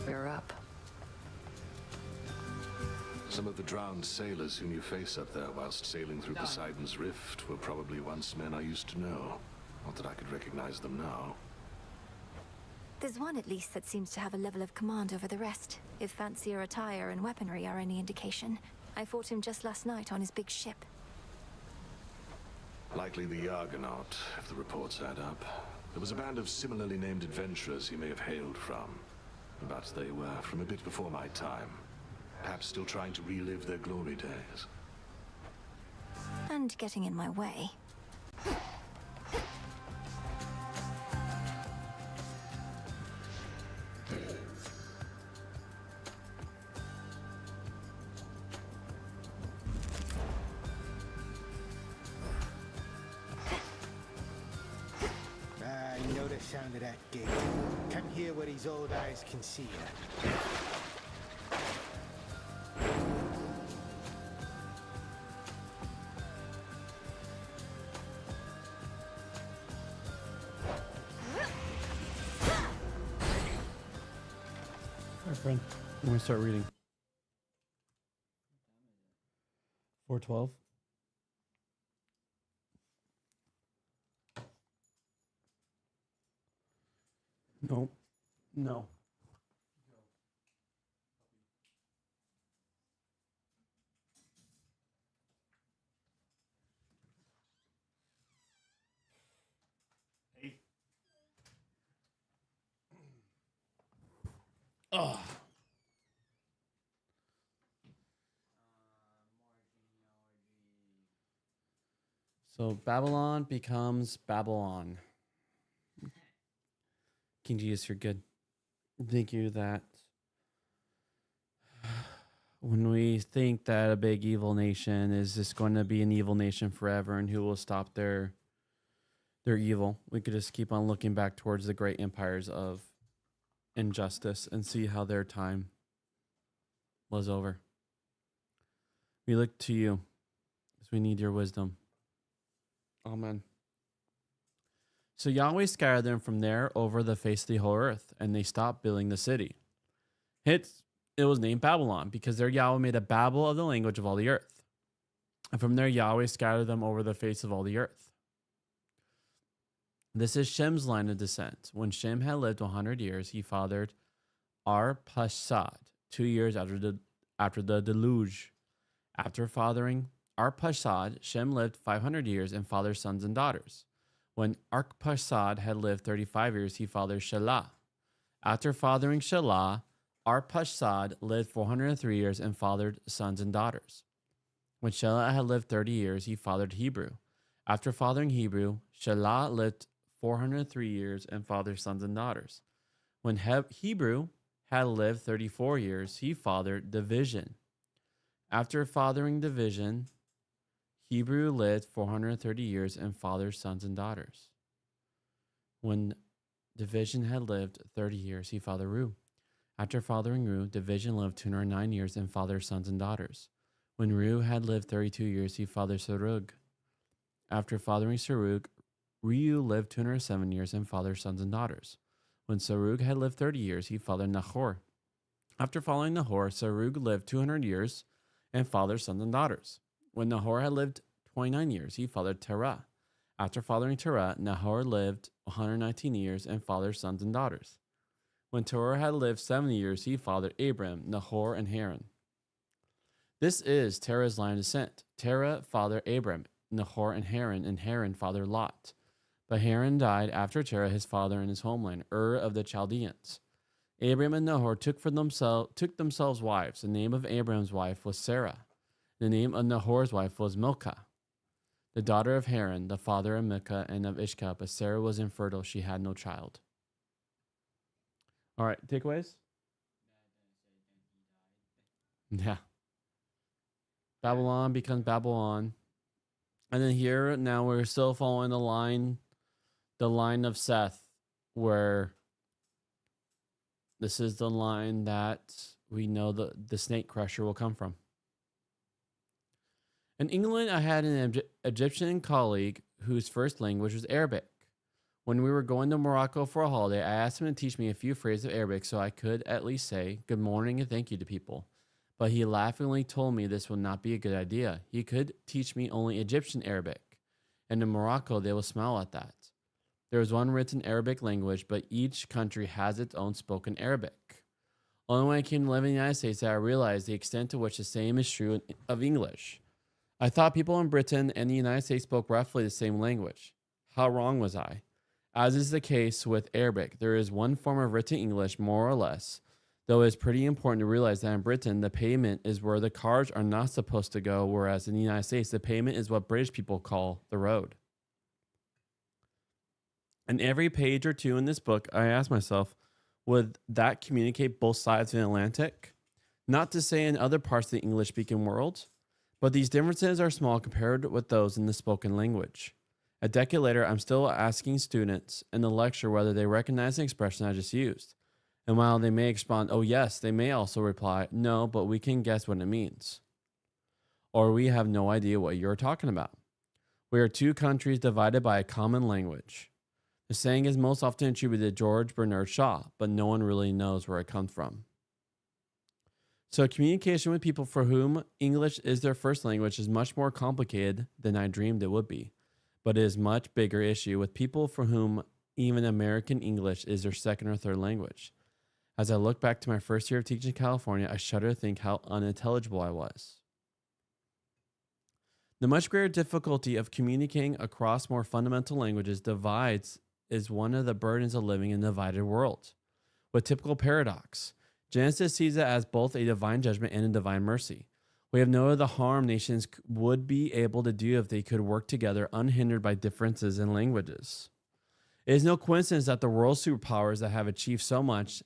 We're up. Some of the drowned sailors whom you face up there whilst sailing through Poseidon's Rift were probably once men I used to know. Not that I could recognize them now. There's one at least that seems to have a level of command over the rest, if fancier attire and weaponry are any indication. I fought him just last night on his big ship. Likely the Argonaut, if the reports add up. There was a band of similarly named adventurers he may have hailed from. But they were from a bit before my time. Perhaps still trying to relive their glory days. And getting in my way. I know the sound of that gate. Come here where these old eyes can see you. Friend, I'm gonna start reading. 412. Nope. No. Oh. So Babylon becomes Babylon. King Jesus, you're good. Thank you that when we think that a big evil nation is just going to be an evil nation forever and who will stop their evil, we could just keep on looking back towards the great empires of injustice and see how their time was over. We look to you because we need your wisdom. Amen. So Yahweh scattered them from there over the face of the whole earth, and they stopped building the city. It was named Babylon because there Yahweh made a babel of the language of all the earth. And from there Yahweh scattered them over the face of all the earth. This is Shem's line of descent. When Shem had lived 100 years, he fathered Arpachshad 2 years after the deluge. After fathering Arpachshad, Shem lived 500 years and fathered sons and daughters. When Arpachshad had lived 35 years, he fathered Shelah. After fathering Shelah, Arpachshad lived 403 years and fathered sons and daughters. When Shelah had lived 30 years, he fathered Hebrew. After fathering Hebrew, Shelah lived 403 years and fathered sons and daughters. When Hebrew had lived 34 years, he fathered Division. After fathering Division, Hebrew lived 430 years and fathered sons and daughters. When Division had lived 30 years, he fathered Ru. After fathering Ru, Division lived 209 years and fathered sons and daughters. When Ru had lived 32 years, he fathered Serug. After fathering Serug, Reu lived 207 years and fathered sons and daughters. When Serug had lived 30 years, he fathered Nahor. After following Nahor, Serug lived 200 years and fathered sons and daughters. When Nahor had lived 29 years, he fathered Terah. After fathering Terah, Nahor lived 119 years and fathered sons and daughters. When Terah had lived 70 years, he fathered Abram, Nahor, and Haran. This is Terah's line of descent. Terah fathered Abram, Nahor, and Haran fathered Lot. But Haran died after Terah, his father, in his homeland, Ur of the Chaldeans. Abram and Nahor took themselves wives. The name of Abram's wife was Sarah. The name of Nahor's wife was Milcah, the daughter of Haran, the father of Milcah and of Ishka. But Sarah was infertile; she had no child. All right, takeaways. Yeah. Babylon becomes Babylon, and then here now we're still following the line of Seth, where this is the line that we know the snake crusher will come from. In England, I had an Egyptian colleague whose first language was Arabic. When we were going to Morocco for a holiday, I asked him to teach me a few phrases of Arabic so I could at least say good morning and thank you to people. But he laughingly told me this would not be a good idea. He could teach me only Egyptian Arabic, and in Morocco they will smile at that. There is one written Arabic language, but each country has its own spoken Arabic. Only when I came to live in the United States did I realize the extent to which the same is true of English. I thought people in Britain and the United States spoke roughly the same language. How wrong was I? As is the case with Arabic, there is one form of written English, more or less, though it is pretty important to realize that in Britain, the pavement is where the cars are not supposed to go, whereas in the United States, the pavement is what British people call the road. In every page or two in this book, I asked myself, would that communicate both sides of the Atlantic? Not to say in other parts of the English-speaking world, but these differences are small compared with those in the spoken language. A decade later, I'm still asking students in the lecture whether they recognize the expression I just used. And while they may respond, oh yes, they may also reply, no, but we can guess what it means. Or we have no idea what you're talking about. We are two countries divided by a common language. The saying is most often attributed to George Bernard Shaw, but no one really knows where it comes from. So communication with people for whom English is their first language is much more complicated than I dreamed it would be, but it is a much bigger issue with people for whom even American English is their second or third language. As I look back to my first year of teaching in California, I shudder to think how unintelligible I was. The much greater difficulty of communicating across more fundamental languages divides is one of the burdens of living in a divided world. With typical paradox, Genesis sees it as both a divine judgment and a divine mercy. We have noted the harm nations would be able to do if they could work together unhindered by differences in languages. It is no coincidence that the world superpowers that have achieved so much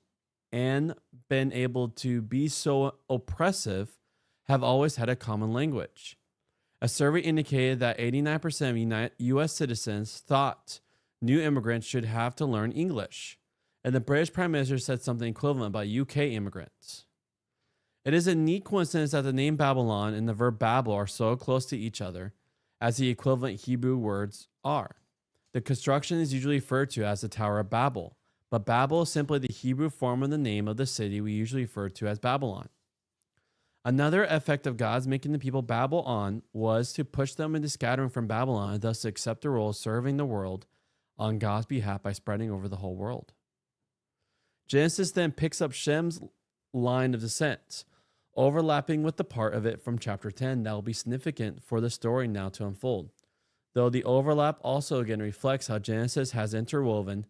and been able to be so oppressive have always had a common language. A survey indicated that 89% of U.S. citizens thought new immigrants should have to learn English, and the British Prime Minister said something equivalent about UK immigrants. It is a neat coincidence that the name Babylon and the verb babble are so close to each other as the equivalent Hebrew words are. The construction is usually referred to as the Tower of Babel, but Babel is simply the Hebrew form of the name of the city we usually refer to as Babylon. Another effect of God's making the people babble on was to push them into scattering from Babylon and thus to accept the role of serving the world on God's behalf by spreading over the whole world. Genesis then picks up Shem's line of descent, overlapping with the part of it from chapter 10 that will be significant for the story now to unfold, though the overlap also again reflects how Genesis has interwoven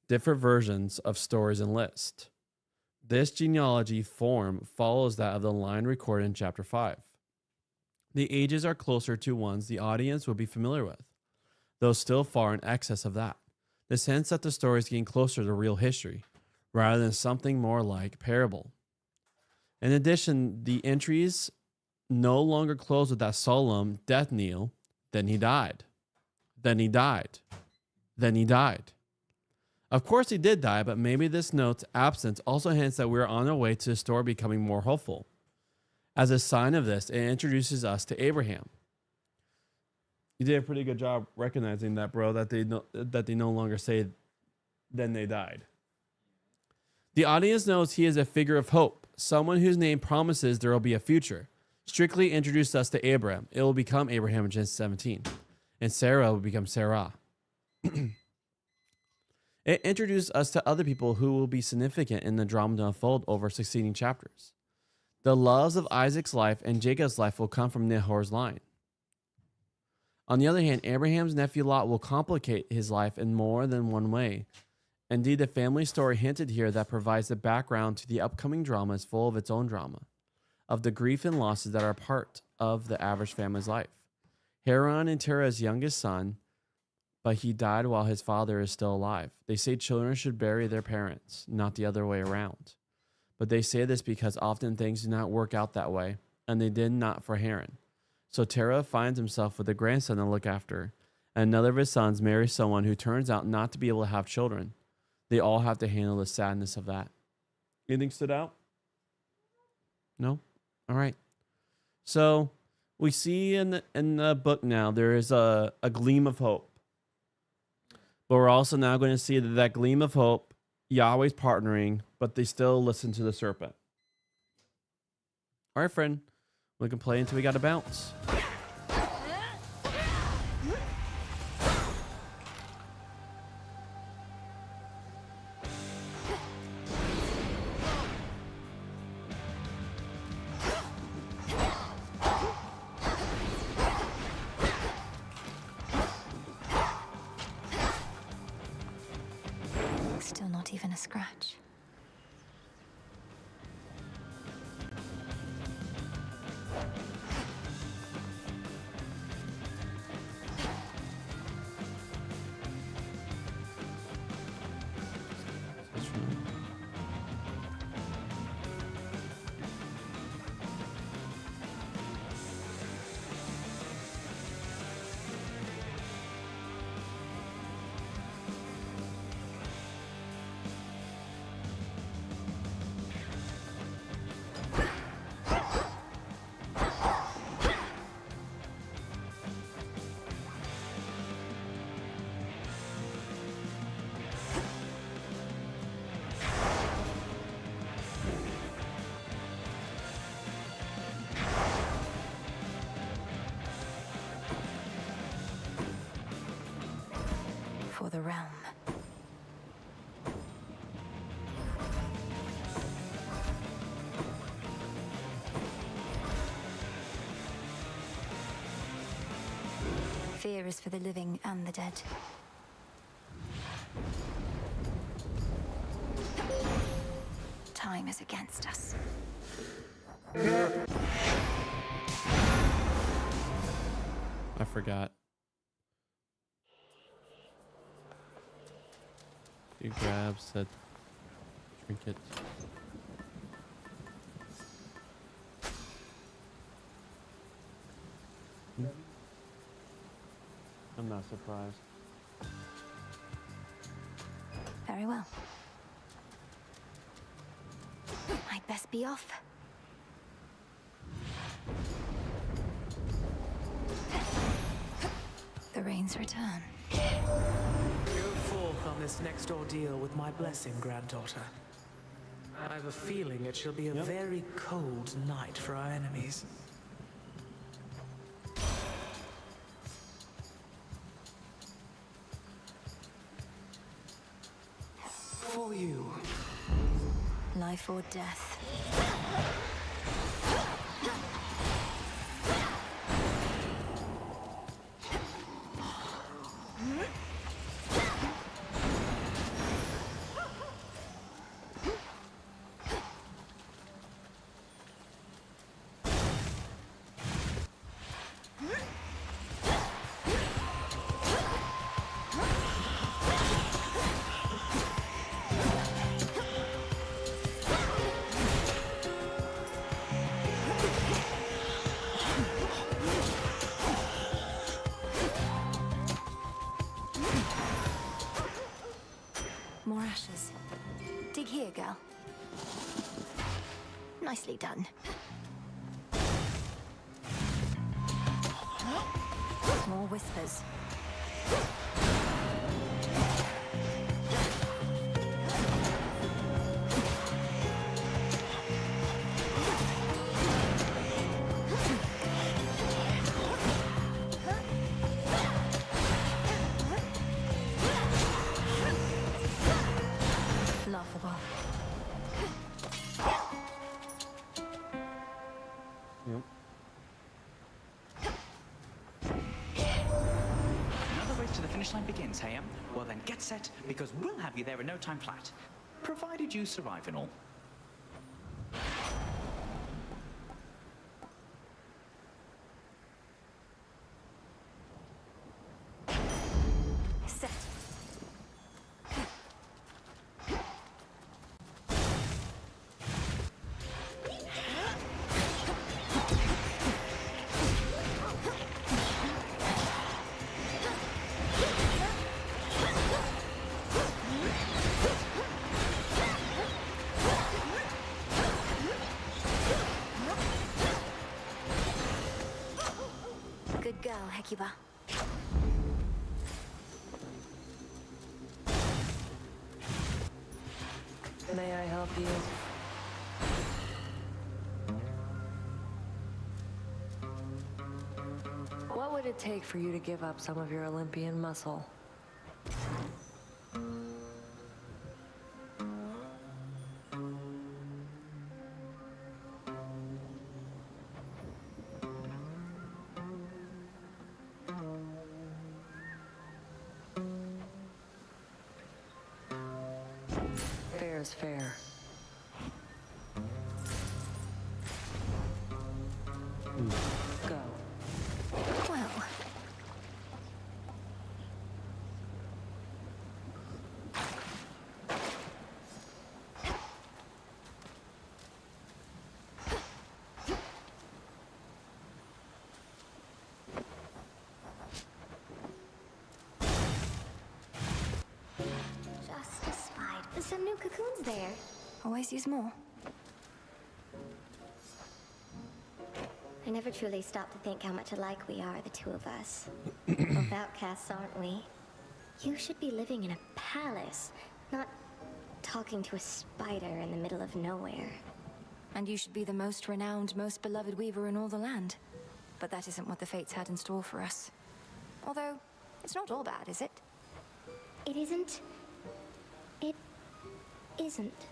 different versions of stories and lists. This genealogy form follows that of the line recorded in chapter 5. The ages are closer to ones the audience will be familiar with, though still far in excess of that. The sense that the story is getting closer to real history, rather than something more like parable. In addition, the entries no longer close with that solemn death knell, then he died. Then he died. Then he died. Of course he did die, but maybe this note's absence also hints that we're on our way to the story becoming more hopeful. As a sign of this, it introduces us to Abraham. You did a pretty good job recognizing that, bro, that they no longer say, then they died. The audience knows he is a figure of hope, someone whose name promises there will be a future. Strictly introduced us to Abraham. It will become Abraham in Genesis 17. And Sarah will become Sarah. It introduced us to other people who will be significant in the drama to unfold over succeeding chapters. The loves of Isaac's life and Jacob's life will come from Nahor's line. On the other hand, Abraham's nephew Lot will complicate his life in more than one way. Indeed, the family story hinted here that provides the background to the upcoming drama is full of its own drama, of the grief and losses that are part of the average family's life. Haran and Terah's youngest son, but he died while his father is still alive. They say children should bury their parents, not the other way around. But they say this because often things do not work out that way, and they did not for Haran. So Terah finds himself with a grandson to look after, and another of his sons marries someone who turns out not to be able to have children. They all have to handle the sadness of that. Anything stood out? No? All right. So we see in the book now there is a gleam of hope. But we're also now going to see that gleam of hope, Yahweh's partnering, but they still listen to the serpent. All right, friend. We can play until we got to bounce. Still not even a scratch. the realm. Fear is for the living and the dead. Time is against us. I forgot. You grab said trinket. I'm not surprised. Very well. I'd best be off. The rains return. Go forth on this next ordeal with my blessing, granddaughter. I have a feeling it shall be a very cold night for our enemies. For you. Life or death. More ashes. Dig here, girl. Nicely done. More whispers. Laughable. Yep. Another race to the finish line begins, Hayam. Well then, get set, because we'll have you there in no time flat. Provided you survive and all. Set. Good girl, Hecuba. May I help you? What would it take for you to give up some of your Olympian muscle? Fair is fair. Go. Well. Just spied. There's some new cocoons there. Always use more. I never truly stopped to think how much alike we are, the two of us. Both outcasts, aren't we? You should be living in a palace, not talking to a spider in the middle of nowhere. And you should be the most renowned, most beloved weaver in all the land. But that isn't what the fates had in store for us. Although, it's not all bad, is it? It isn't. It isn't.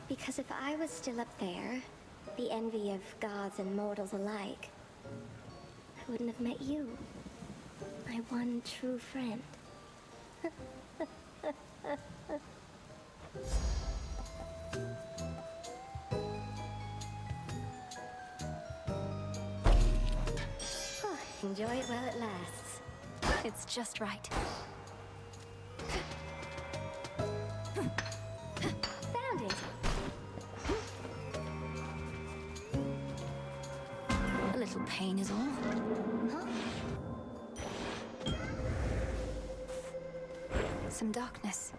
Because if I was still up there, the envy of gods and mortals alike, I wouldn't have met you. My one true friend. Enjoy it while it lasts. It's just right. Found it! A little pain is all. Huh? Some darkness.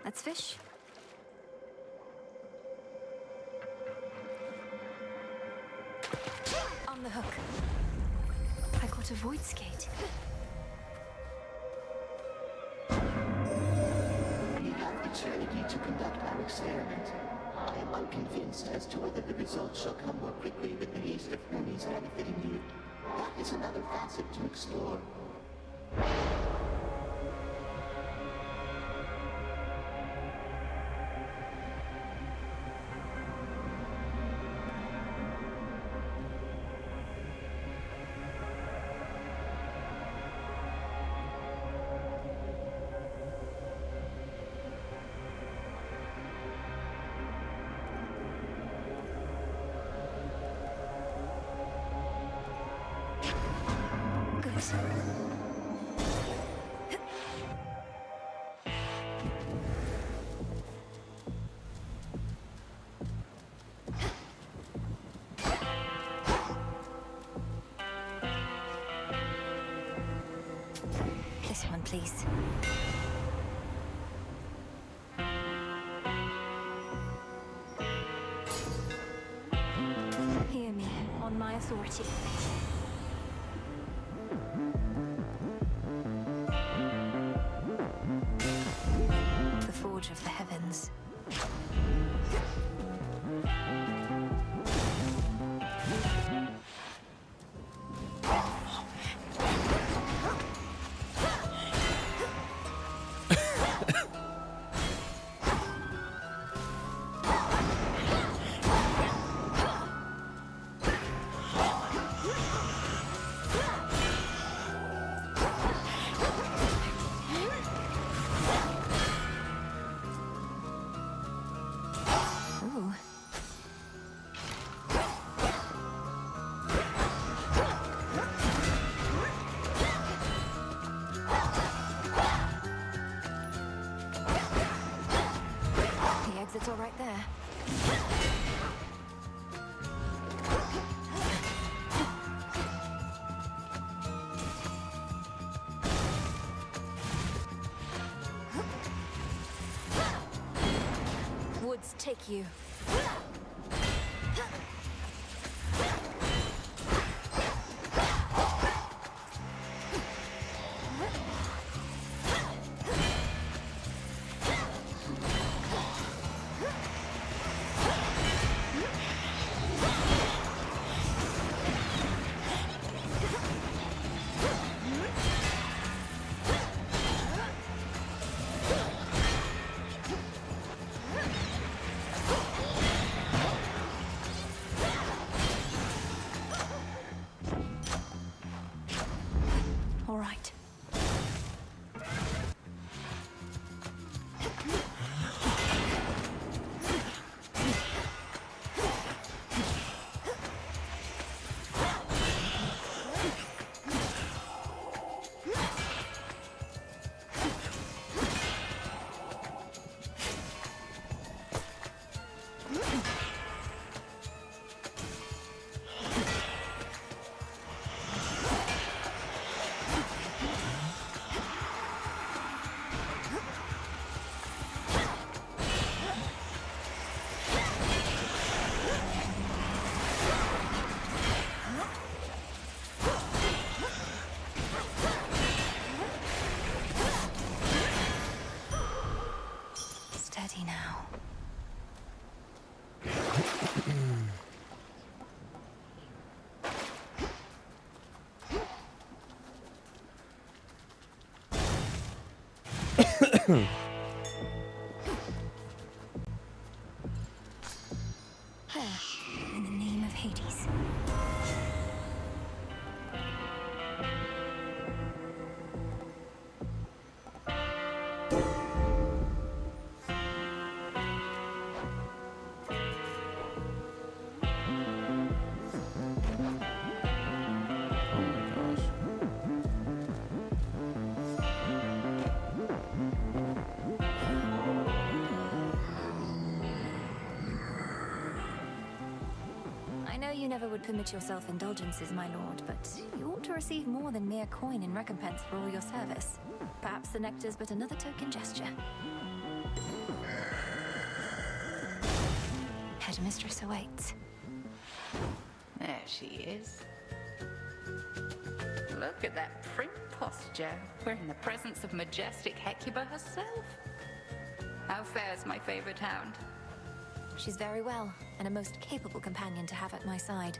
Let's fish. On the hook. I caught a void skate. We have eternity to conduct our experiment. I am unconvinced as to whether the results shall come more quickly with the haste of Hermes benefiting you. That is another facet to explore. This one, please. Hear me, on my authority. The Forge of the Heavens. Ooh. The exit's all right there. Woods take you. In the name of Hades. I know you never would permit yourself indulgences, my lord, but you ought to receive more than mere coin in recompense for all your service. Perhaps the nectar's but another token gesture. Headmistress awaits. There she is. Look at that prim posture. We're in the presence of majestic Hecuba herself. How fares my favorite hound? She's very well, and a most capable companion to have at my side.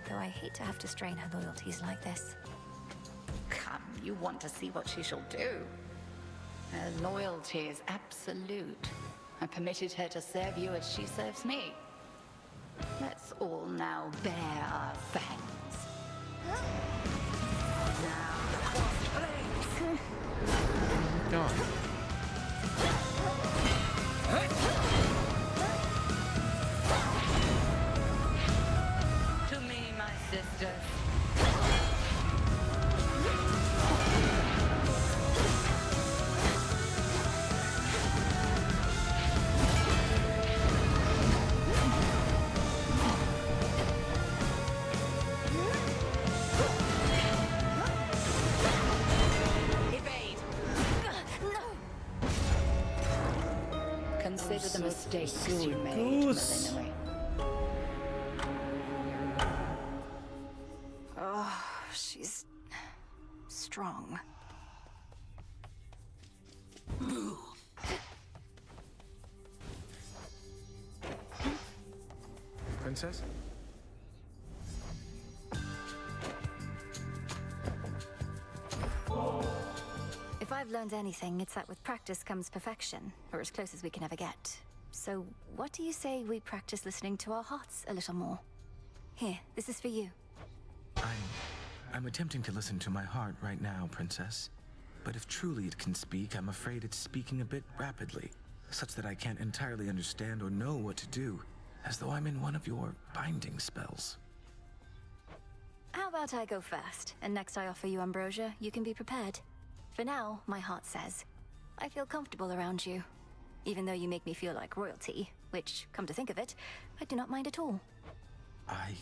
Though I hate to have to strain her loyalties like this. Come, you want to see what she shall do. Her loyalty is absolute. I permitted her to serve you as she serves me. Let's all now bare our fangs. Now, flames! God. To me, my sisters. Evade. Consider the mistakes you made, Melinoe. Oh, she's strong. Princess? If I've learned anything, it's that with practice comes perfection, or as close as we can ever get. So, what do you say we practice listening to our hearts a little more? Here, this is for you. I'm attempting to listen to my heart right now, Princess. But if truly it can speak, I'm afraid it's speaking a bit rapidly, such that I can't entirely understand or know what to do, as though I'm in one of your binding spells. How about I go first, and next I offer you ambrosia, you can be prepared. For now, my heart says, I feel comfortable around you. Even though you make me feel like royalty, which, come to think of it, I do not mind at all. I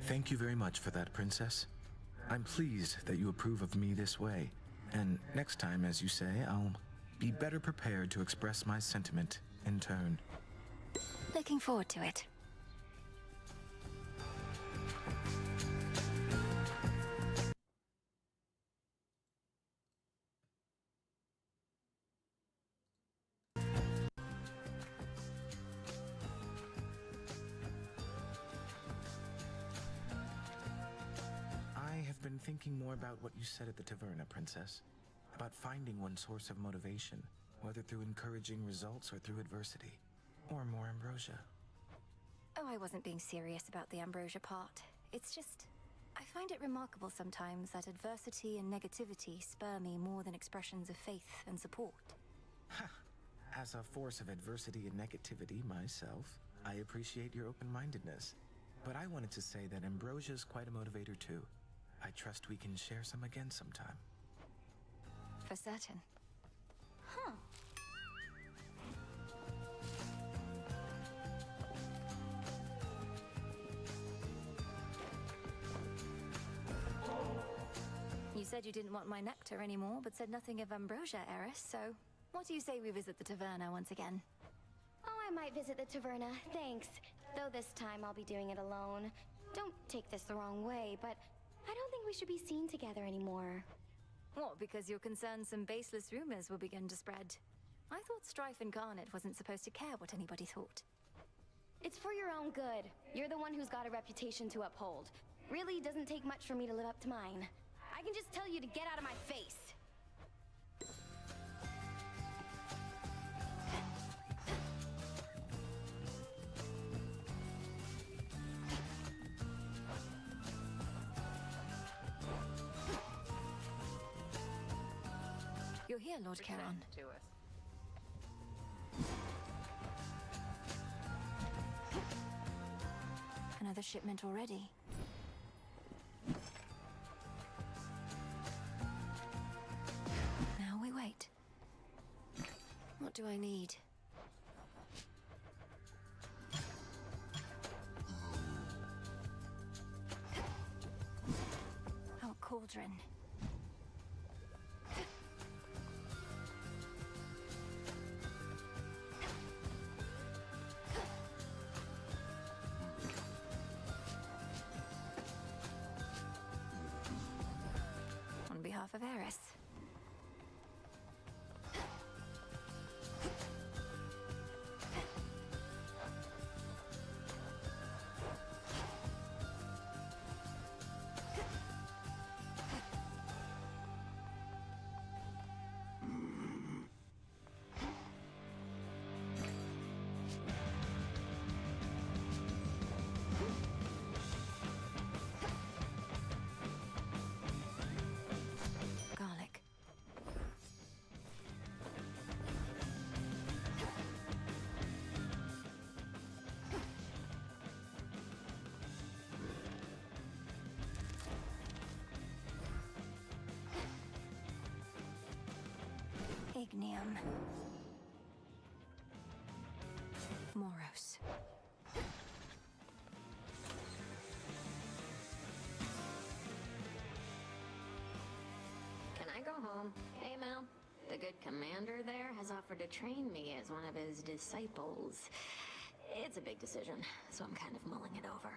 thank you very much for that, Princess. I'm pleased that you approve of me this way. And next time, as you say, I'll be better prepared to express my sentiment in turn. Looking forward to it. I have been thinking more about what you said at the Taverna, Princess. About finding one source of motivation, whether through encouraging results or through adversity. Or more ambrosia. Oh, I wasn't being serious about the ambrosia part. It's just, I find it remarkable sometimes that adversity and negativity spur me more than expressions of faith and support. As a force of adversity and negativity myself, I appreciate your open-mindedness. But I wanted to say that ambrosia is quite a motivator too. I trust we can share some again sometime. For certain. Huh. You said you didn't want my nectar anymore, but said nothing of ambrosia, Eris, so what do you say we visit the Taverna once again? Oh, I might visit the Taverna, thanks. Though this time I'll be doing it alone. Don't take this the wrong way, but I don't think we should be seen together anymore. What, because you're concerned some baseless rumors will begin to spread? I thought Strife Incarnate wasn't supposed to care what anybody thought. It's for your own good. You're the one who's got a reputation to uphold. Really doesn't take much for me to live up to mine. I can just tell you to get out of my face. here, Lord Charon. To us. Another shipment already. Now we wait. What do I need? Our cauldron. On behalf of Eris. Garlic. Ignium. Moros. Can I go home? Hey, Mel. The good commander there has offered to train me as one of his disciples. It's a big decision, so I'm kind of mulling it over.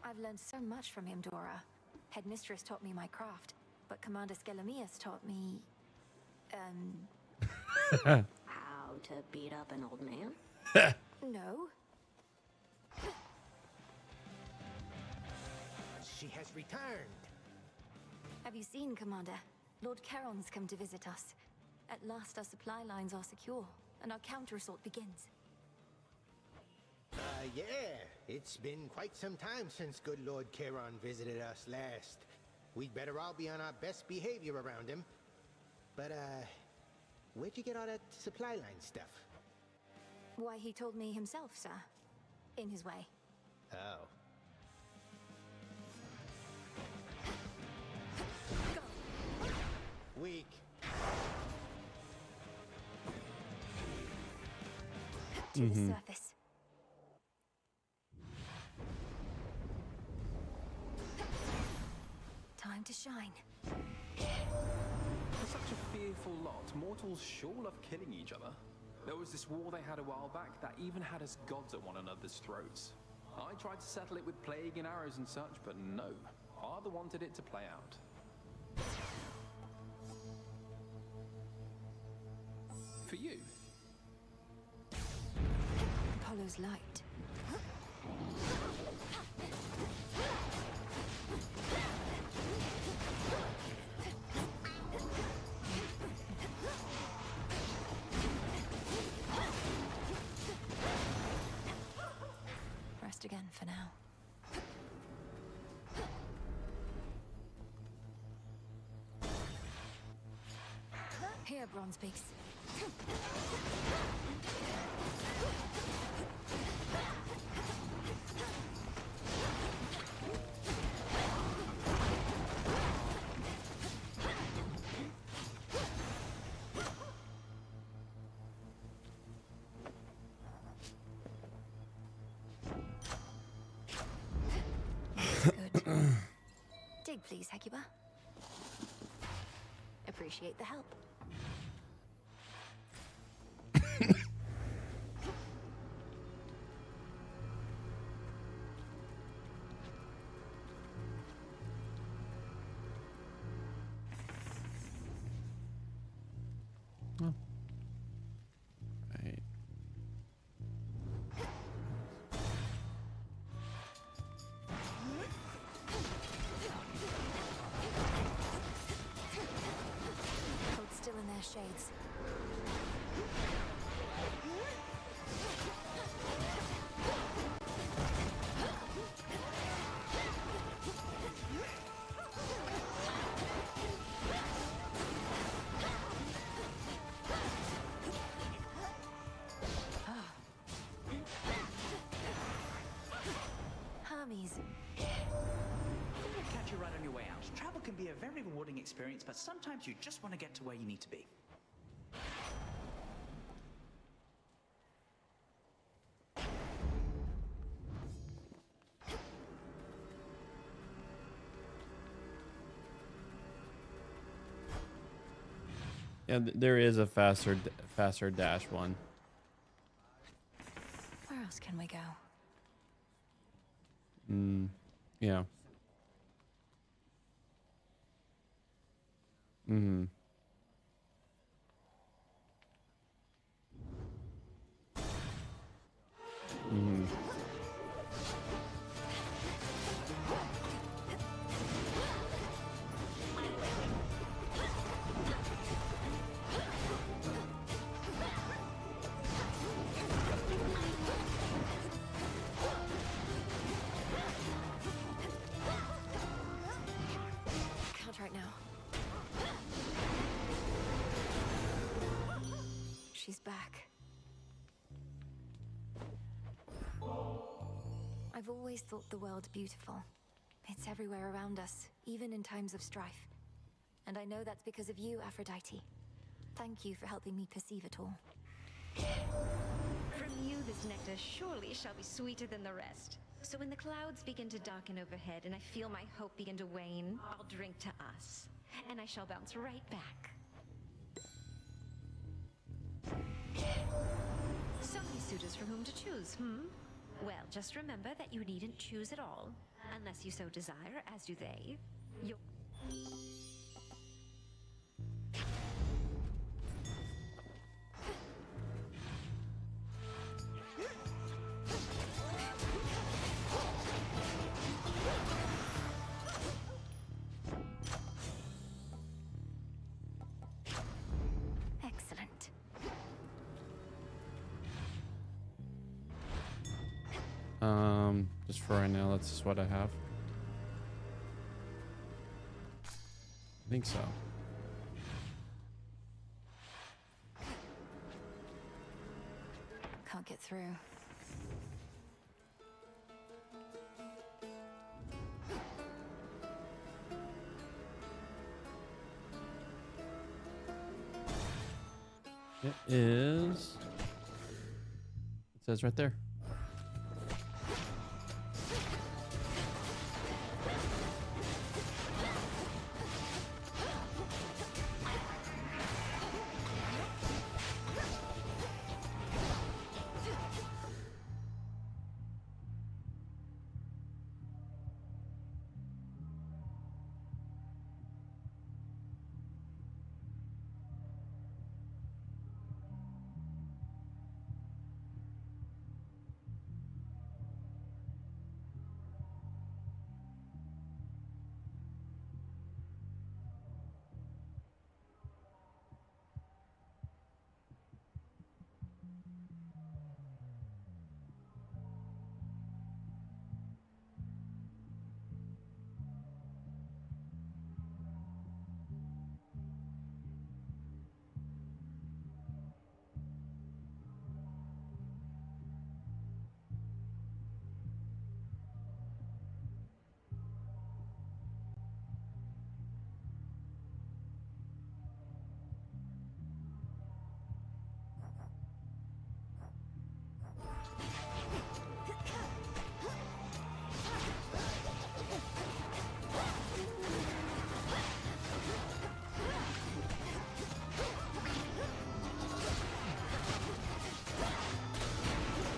I've learned so much from him, Dora. Headmistress taught me my craft, but Commander Skelemius taught me... How to beat up an old man? No. She has returned. Have you seen, Commander? Lord Charon's come to visit us. At last our supply lines are secure, and our counter-assault begins. Yeah. It's been quite some time since good Lord Charon visited us last. We'd better all be on our best behavior around him. But, where'd you get all that supply line stuff? Why, he told me himself, sir. In his way. Oh. Weak. To the surface. Time to shine. For such a fearful lot, mortals sure love killing each other. There was this war they had a while back that even had us gods at one another's throats. I tried to settle it with plague and arrows and such, but no. Father wanted it to play out. For you. Apollo's light. Rest again for now. Here, Bronzebeaks. Dig, please, Hecuba. Appreciate the help. Oh. Right. can be a very rewarding experience, but sometimes you just want to get to where you need to be. Yeah, there is a faster dash one. Where else can we go? Yeah. Mm-hmm. Mm-hmm. Can't right now. She's back. I've always thought the world beautiful. It's everywhere around us, even in times of strife. And I know that's because of you, Aphrodite. Thank you for helping me perceive it all. From you, this nectar surely shall be sweeter than the rest. So when the clouds begin to darken overhead and I feel my hope begin to wane, I'll drink to us. And I shall bounce right back. So many suitors from whom to choose, Well, just remember that you needn't choose at all. Unless you so desire, as do they. Excellent. Just for right now, that's just what I have. I think so. Can't get through. It is. It says right there.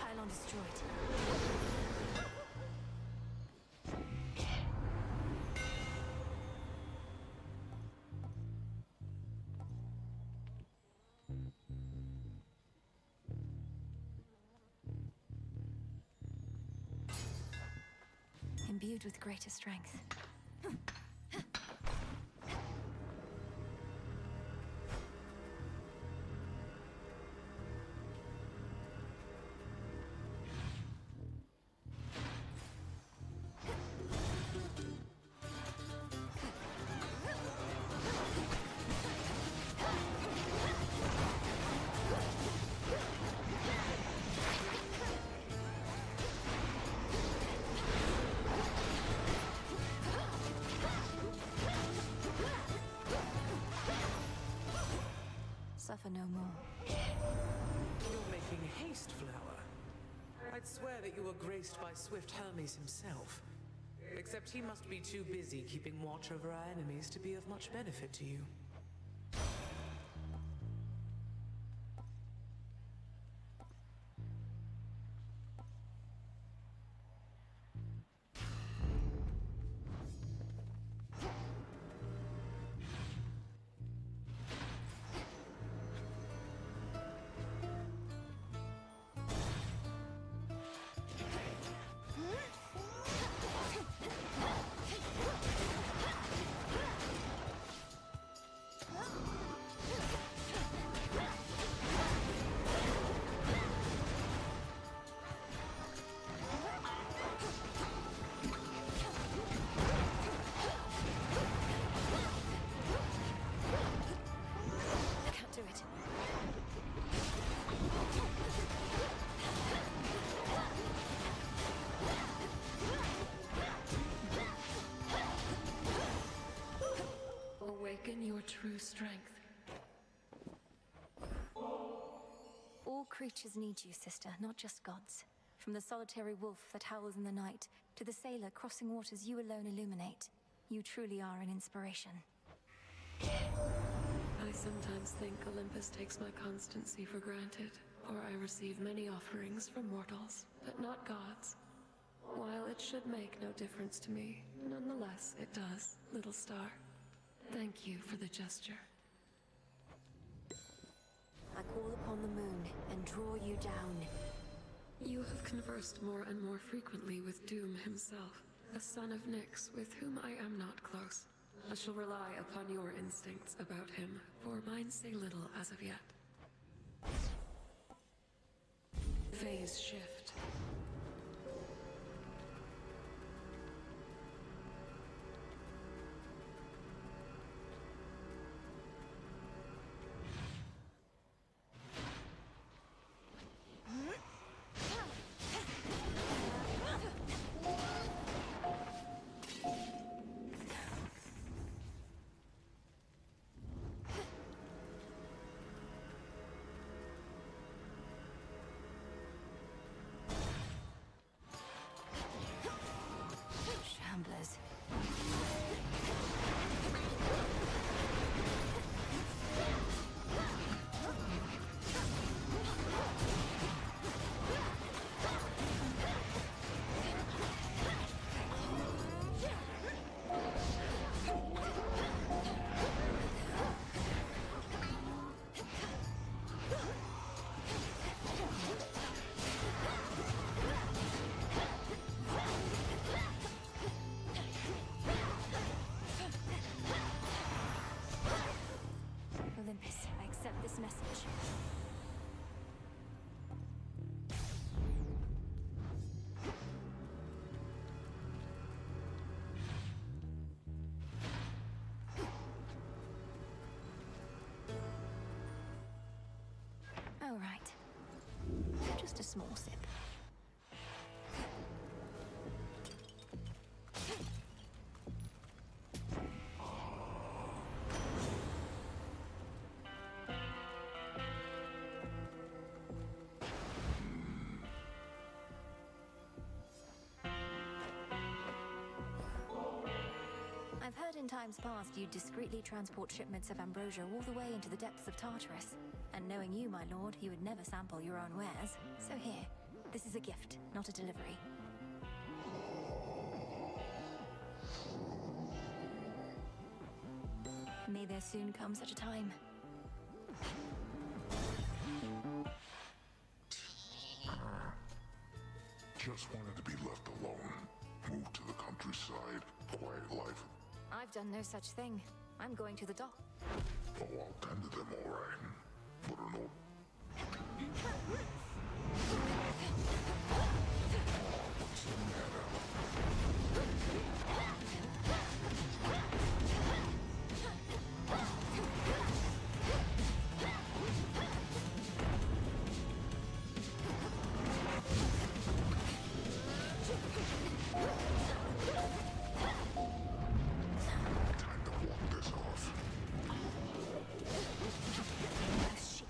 Pylon destroyed. Imbued with greater strength. no more. You're making haste, Flower. I'd swear that you were graced by Swift Hermes himself. Except he must be too busy keeping watch over our enemies to be of much benefit to you. Can't do it. Awaken your true strength. All creatures need you, sister, not just gods. From the solitary wolf that howls in the night, to the sailor crossing waters you alone illuminate. You truly are an inspiration. I sometimes think Olympus takes my constancy for granted, for I receive many offerings from mortals, but not gods. While it should make no difference to me, nonetheless it does, little star. Thank you for the gesture. I call upon the moon and draw you down. You have conversed more and more frequently with Doom himself, a son of Nyx with whom I am not close. I shall rely upon your instincts about him, for mine say little as of yet. Phase shift. Shamblers. Olympus, I accept this message. All right. Just a small sip. I've heard in times past you discreetly transport shipments of ambrosia all the way into the depths of Tartarus. And knowing you, my lord, you would never sample your own wares. So here, this is a gift, not a delivery. May there soon come such a time. Just wanted to be left alone. Move to the countryside, quiet life. I've done no such thing. I'm going to the dock. Oh, I'll tend to them all right. But I know. What's the matter? Time to walk this off. Shit.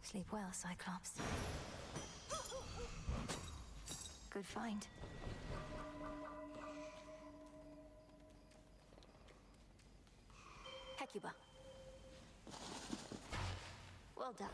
Sleep well, Cyclops. Good find. Hecuba. Well done.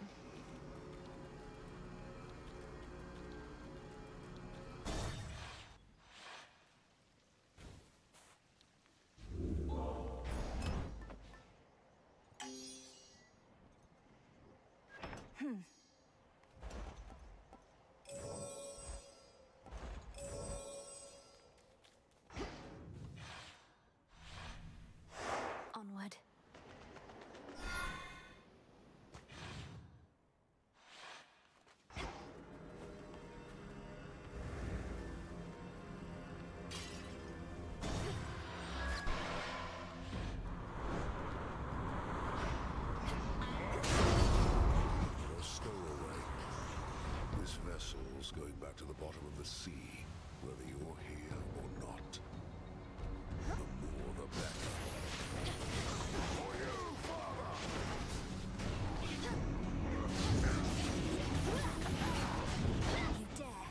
Onward. A stowaway. This vessel's going back to the bottom of the sea, whether you're here or not. The more the better. For you, father! You dare.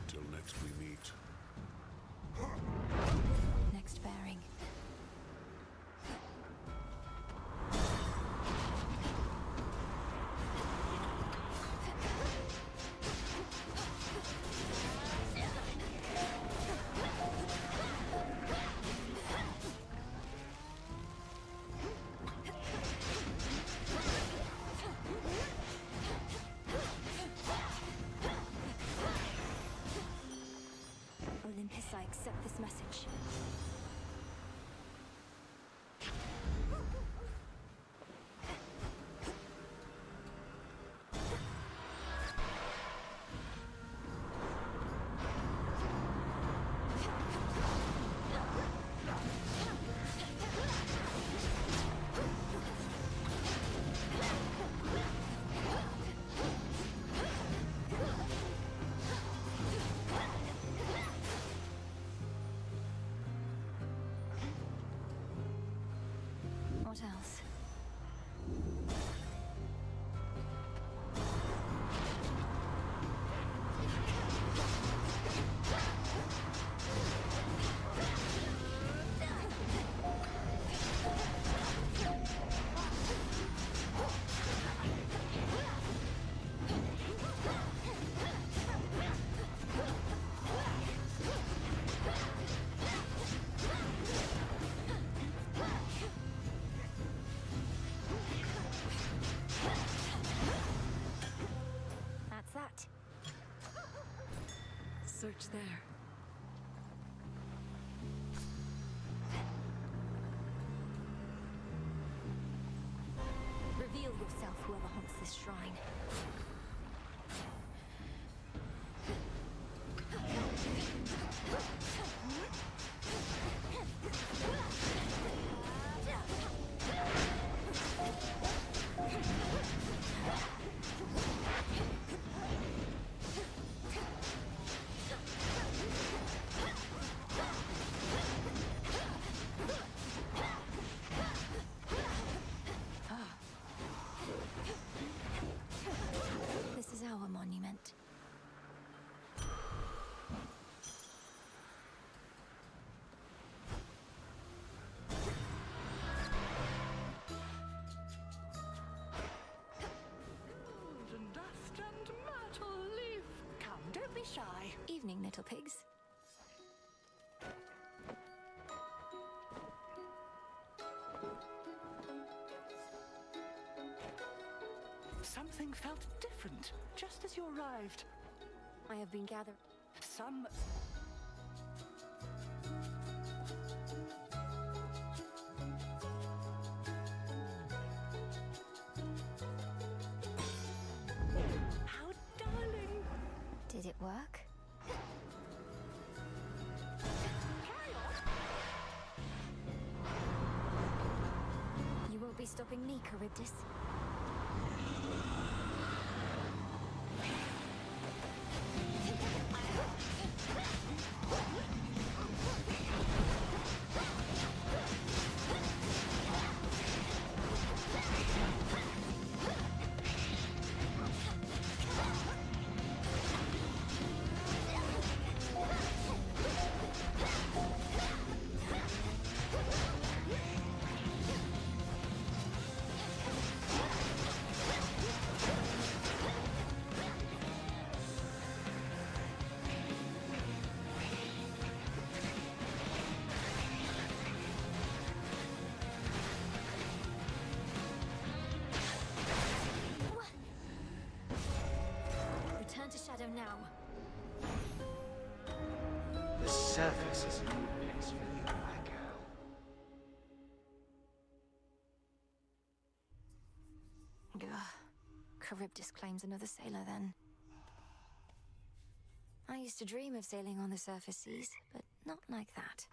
Till next we meet. Next bearing. Olympus, I accept this message. What else? That's that. Search there. Reveal yourself, whoever haunts this shrine. This is our monument. And dust and metal leaf. Come, don't be shy. Evening, little pigs. Something felt different just as you arrived. I have been gathering. Some. How darling. Did it work? Carry on. helping me, Charybdis? Return to Shadow now. The surface is no place for you, my girl. Ugh. Charybdis claims another sailor then. I used to dream of sailing on the surface seas, but not like that.